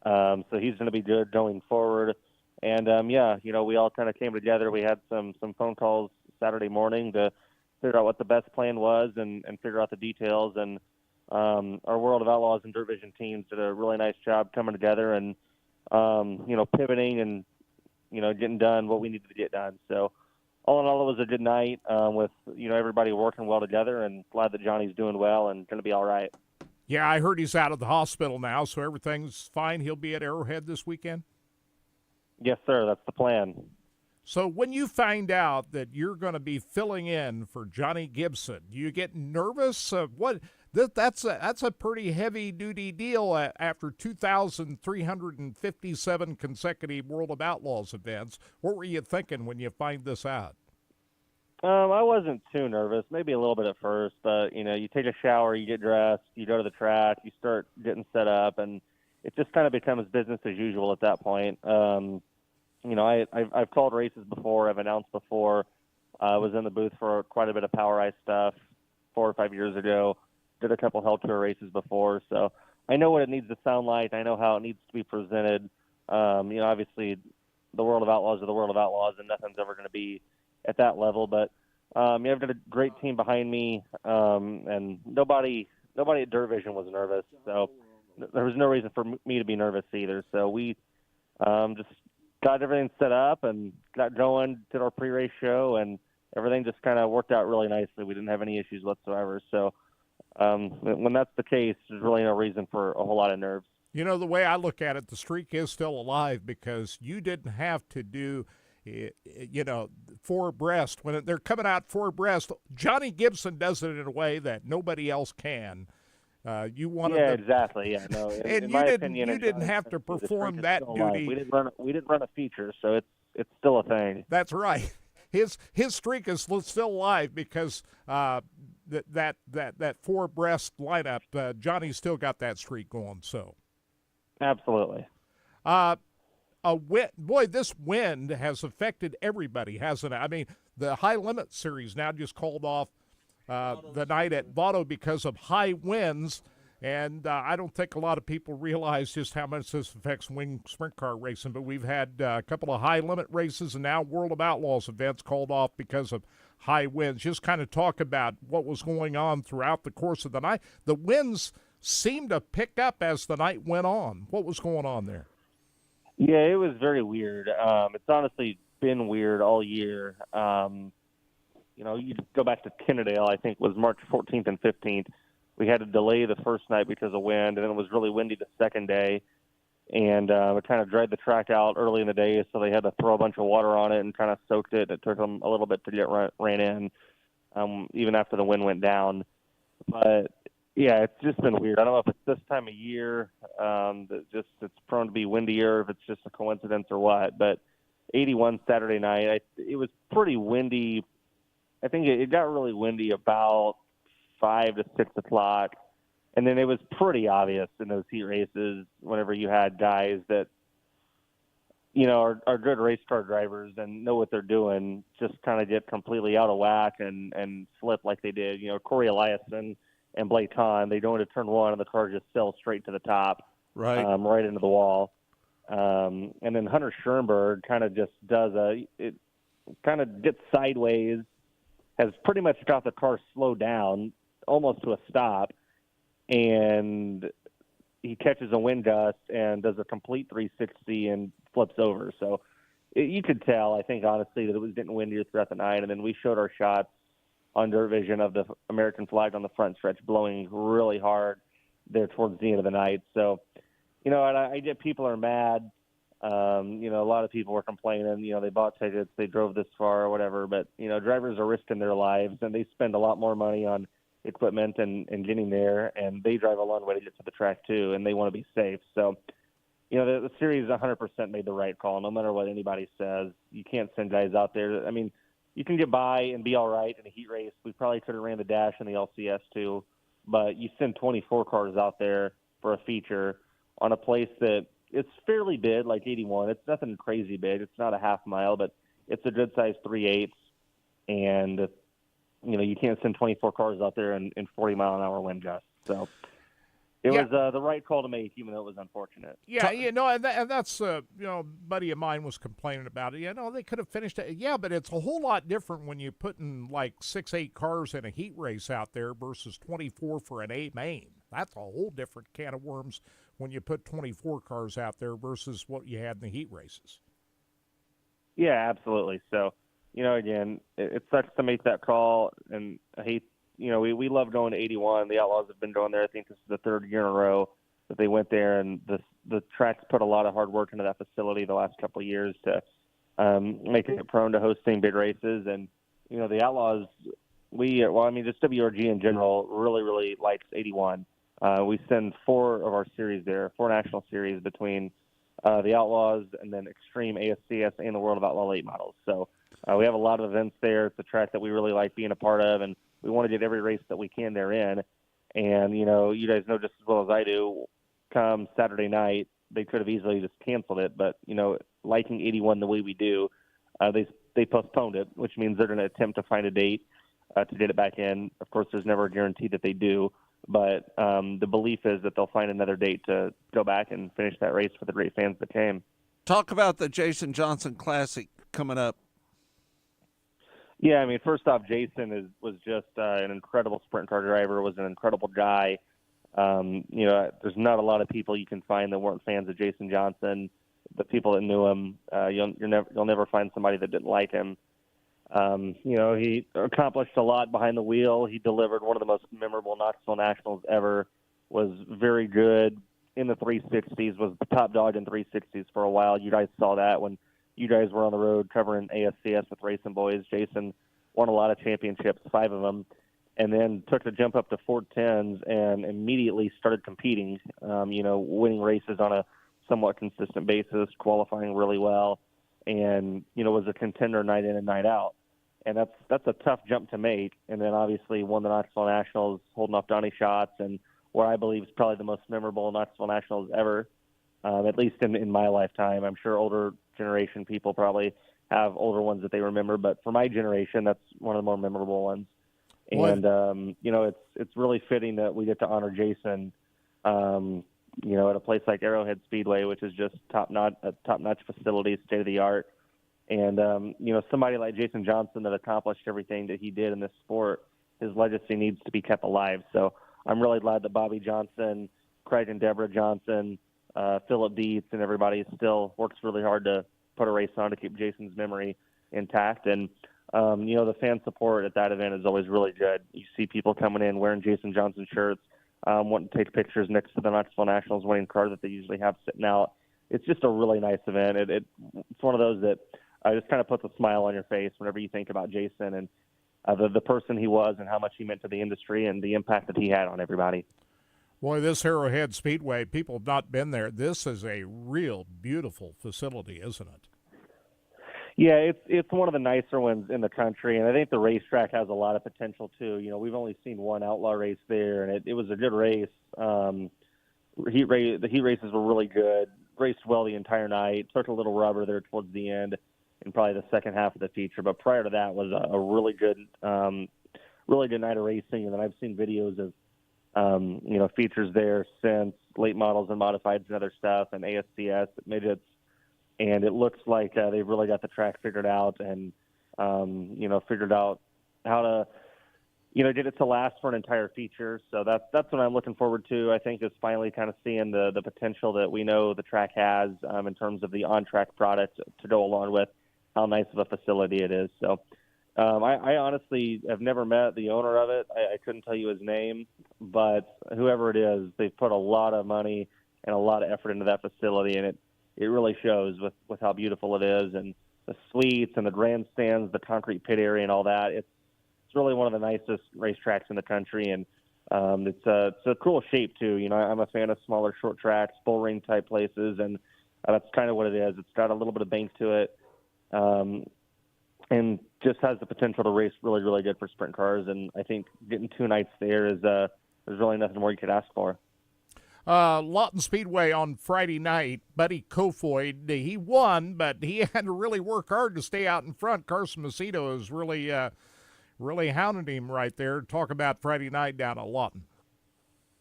So he's going to be good going forward. And, we all kind of came together. We had some phone calls Saturday morning to figure out what the best plan was and figure out the details. And our World of Outlaws and Dirt Vision teams did a really nice job coming together and, pivoting and, getting done what we needed to get done. So all in all, it was a good night with, everybody working well together, and glad that Johnny's doing well and going to be all right.
Yeah, I heard he's out of the hospital now, so everything's fine. He'll be at Arrowhead this weekend?
Yes, sir. That's the plan.
So when you find out that you're going to be filling in for Johnny Gibson, do you get nervous? That's a pretty heavy-duty deal after 2,357 consecutive World of Outlaws events. What were you thinking when you find this out?
I wasn't too nervous, maybe a little bit at first, but, you take a shower, you get dressed, you go to the track, you start getting set up, and it just kind of becomes business as usual at that point. I've called races before, I've announced before. I was in the booth for quite a bit of POWRi stuff 4 or 5 years ago. Did a couple Hell Tour races before, so I know what it needs to sound like. I know how it needs to be presented. Obviously, the World of Outlaws are the World of Outlaws, and nothing's ever going to be at that level. But I've got a great team behind me, and nobody at Dirt Vision was nervous, so there was no reason for me to be nervous either. So we just got everything set up and got going, did our pre-race show, and everything just kind of worked out really nicely. We didn't have any issues whatsoever. So when that's the case, there's really no reason for a whole lot of nerves.
The way I look at it, the streak is still alive because you didn't have to do, four abreast. When they're coming out four abreast, Johnny Gibson does it in a way that nobody else can. You wanted
exactly. Yeah, no.
And you didn't have to perform that duty.
We didn't run a feature, so it's still a thing.
That's right. His streak is still alive because that four abreast lineup, Johnny's still got that streak going. So,
absolutely.
This wind has affected everybody, hasn't it? I mean, the High Limit Series now just called off the night at Vado because of high winds, and I don't think a lot of people realize just how much this affects wing sprint car racing, but we've had a couple of high limit races and now World of Outlaws events called off because of high winds. Just kind of talk about what was going on throughout the course of the night. The winds seemed to pick up as the night went on. What was going on there?
Yeah, it was very weird. It's honestly been weird all year. You go back to Kennedale, I think was March 14th and 15th. We had to delay the first night because of wind, and then it was really windy the second day. And it kind of dried the track out early in the day, so they had to throw a bunch of water on it and kind of soaked it. It took them a little bit to get ran in, even after the wind went down. But, yeah, it's just been weird. I don't know if it's this time of year that it's prone to be windier, if it's just a coincidence or what. But 81 Saturday night, it was pretty windy. I think it got really windy about 5 to 6 o'clock. And then it was pretty obvious in those heat races whenever you had guys that, are good race car drivers and know what they're doing, just kind of get completely out of whack and flip like they did. Corey Eliason and Blake Kahn, they go into turn one and the car just sails straight to the top, right into the wall. And then Hunter Schoenberg kind of just it kind of gets sideways, has pretty much got the car slowed down almost to a stop, and he catches a wind gust and does a complete 360 and flips over. So you could tell, I think, honestly, that it was getting windier throughout the night. And then we showed our shots on Dirt Vision of the American flag on the front stretch blowing really hard there towards the end of the night. So, I get people are mad. A lot of people were complaining, they bought tickets, they drove this far or whatever, but, drivers are risking their lives and they spend a lot more money on equipment and getting there, and they drive a long way to get to the track too, and they want to be safe. So, the series 100% made the right call, no matter what anybody says. You can't send guys out there. I mean, you can get by and be all right in a heat race. We probably could have ran the dash in the LCS too, but you send 24 cars out there for a feature on a place that it's fairly big, like 81. It's nothing crazy big. It's not a half mile, but it's a good size 3/8. And, you can't send 24 cars out there in 40-mile-an-hour wind gusts. So it was the right call to make, even though it was unfortunate.
Yeah, and that's, a buddy of mine was complaining about it. They could have finished it. Yeah, but it's a whole lot different when you're putting like 6-8 cars in a heat race out there versus 24 for an A main. That's a whole different can of worms when you put 24 cars out there versus what you had in the heat races.
Yeah, absolutely. So, again, it sucks to make that call, and I hate, we love going to 81. The Outlaws have been going there. I think this is the third year in a row that they went there, and the track's put a lot of hard work into that facility the last couple of years to making it prone to hosting big races. And, the Outlaws, just WRG in general really, really likes 81. We send 4 of our series there, 4 national series between the Outlaws and then Extreme, ASCS, and the World of Outlaw late models. So we have a lot of events there. It's a track that we really like being a part of, and we want to get every race that we can therein. And, you guys know just as well as I do, come Saturday night, they could have easily just canceled it. But, liking 81 the way we do, they postponed it, which means they're going to attempt to find a date to get it back in. Of course, there's never a guarantee that they do. But the belief is that they'll find another date to go back and finish that race for the great fans that came.
Talk about the Jason Johnson Classic coming up.
Yeah, first off, Jason was just an incredible sprint car driver, was an incredible guy. There's not a lot of people you can find that weren't fans of Jason Johnson. The people that knew him, you'll never find somebody that didn't like him. He accomplished a lot behind the wheel. He delivered one of the most memorable Knoxville Nationals ever, was very good in the 360s, was the top dog in 360s for a while. You guys saw that when you guys were on the road covering ASCS with Racing Boys. Jason won a lot of championships, 5 of them, and then took the jump up to 410s and immediately started competing, winning races on a somewhat consistent basis, qualifying really well, and, was a contender night in and night out. And that's a tough jump to make. And then obviously won the Knoxville Nationals, holding off Donnie Schatz, and what I believe is probably the most memorable Knoxville Nationals ever, at least in my lifetime. I'm sure older generation people probably have older ones that they remember, but for my generation, that's one of the more memorable ones. And, it's really fitting that we get to honor Jason, at a place like Arrowhead Speedway, which is just top-notch facility, state-of-the-art. And, somebody like Jason Johnson that accomplished everything that he did in this sport, his legacy needs to be kept alive. So I'm really glad that Bobby Johnson, Craig and Deborah Johnson, Philip Dietz, and everybody still works really hard to put a race on to keep Jason's memory intact. And, the fan support at that event is always really good. You see people coming in wearing Jason Johnson shirts, wanting to take pictures next to the Knoxville Nationals winning car that they usually have sitting out. It's just a really nice event. It's one of those that just kind of puts a smile on your face whenever you think about Jason and the person he was and how much he meant to the industry and the impact that he had on everybody.
Boy, this Arrowhead Speedway, people have not been there. This is a real beautiful facility, isn't it?
Yeah, it's one of the nicer ones in the country, and I think the racetrack has a lot of potential too. We've only seen one outlaw race there, and it was a good race. The heat races were really good. Raced well the entire night. Took a little rubber there towards the end, and probably the second half of the feature. But prior to that was a really good night of racing. And then I've seen videos of features there since late models and modifieds and other stuff, and ASCS midgets. And it looks like they've really got the track figured out and, figured out how to, get it to last for an entire feature. So that's what I'm looking forward to, I think, is finally kind of seeing the potential that we know the track has in terms of the on-track product to go along with how nice of a facility it is. So I honestly have never met the owner of it. I couldn't tell you his name, but whoever it is, they've put a lot of money and a lot of effort into that facility, and it really shows with how beautiful it is, and the suites and the grandstands, the concrete pit area and all that. It's really one of the nicest racetracks in the country, and it's a cool shape too. I'm a fan of smaller short tracks, bull ring type places, and that's kind of what it is. It's got a little bit of bank to it, and just has the potential to race really, really good for sprint cars. And I think getting 2 nights there is there's really nothing more you could ask for.
Lawton Speedway on Friday night, Buddy Kofoid, he won, but he had to really work hard to stay out in front. Carson Macedo is really hounding him right there. Talk about Friday night down at Lawton.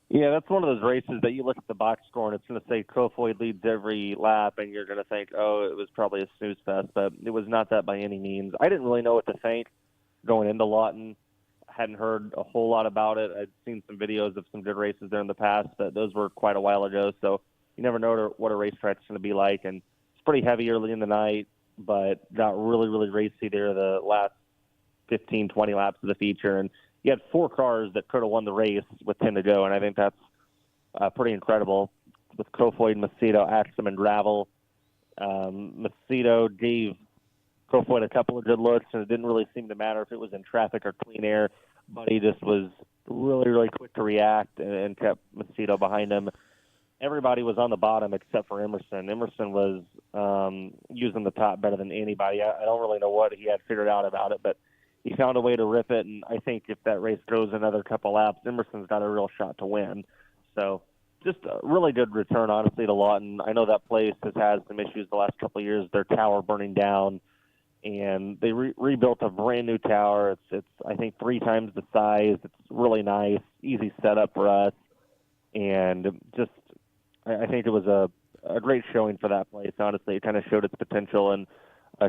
Yeah, that's one of those races that you look at the box score and it's going to say Kofoid leads every lap, and you're going to think, oh, it was probably a snooze fest, but it was not that by any means. I didn't really know what to think going into Lawton. Hadn't heard a whole lot about it. I'd seen some videos of some good races there in the past, but those were quite a while ago, so you never know what a racetrack's going to be like. And it's pretty heavy early in the night, but got really, really racy there the last 15, 20 laps of the feature. And you had 4 cars that could have won the race with 10 to go, and I think that's pretty incredible. With Kofoid, Macedo, Axum, and Gravel, Macedo gave Kofoid a couple of good looks, and it didn't really seem to matter if it was in traffic or clean air. Buddy just was really, really quick to react and kept Macedo behind him. Everybody was on the bottom except for Emerson. Emerson was using the top better than anybody. I don't really know what he had figured out about it, but he found a way to rip it, and I think if that race goes another couple laps, Emerson's got a real shot to win. So just a really good return, honestly, to Lawton. I know that place has had some issues the last couple of years, their tower burning down, and they rebuilt a brand-new tower. It's I think 3 times the size. It's really nice, easy setup for us, and just I think it was a great showing for that place, honestly. It kind of showed its potential and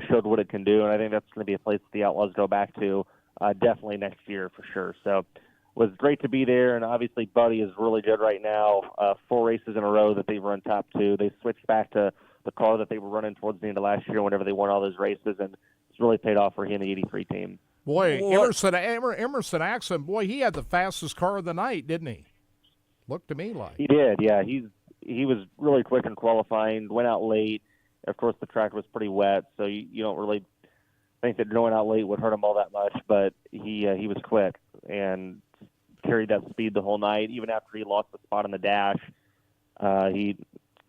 showed what it can do, and I think that's going to be a place that the Outlaws go back to definitely next year for sure. So it was great to be there, and obviously Buddy is really good right now. 4 races in a row that they've run top 2. They switched back to the car that they were running towards the end of last year whenever they won all those races, and it's really paid off for he and the 83 team.
Boy, Emerson Axsom, boy, he had the fastest car of the night, didn't he? Looked to me like.
He did, yeah. He was really quick in qualifying, went out late. Of course, the track was pretty wet, so you don't really think that going out late would hurt him all that much, but he was quick and carried that speed the whole night. Even after he lost the spot on the dash, he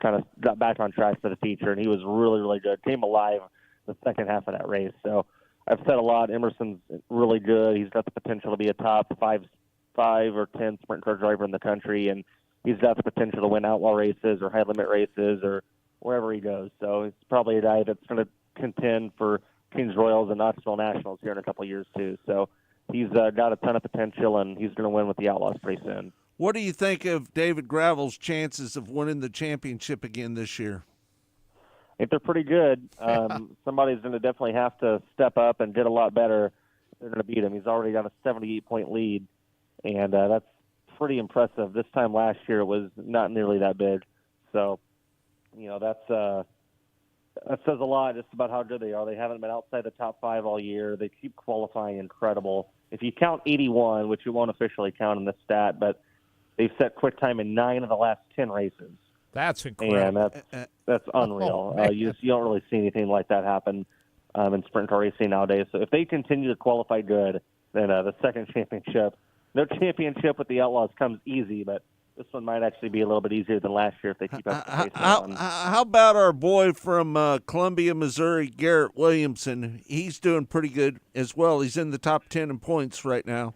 kind of got back on track for the feature, and he was really, really good. Came alive the second half of that race. So I've said a lot, Emerson's really good. He's got the potential to be a top 5 or 10 sprint car driver in the country, and he's got the potential to win outlaw races or high limit races or wherever he goes. So he's probably a guy that's going to contend for Kings Royals and Knoxville Nationals here in a couple of years too. So he's got a ton of potential, and he's going to win with the Outlaws pretty soon.
What do you think of David Gravel's chances of winning the championship again this year?
I think they're pretty good. Somebody's going to definitely have to step up and get a lot better if they're going to beat him. He's already got a 78-point lead, and that's pretty impressive. This time last year it was not nearly that big. So, that says a lot just about how good they are. They haven't been outside the top 5 all year. They keep qualifying incredible. If you count 81, which you won't officially count in this stat, but they've set quick time in 9 of the last 10 races.
That's incredible.
And that's unreal. You don't really see anything like that happen in sprint car racing nowadays. So if they continue to qualify good, then the second championship, no championship with the Outlaws comes easy, but this one might actually be a little bit easier than last year if they keep up the pace.
How about our boy from Columbia, Missouri, Garrett Williamson? He's doing pretty good as well. He's in the top 10 in points right now.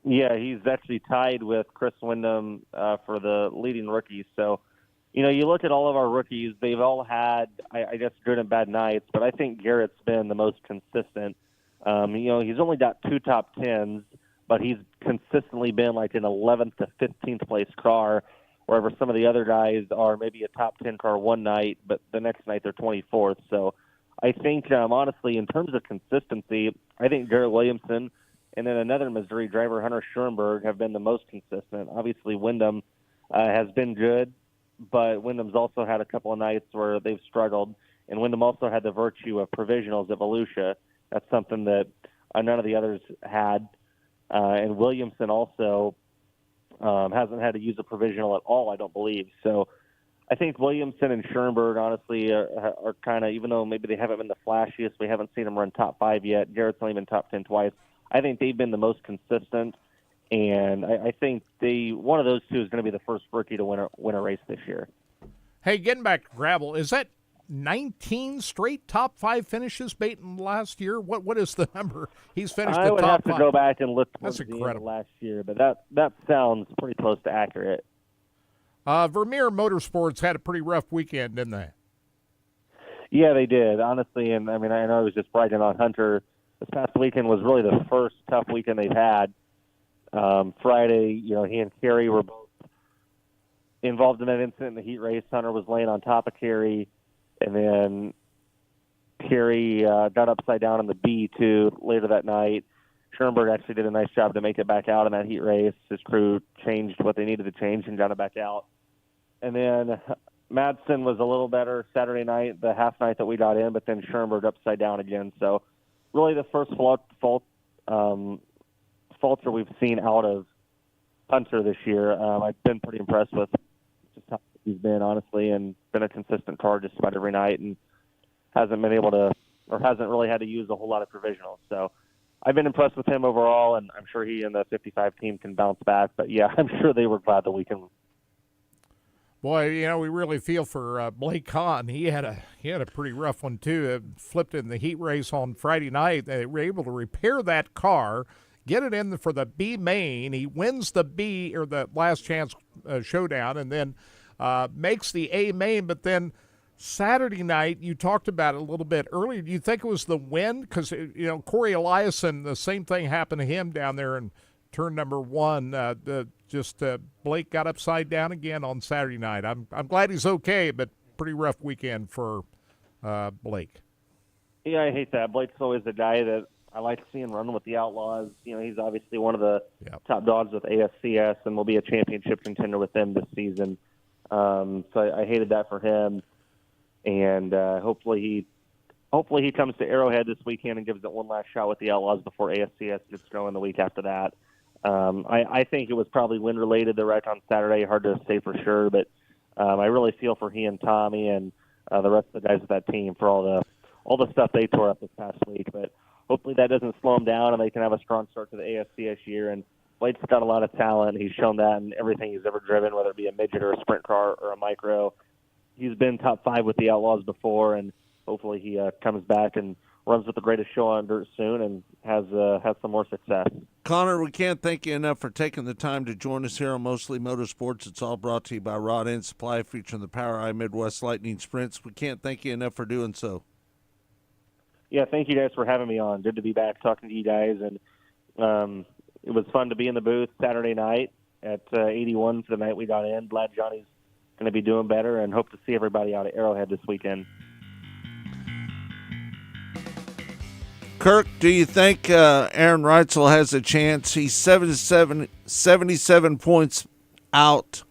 Yeah, he's actually tied with Chris Windham for the leading rookies. So, you look at all of our rookies, they've all had, I guess, good and bad nights, but I think Garrett's been the most consistent. He's only got 2 top 10s, but he's consistently been like an 11th to 15th place car, wherever some of the other guys are maybe a top 10 car one night, but the next night they're 24th. So I think, honestly, in terms of consistency, I think Garrett Williamson and then another Missouri driver, Hunter Schoenberg, have been the most consistent. Obviously, Windham has been good, but Wyndham's also had a couple of nights where they've struggled, and Windham also had the virtue of provisionals at Volusia. That's something that none of the others had. And Williamson also hasn't had to use a provisional at all, I don't believe. So I think Williamson and Schoenberg, honestly, are kind of, even though maybe they haven't been the flashiest, we haven't seen them run top 5 yet. Garrett's only been top 10 twice. I think they've been the most consistent, and I think one of those two is going to be the first rookie to win a race this year.
Hey, getting back to Gravel, is that 19 straight top 5 finishes Baton last year? What is the number? He's finished
I
the
would
top
have to
5.
go back and look
That's
towards the end of
incredible.
last year, but that sounds pretty close to accurate.
Vermeer Motorsports had a pretty rough weekend, didn't they?
Yeah, they did, honestly. And, I know I was just bragging on Hunter. This past weekend was really the first tough weekend they've had. Friday, he and Kerry were both involved in an incident in the heat race. Hunter was laying on top of Kerry, and then Kerry got upside down in the B2 later that night. Schoenberg actually did a nice job to make it back out in that heat race. His crew changed what they needed to change and got it back out. And then Madsen was a little better Saturday night, the half night that we got in, but then Schoenberg upside down again. So really the first falter we've seen out of Hunter this year. I've been pretty impressed with just how he's been, honestly, and been a consistent car just about every night, and hasn't been able to or hasn't really had to use a whole lot of provisionals. So I've been impressed with him overall, and I'm sure he and the 55 team can bounce back. But, yeah, I'm sure they were glad that we can.
Boy, we really feel for Blake Kahn. He had a pretty rough one, too. Flipped in the heat race on Friday night. They were able to repair that car, get it in for the B main. He wins the B, or the last chance showdown, and then makes the A main. But then Saturday night, you talked about it a little bit earlier. Do you think it was the wind? Because, Corey Eliason, the same thing happened to him down there in turn number one. Blake got upside down again on Saturday night. I'm glad he's okay, but pretty rough weekend for Blake.
Yeah, I hate that. Blake's always the guy that I like seeing run with the Outlaws. He's obviously one of the top dogs with ASCS and will be a championship contender with them this season. So I hated that for him. And hopefully he comes to Arrowhead this weekend and gives it one last shot with the Outlaws before ASCS gets going the week after that. I think it was probably wind-related, the wreck on Saturday. Hard to say for sure, but I really feel for he and Tommy and the rest of the guys with that team for all the stuff they tore up this past week. But hopefully that doesn't slow them down and they can have a strong start to the ASCS year. And Blake's got a lot of talent. He's shown that in everything he's ever driven, whether it be a midget or a sprint car or a micro. He's been top 5 with the Outlaws before, and hopefully he comes back and runs with the greatest show on dirt soon and has some more success.
Connor, we can't thank you enough for taking the time to join us here on Mostly Motorsports. It's all brought to you by Rod End Supply, featuring the POWRi Midwest Lightning Sprints. We can't thank you enough for doing so.
Yeah, thank you guys for having me on. Good to be back talking to you guys, and it was fun to be in the booth Saturday night at 81 for the night we got in. Glad Johnny's going to be doing better, and hope to see everybody out at Arrowhead this weekend.
Kirk, do you think Aaron Reutzel has a chance? He's 77 points out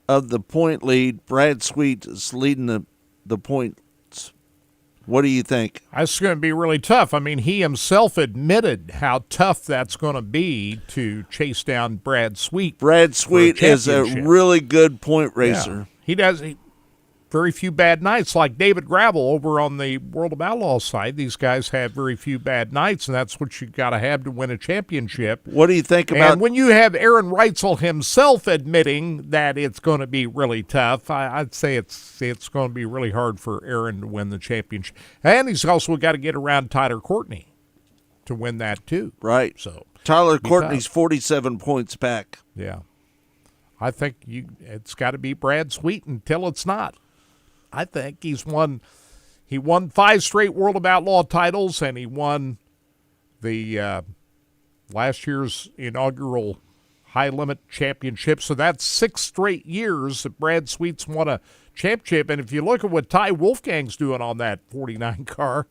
of the point lead. Brad Sweet is leading the points. What do you think?
That's going to be really tough. I mean, he himself admitted how tough that's going to be to chase down Brad Sweet.
Brad Sweet is a really good point racer.
Yeah. He does very few bad nights, like David Gravel over on the World of Outlaws side. These guys have very few bad nights, and that's what you got to have to win a championship.
What do you think about?
And when you have Aaron Reutzel himself admitting that it's going to be really tough, I'd say it's going to be really hard for Aaron to win the championship. And he's also got to get around Tyler Courtney to win that too.
Right.
So
Tyler Courtney's 47 points back.
Yeah. I think it's got to be Brad Sweet until it's not. I think he won 5 straight World of Outlaw titles, and he won the last year's inaugural High Limit Championship. So that's 6 straight years that Brad Sweet's won a championship. And if you look at what Ty Wolfgang's doing on that 49 car,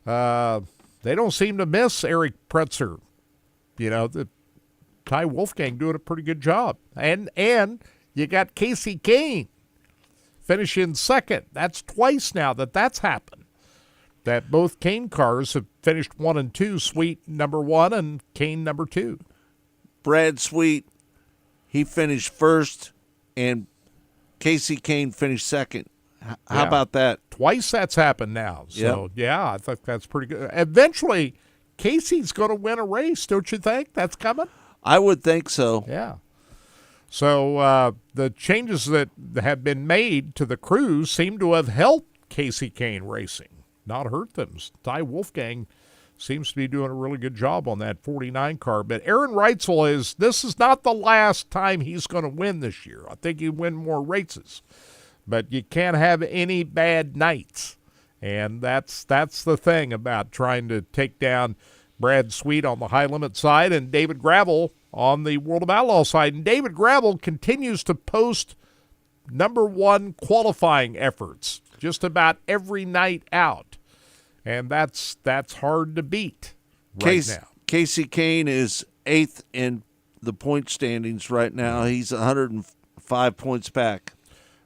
they don't seem to miss Eric Pretzer. Ty Wolfgang doing a pretty good job. And you got Casey Kane finishing second. That's twice now that's happened. That both Kane cars have finished 1 and 2, Sweet number 1 and Kane number 2.
Brad Sweet, he finished first, and Casey Kane finished second. How about that?
Twice that's happened now. So, yeah, I think that's pretty good. Eventually, Casey's going to win a race, don't you think? That's coming?
I would think so.
Yeah. So the changes that have been made to the crews seem to have helped Casey Kane Racing, not hurt them. Ty Wolfgang seems to be doing a really good job on that 49 car. But Aaron Reutzel this is not the last time he's going to win this year. I think he'll win more races. But you can't have any bad nights. And that's the thing about trying to take down Brad Sweet on the high limit side and David Gravel on the World of Outlaw side. And David Gravel continues to post number 1 qualifying efforts just about every night out. And that's hard to beat now.
Casey Kane is 8th in the point standings right now. He's 105 points back.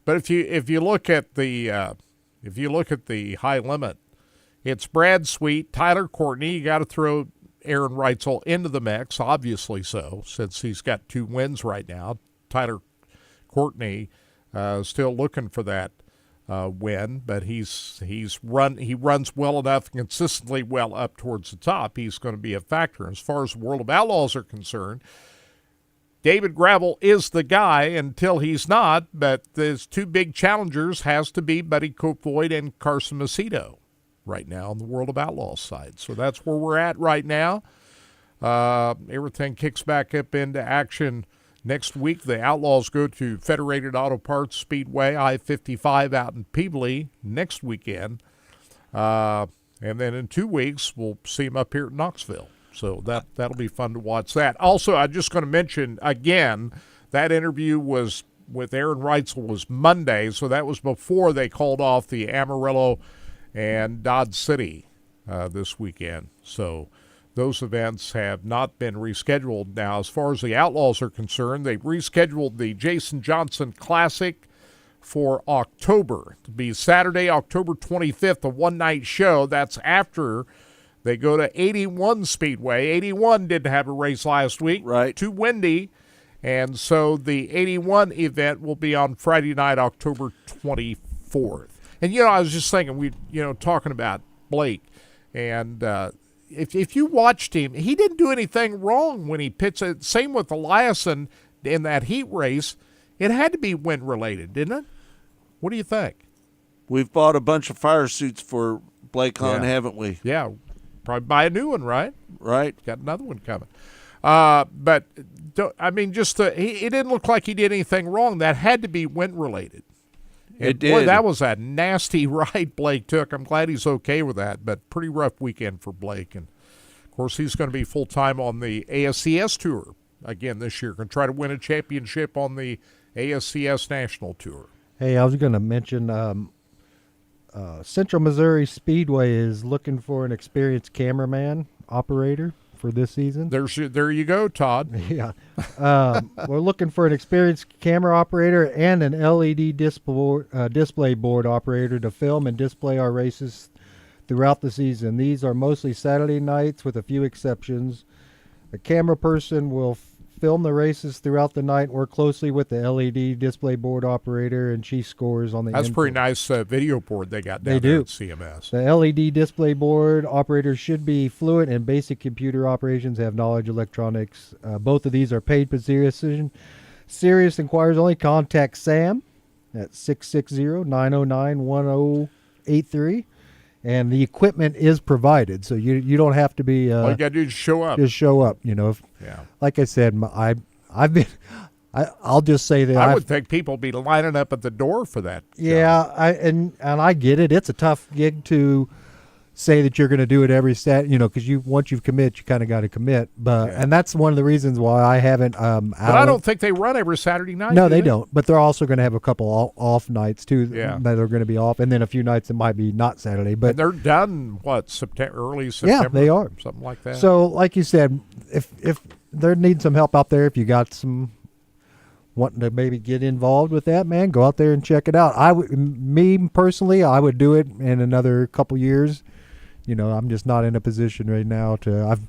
But if you look at the high limit, it's Brad Sweet, Tyler Courtney. You got to throw Aaron Reutzel into the mix, obviously so, since he's got 2 wins right now. Tyler Courtney still looking for that win, but he runs well enough and consistently well up towards the top. He's going to be a factor. As far as the World of Outlaws are concerned, David Gravel is the guy until he's not, but his two big challengers has to be Buddy Kofoid and Carson Macedo right now on the World of Outlaws side. So that's where we're at right now. Everything kicks back up into action next week. The Outlaws go to Federated Auto Parts Speedway, I-55 out in Peebly next weekend. And then in 2 weeks, we'll see them up here at Knoxville. So that'll be fun to watch that. Also, I'm just going to mention again, that interview was with Aaron Reitzel was Monday, so that was before they called off the Amarillo and Dodge City this weekend. So those events have not been rescheduled. Now, as far as the Outlaws are concerned, they've rescheduled the Jason Johnson Classic for October. To be Saturday, October 25th, a one-night show. That's after they go to 81 Speedway. 81 didn't have a race last week.
Right.
Too windy. And so the 81 event will be on Friday night, October 24th. And, I was just thinking, talking about Blake. And if you watched him, he didn't do anything wrong when he pitched it. Same with Eliason in that heat race. It had to be wind-related, didn't it? What do you think?
We've bought a bunch of fire suits for Blake Hahn, haven't we?
Yeah. Probably buy a new one, right?
Right.
Got another one coming. But, it didn't look like he did anything wrong. That had to be wind-related.
It did.
Boy, that was a nasty ride Blake took. I'm glad he's okay with that, but pretty rough weekend for Blake. And, of course, he's going to be full-time on the ASCS Tour again this year. Going to try to win a championship on the ASCS National Tour.
Hey, I was going to mention Central Missouri Speedway is looking for an experienced cameraman operator for this season.
There you go, Todd.
Yeah. We're looking for an experienced camera operator and an LED display board operator to film and display our races throughout the season. These are mostly Saturday nights with a few exceptions. A camera person will film the races throughout the night and work closely with the LED display board operator, and she scores on the
That's
input.
pretty nice video board they got down there at CMS.
The LED display board operator should be fluent in basic computer operations, have knowledge of electronics. Both of these are paid position. Serious inquiries only. Contact Sam at 660-909-1083. And the equipment is provided, so you don't have to be.
All you got to do is show up.
Just show up, Like I said, I'll just say that
I would think people would be lining up at the door for that.
Yeah, and I get it. It's a tough gig to say that you're going to do it every because once you commit, you kind of got to commit. But and that's one of the reasons why I haven't.
But I don't think they run every Saturday night.
No, they don't. But they're also going to have a couple off nights too.
Yeah.
That are going to be off, and then a few nights that might be not Saturday. But
and they're done early September.
Yeah, they are
something like that.
So, like you said, if there needs some help out there, if you got some wanting to maybe get involved with that, man, go out there and check it out. Me personally, I would do it in another couple years. I'm just not in a position right now I've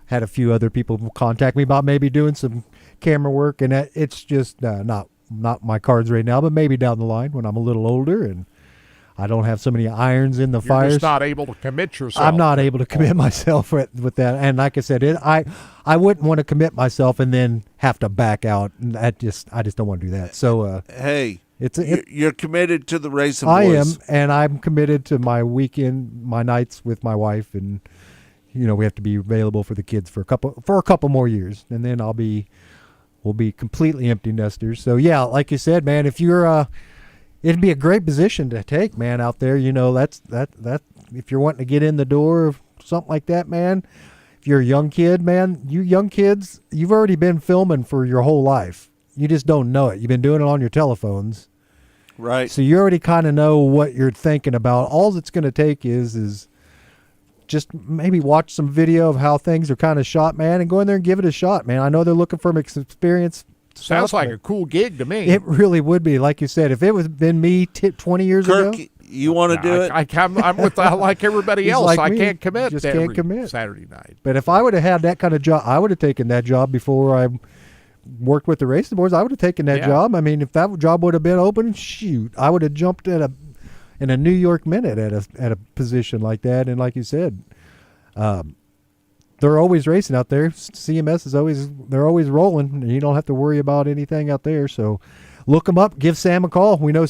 had a few other people contact me about maybe doing some camera work, and it's just not my cards right now, but maybe down the line when I'm a little older and I don't have so many irons in the fires.
You're just not able to commit yourself.
I'm not able to commit myself with that. And like I said, I wouldn't want to commit myself and then have to back out. And I just don't want to do that. So,
hey. You're committed to the Racing Boys.
I am, and I'm committed to my nights with my wife, and we have to be available for the kids for a couple more years, and then we'll be completely empty nesters. So yeah, like you said, man, if you're it'd be a great position to take, man, out there. That's if you're wanting to get in the door of something like that, man. If you're a young kid, man, you young kids, you've already been filming for your whole life. You just don't know it. You've been doing it on your telephones.
Right.
So you already kind of know what you're thinking about. All it's going to take is just maybe watch some video of how things are kind of shot, man, and go in there and give it a shot, man. I know they're looking for experience.
Sounds like a cool gig to me.
It really would be. Like you said, if it was been me 20 years
Kirk,
ago.
You want to do it?
I'm with like everybody else.
Like
I
me.
can't commit.
Just
every
can't commit.
Saturday night.
But if I would have had that kind of job, I would have taken that job before I worked with the Racing Boys. I would have taken that job. I mean, if that job would have been open, shoot, I would have jumped at in a New York minute at a position like that. And like you said, they're always racing out there. CMS is they're always rolling, and you don't have to worry about anything out there. So look them up. Give Sam a call. We know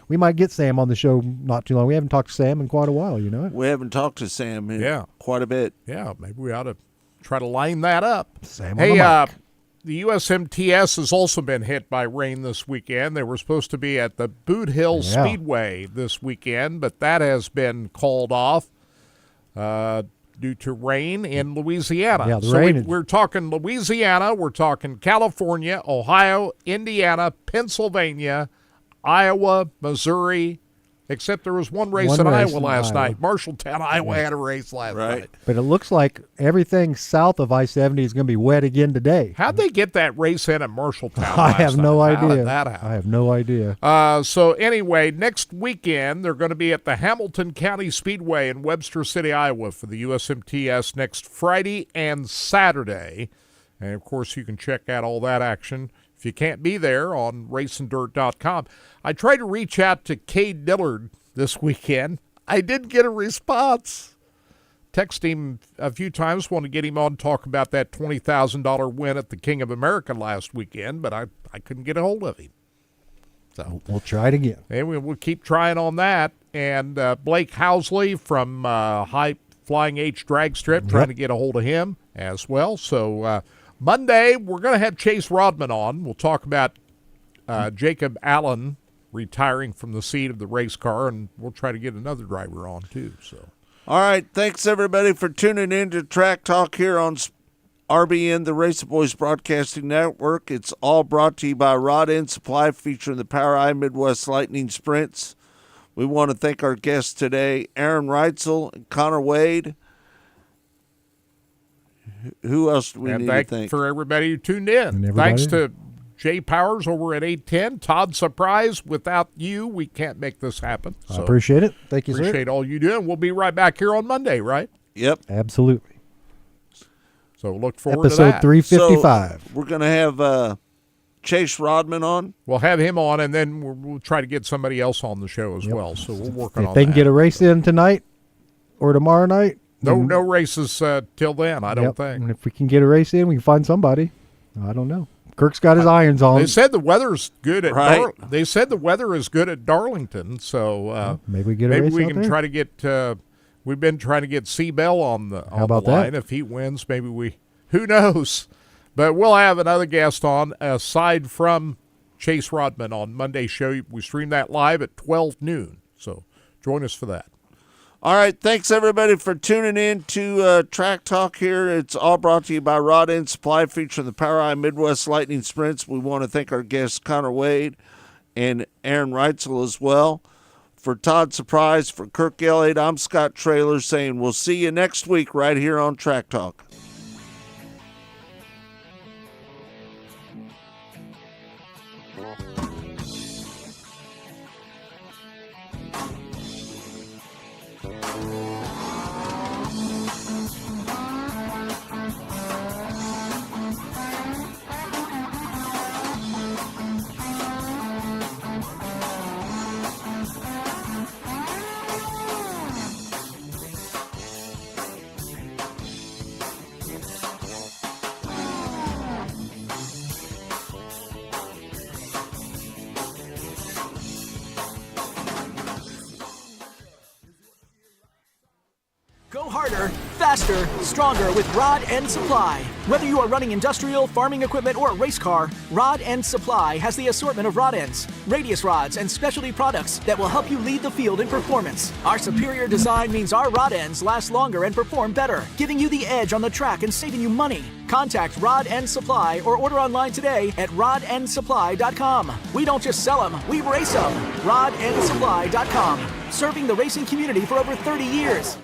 we might get Sam on the show not too long. We haven't talked to Sam in quite a while, you know.
We haven't talked to Sam in quite a bit.
Yeah, maybe we ought to try to line that up.
Sam
hey, the USMTS has also been hit by rain this weekend. They were supposed to be at the Boot Hill Speedway this weekend, but that has been called off due to rain in Louisiana.
Yeah,
so we're talking Louisiana, we're talking California, Ohio, Indiana, Pennsylvania, Iowa, Missouri, except there was one race in Iowa last night. Marshalltown, Iowa had a race last night.
But it looks like everything south of I-70 is going to be wet again today.
How'd they get that race in at Marshalltown
I have no idea.
How did that happen?
I have no idea.
So anyway, next weekend they're going to be at the Hamilton County Speedway in Webster City, Iowa for the USMTS next Friday and Saturday. And, of course, you can check out all that action if you can't be there on racingdirt.com. I tried to reach out to Cade Dillard this weekend. I didn't get a response. Texted him a few times, wanted to get him on to talk about that $20,000 win at the King of America last weekend, but I couldn't get a hold of him. So
we'll try it again.
And we'll keep trying on that. And Blake Housley from High Flying H Drag Strip, trying to get a hold of him as well. So Monday, we're going to have Chase Rodman on. We'll talk about Jacob Allen retiring from the seat of the race car, and we'll try to get another driver on too. So,
all right, thanks everybody for tuning in to Track Talk here on RBN, the Racing Boys Broadcasting Network. It's all brought to you by Rod End Supply, featuring the POWRi Midwest Lightning Sprints. We want to thank our guests today, Aaron Reitzel and Connor Wade. Who else do we need to thank?
For everybody who tuned in. Thanks to Jay Powers over at 810. Todd Surprise, without you, we can't make this happen.
I appreciate it. Thank you, sir.
Appreciate all you do, and we'll be right back here on Monday, right?
Yep.
Absolutely.
So look forward to that.
Episode 355.
So we're going to have Chase Rodman on.
We'll have him on, and then we'll try to get somebody else on the show as well. So we'll work on that.
If they can get a race in tonight or tomorrow night.
No races till then, I don't think.
And if we can get a race in, we can find somebody. I don't know. Kirk's got his irons on.
They said the weather's good at They said the weather is good at Darlington, so
maybe we get a race
we
out
can
there?
try to get. We've been trying to get Seabell on the line. If he wins, maybe we. Who knows? But we'll have another guest on aside from Chase Rodman on Monday's show. We stream that live at 12 noon, so join us for that.
All right, thanks everybody for tuning in to Track Talk here. It's all brought to you by Rod End Supply, featuring the POWRi Midwest Lightning Sprints. We want to thank our guests Connor Wade and Aaron Reitzel as well. For Todd Surprise, for Kirk Elliott, I'm Scott Traylor saying we'll see you next week right here on Track Talk.
Go harder, faster, stronger with Rod End Supply. Whether you are running industrial, farming equipment, or a race car, Rod End Supply has the assortment of rod ends, radius rods, and specialty products that will help you lead the field in performance. Our superior design means our rod ends last longer and perform better, giving you the edge on the track and saving you money. Contact Rod End Supply or order online today at rodendsupply.com. We don't just sell them, we race them. rodendsupply.com. Serving the racing community for over 30 years.